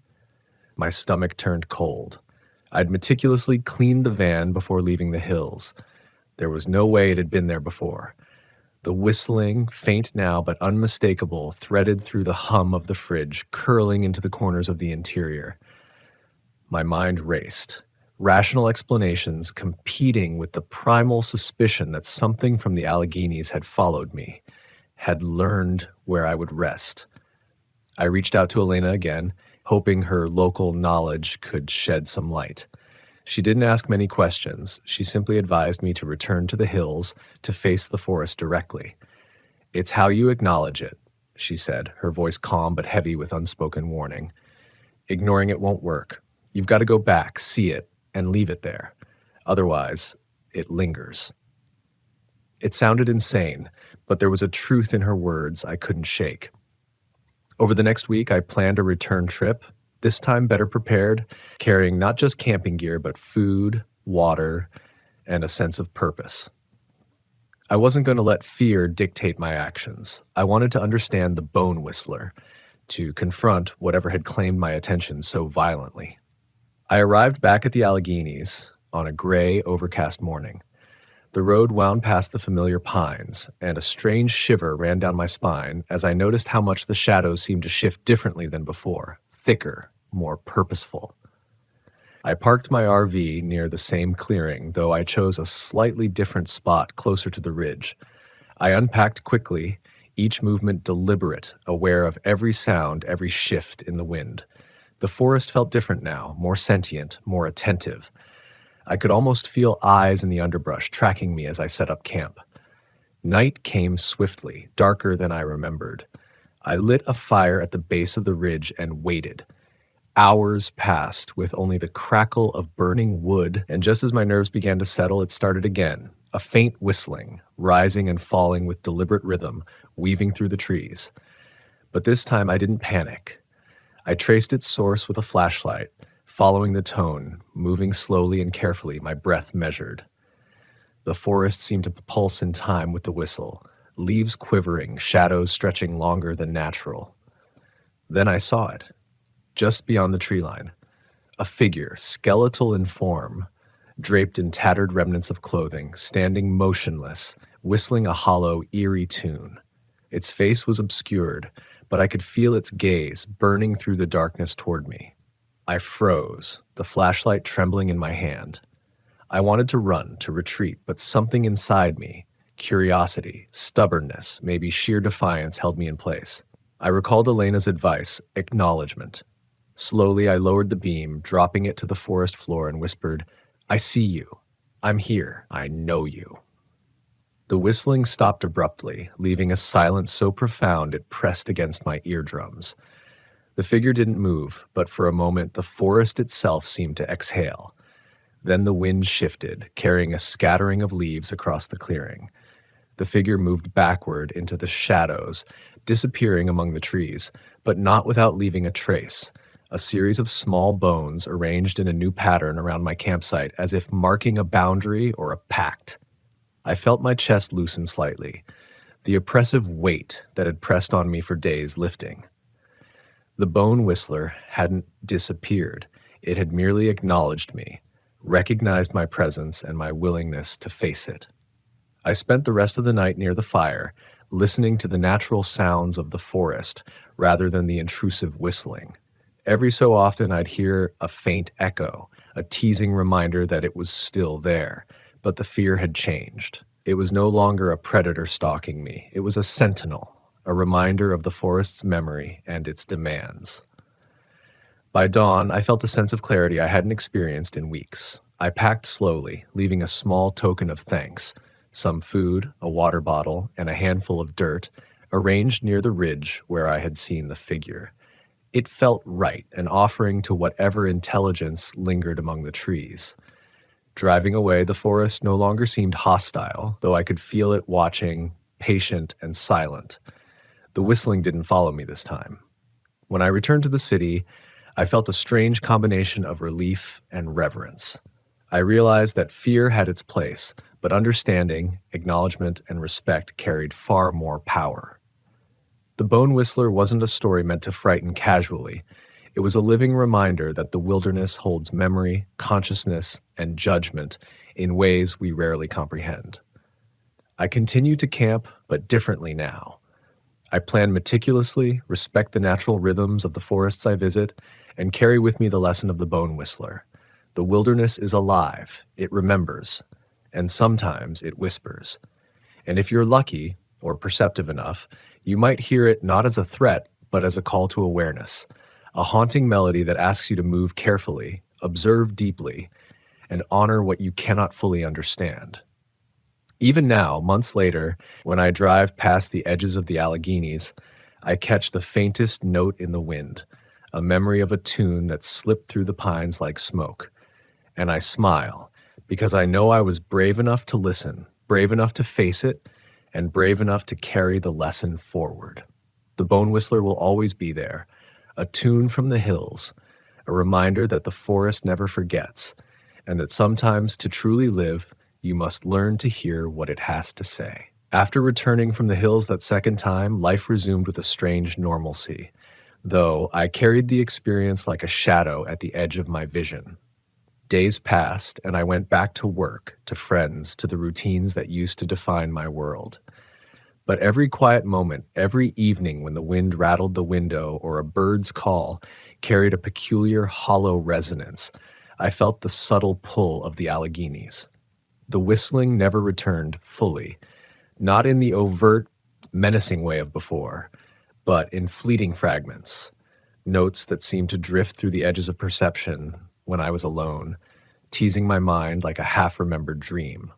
My stomach turned cold. I'd meticulously cleaned the van before leaving the hills. There was no way it had been there before. The whistling, faint now but unmistakable, threaded through the hum of the fridge, curling into the corners of the interior. My mind raced, rational explanations competing with the primal suspicion that something from the Alleghenies had followed me, had learned where I would rest. I reached out to Elena again, hoping her local knowledge could shed some light. She didn't ask many questions. She simply advised me to return to the hills, to face the forest directly. "It's how you acknowledge it," she said, her voice calm but heavy with unspoken warning. "Ignoring it won't work. You've got to go back, see it, and leave it there. Otherwise, it lingers." It sounded insane, but there was a truth in her words I couldn't shake. Over the next week, I planned a return trip, this time better prepared, carrying not just camping gear, but food, water, and a sense of purpose. I wasn't going to let fear dictate my actions. I wanted to understand the Bone Whistler, to confront whatever had claimed my attention so violently. I arrived back at the Alleghenies on a gray, overcast morning. The road wound past the familiar pines, and a strange shiver ran down my spine as I noticed how much the shadows seemed to shift differently than before, thicker, more purposeful. I parked my RV near the same clearing, though I chose a slightly different spot closer to the ridge. I unpacked quickly, each movement deliberate, aware of every sound, every shift in the wind. The forest felt different now, more sentient, more attentive. I could almost feel eyes in the underbrush tracking me as I set up camp. Night came swiftly, darker than I remembered. I lit a fire at the base of the ridge and waited. Hours passed with only the crackle of burning wood, and just as my nerves began to settle, it started again, a faint whistling, rising and falling with deliberate rhythm, weaving through the trees. But this time I didn't panic. I traced its source with a flashlight, following the tone, moving slowly and carefully, my breath measured. The forest seemed to pulse in time with the whistle, leaves quivering, shadows stretching longer than natural. Then I saw it, just beyond the tree line, a figure, skeletal in form, draped in tattered remnants of clothing, standing motionless, whistling a hollow, eerie tune. Its face was obscured, but I could feel its gaze burning through the darkness toward me. I froze, the flashlight trembling in my hand. I wanted to run, to retreat, but something inside me, curiosity, stubbornness, maybe sheer defiance, held me in place. I recalled Elena's advice, acknowledgement. Slowly, I lowered the beam, dropping it to the forest floor, and whispered, "I see you. I'm here. I know you." The whistling stopped abruptly, leaving a silence so profound it pressed against my eardrums. The figure didn't move, but for a moment the forest itself seemed to exhale. Then the wind shifted, carrying a scattering of leaves across the clearing. The figure moved backward into the shadows, disappearing among the trees, but not without leaving a trace. A series of small bones arranged in a new pattern around my campsite, as if marking a boundary or a pact. I felt my chest loosen slightly, the oppressive weight that had pressed on me for days lifting. The bone whistler hadn't disappeared. It had merely acknowledged me, recognized my presence and my willingness to face it. I spent the rest of the night near the fire, listening to the natural sounds of the forest rather than the intrusive whistling. Every so often I'd hear a faint echo, a teasing reminder that it was still there, but the fear had changed. It was no longer a predator stalking me. It was a sentinel, a reminder of the forest's memory and its demands. By dawn, I felt a sense of clarity I hadn't experienced in weeks. I packed slowly, leaving a small token of thanks, some food, a water bottle, and a handful of dirt, arranged near the ridge where I had seen the figure. It felt right, an offering to whatever intelligence lingered among the trees. Driving away, the forest no longer seemed hostile, though I could feel it watching, patient and silent. The whistling didn't follow me this time. When I returned to the city, I felt a strange combination of relief and reverence. I realized that fear had its place, but understanding, acknowledgement, and respect carried far more power. The Bone Whistler wasn't a story meant to frighten casually. It was a living reminder that the wilderness holds memory, consciousness, and judgment in ways we rarely comprehend. I continue to camp, but differently now. I plan meticulously, respect the natural rhythms of the forests I visit, and carry with me the lesson of the Bone Whistler. The wilderness is alive, it remembers, and sometimes it whispers. And if you're lucky, or perceptive enough, you might hear it not as a threat, but as a call to awareness, a haunting melody that asks you to move carefully, observe deeply, and honor what you cannot fully understand. Even now, months later, when I drive past the edges of the Alleghenies, I catch the faintest note in the wind, a memory of a tune that slipped through the pines like smoke. And I smile, because I know I was brave enough to listen, brave enough to face it, and brave enough to carry the lesson forward. The Bone Whistler will always be there, a tune from the hills, a reminder that the forest never forgets, and that sometimes to truly live, you must learn to hear what it has to say. After returning from the hills that second time, life resumed with a strange normalcy, though I carried the experience like a shadow at the edge of my vision. Days passed, and I went back to work, to friends, to the routines that used to define my world. But every quiet moment, every evening when the wind rattled the window or a bird's call carried a peculiar hollow resonance, I felt the subtle pull of the Alleghenies. The whistling never returned fully, not in the overt, menacing way of before, but in fleeting fragments, notes that seemed to drift through the edges of perception when I was alone, teasing my mind like a half-remembered dream.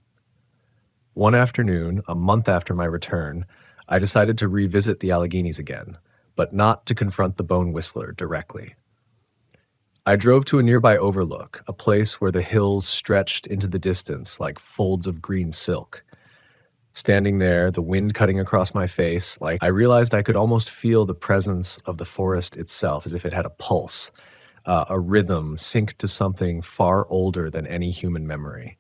One afternoon, a month after my return, I decided to revisit the Alleghenies again, but not to confront the Bone Whistler directly. I drove to a nearby overlook, a place where the hills stretched into the distance like folds of green silk. Standing there, the wind cutting across my face, I realized I could almost feel the presence of the forest itself, as if it had a pulse, a rhythm synced to something far older than any human memory.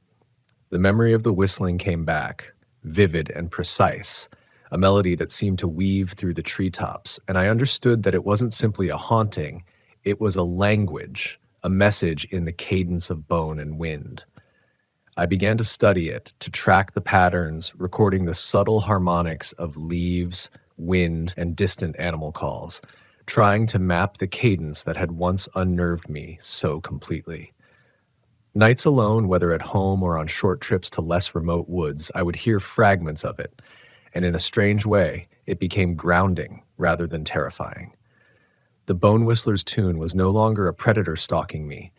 The memory of the whistling came back, vivid and precise, a melody that seemed to weave through the treetops, and I understood that it wasn't simply a haunting, it was a language, a message in the cadence of bone and wind. I began to study it, to track the patterns, recording the subtle harmonics of leaves, wind, and distant animal calls, trying to map the cadence that had once unnerved me so completely. Nights alone, whether at home or on short trips to less remote woods, I would hear fragments of it, and in a strange way, it became grounding rather than terrifying. The Bone Whistler's tune was no longer a predator stalking me.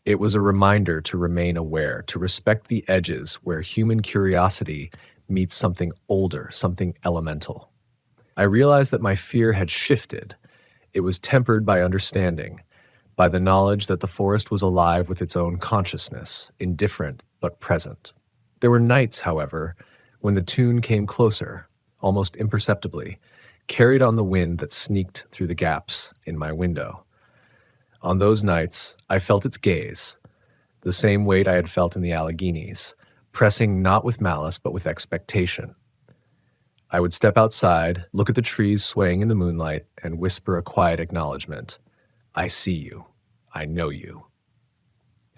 It was a reminder to remain aware, to respect the edges where human curiosity meets something older, something elemental. I realized that my fear had shifted. It was tempered by understanding, by the knowledge that the forest was alive with its own consciousness, indifferent but present. There were nights, however, when the tune came closer, almost imperceptibly, carried on the wind that sneaked through the gaps in my window. On those nights, I felt its gaze, the same weight I had felt in the Alleghenies, pressing not with malice but with expectation. I would step outside, look at the trees swaying in the moonlight, and whisper a quiet acknowledgement. I see you. I know you.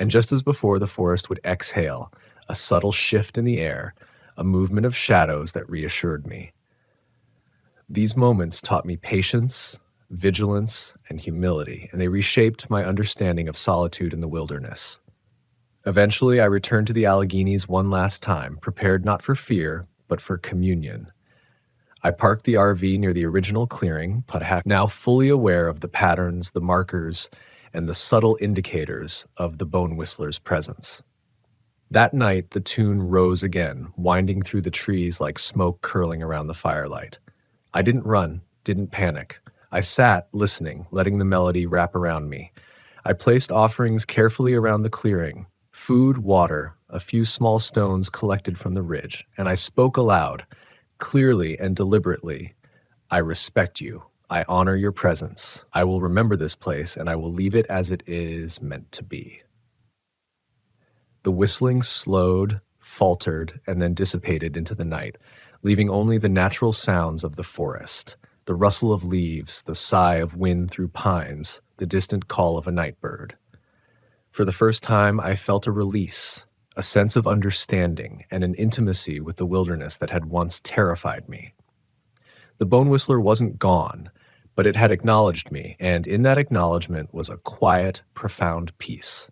And just as before, the forest would exhale, a subtle shift in the air, a movement of shadows that reassured me. These moments taught me patience, vigilance, and humility, and they reshaped my understanding of solitude in the wilderness. Eventually, I returned to the Alleghenies one last time, prepared not for fear, but for communion. I parked the RV near the original clearing, now fully aware of the patterns, the markers, and the subtle indicators of the bone whistler's presence. That night, the tune rose again, winding through the trees like smoke curling around the firelight. I didn't run, didn't panic. I sat, listening, letting the melody wrap around me. I placed offerings carefully around the clearing, food, water, a few small stones collected from the ridge, and I spoke aloud, clearly and deliberately. I respect you. I honor your presence. I will remember this place, and I will leave it as it is meant to be. The whistling slowed, faltered, and then dissipated into the night, leaving only the natural sounds of the forest, the rustle of leaves, the sigh of wind through pines, the distant call of a night bird. For the first time, I felt a release, a sense of understanding, and an intimacy with the wilderness that had once terrified me. The bone whistler wasn't gone, but it had acknowledged me, and in that acknowledgement was a quiet, profound peace.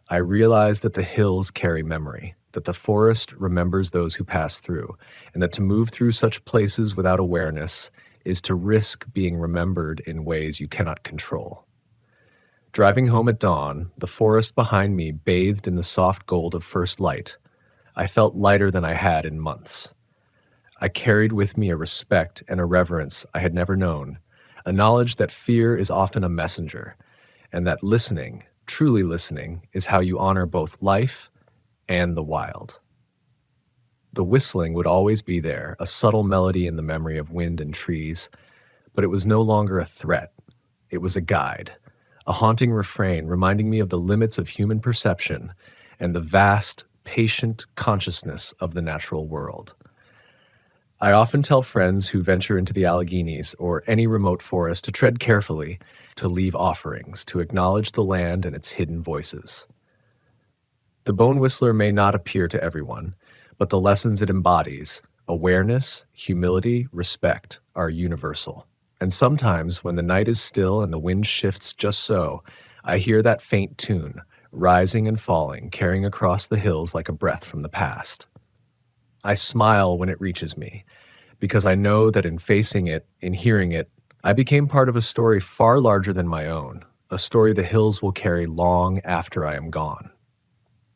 I realized that the hills carry memory, that the forest remembers those who pass through, and that to move through such places without awareness is to risk being remembered in ways you cannot control. Driving home at dawn, the forest behind me bathed in the soft gold of first light. I felt lighter than I had in months. I carried with me a respect and a reverence I had never known, a knowledge that fear is often a messenger, and that listening, truly listening, is how you honor both life and the wild. The whistling would always be there, a subtle melody in the memory of wind and trees, but it was no longer a threat. It was a guide, a haunting refrain reminding me of the limits of human perception and the vast, patient consciousness of the natural world. I often tell friends who venture into the Alleghenies or any remote forest to tread carefully, to leave offerings, to acknowledge the land and its hidden voices. The bone whistler may not appear to everyone, but the lessons it embodies, awareness, humility, respect, are universal. And sometimes, when the night is still and the wind shifts just so, I hear that faint tune, rising and falling, carrying across the hills like a breath from the past. I smile when it reaches me, because I know that in facing it, in hearing it, I became part of a story far larger than my own, a story the hills will carry long after I am gone.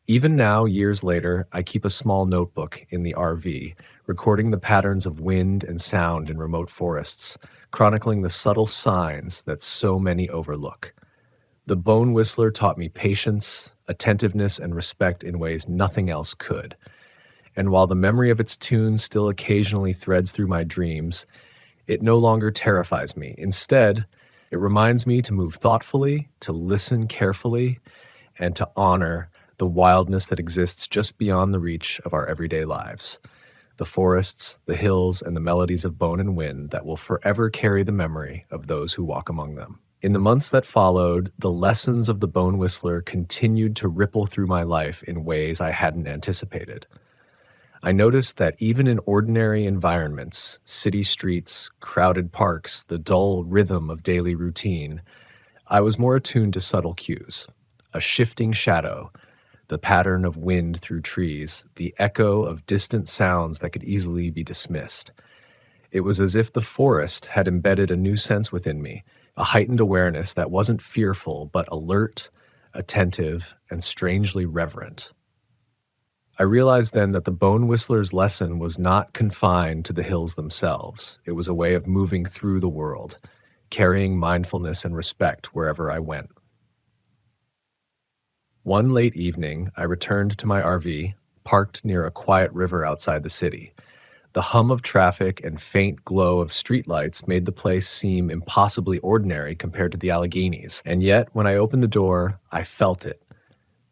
Even now, years later, I keep a small notebook in the RV, recording the patterns of wind and sound in remote forests, chronicling the subtle signs that so many overlook. The bone whistler taught me patience, attentiveness, and respect in ways nothing else could. And while the memory of its tune still occasionally threads through my dreams, it no longer terrifies me. Instead, it reminds me to move thoughtfully, to listen carefully, and to honor the wildness that exists just beyond the reach of our everyday lives. The forests, the hills, and the melodies of bone and wind that will forever carry the memory of those who walk among them. In the months that followed, the lessons of the bone whistler continued to ripple through my life in ways I hadn't anticipated. I noticed that even in ordinary environments, city streets, crowded parks, the dull rhythm of daily routine, I was more attuned to subtle cues, a shifting shadow, the pattern of wind through trees, the echo of distant sounds that could easily be dismissed. It was as if the forest had embedded a new sense within me, a heightened awareness that wasn't fearful but alert, attentive, and strangely reverent. I realized then that the bone whistler's lesson was not confined to the hills themselves. It was a way of moving through the world, carrying mindfulness and respect wherever I went. One late evening, I returned to my RV, parked near a quiet river outside the city. The hum of traffic and faint glow of streetlights made the place seem impossibly ordinary compared to the Alleghenies, and yet when I opened the door, I felt it.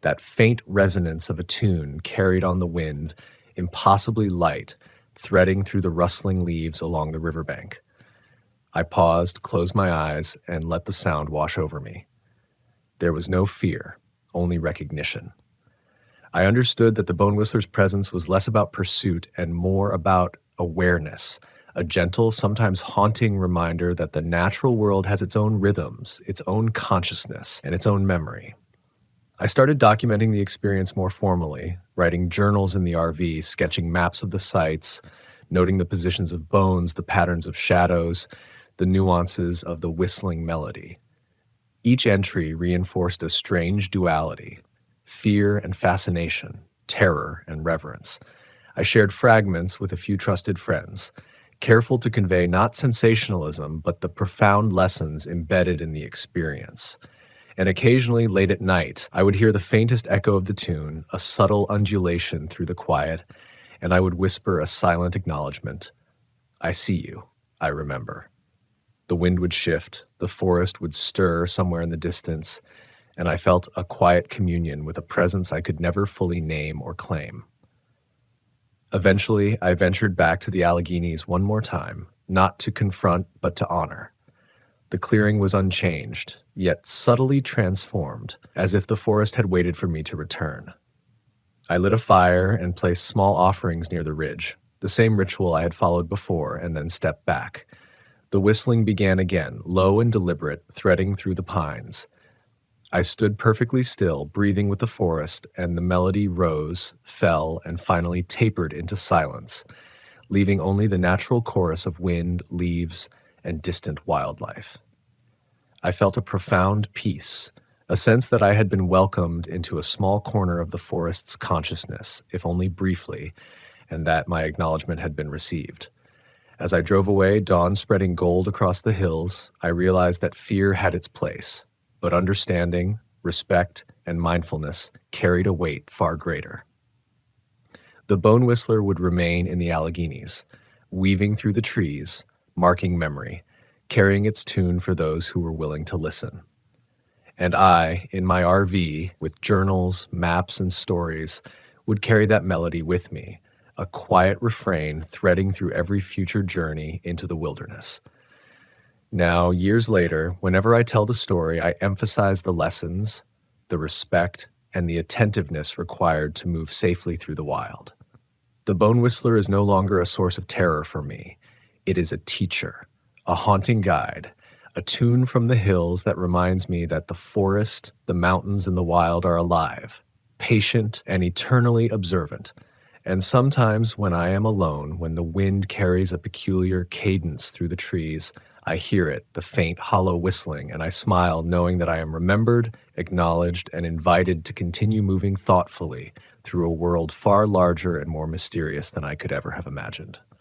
That faint resonance of a tune carried on the wind, impossibly light, threading through the rustling leaves along the riverbank. I paused, closed my eyes, and let the sound wash over me. There was no fear, only recognition. I understood that the bone whistler's presence was less about pursuit and more about awareness, a gentle, sometimes haunting reminder that the natural world has its own rhythms, its own consciousness, and its own memory. I started documenting the experience more formally, writing journals in the RV, sketching maps of the sites, noting the positions of bones, the patterns of shadows, the nuances of the whistling melody. Each entry reinforced a strange duality: fear and fascination, terror and reverence. I shared fragments with a few trusted friends, careful to convey not sensationalism, but the profound lessons embedded in the experience. And occasionally, late at night, I would hear the faintest echo of the tune, a subtle undulation through the quiet, and I would whisper a silent acknowledgement. I see you. I remember. The wind would shift, the forest would stir somewhere in the distance, and I felt a quiet communion with a presence I could never fully name or claim. Eventually, I ventured back to the Alleghenies one more time, not to confront, but to honor. The clearing was unchanged, yet subtly transformed, as if the forest had waited for me to return. I lit a fire and placed small offerings near the ridge, the same ritual I had followed before, and then stepped back. The whistling began again, low and deliberate, threading through the pines. I stood perfectly still, breathing with the forest, and the melody rose, fell, and finally tapered into silence, leaving only the natural chorus of wind, leaves, and distant wildlife. I felt a profound peace, a sense that I had been welcomed into a small corner of the forest's consciousness, if only briefly, and that my acknowledgement had been received. As I drove away, dawn spreading gold across the hills, I realized that fear had its place, but understanding, respect, and mindfulness carried a weight far greater. The bone whistler would remain in the Alleghenies, weaving through the trees, marking memory, carrying its tune for those who were willing to listen. And I, in my RV, with journals, maps, and stories, would carry that melody with me, a quiet refrain threading through every future journey into the wilderness. Now, years later, whenever I tell the story, I emphasize the lessons, the respect, and the attentiveness required to move safely through the wild. The bone whistler is no longer a source of terror for me. It is a teacher, a haunting guide, a tune from the hills that reminds me that the forest, the mountains, and the wild are alive, patient, and eternally observant. And sometimes when I am alone, when the wind carries a peculiar cadence through the trees, I hear it, the faint, hollow whistling, and I smile knowing that I am remembered, acknowledged, and invited to continue moving thoughtfully through a world far larger and more mysterious than I could ever have imagined.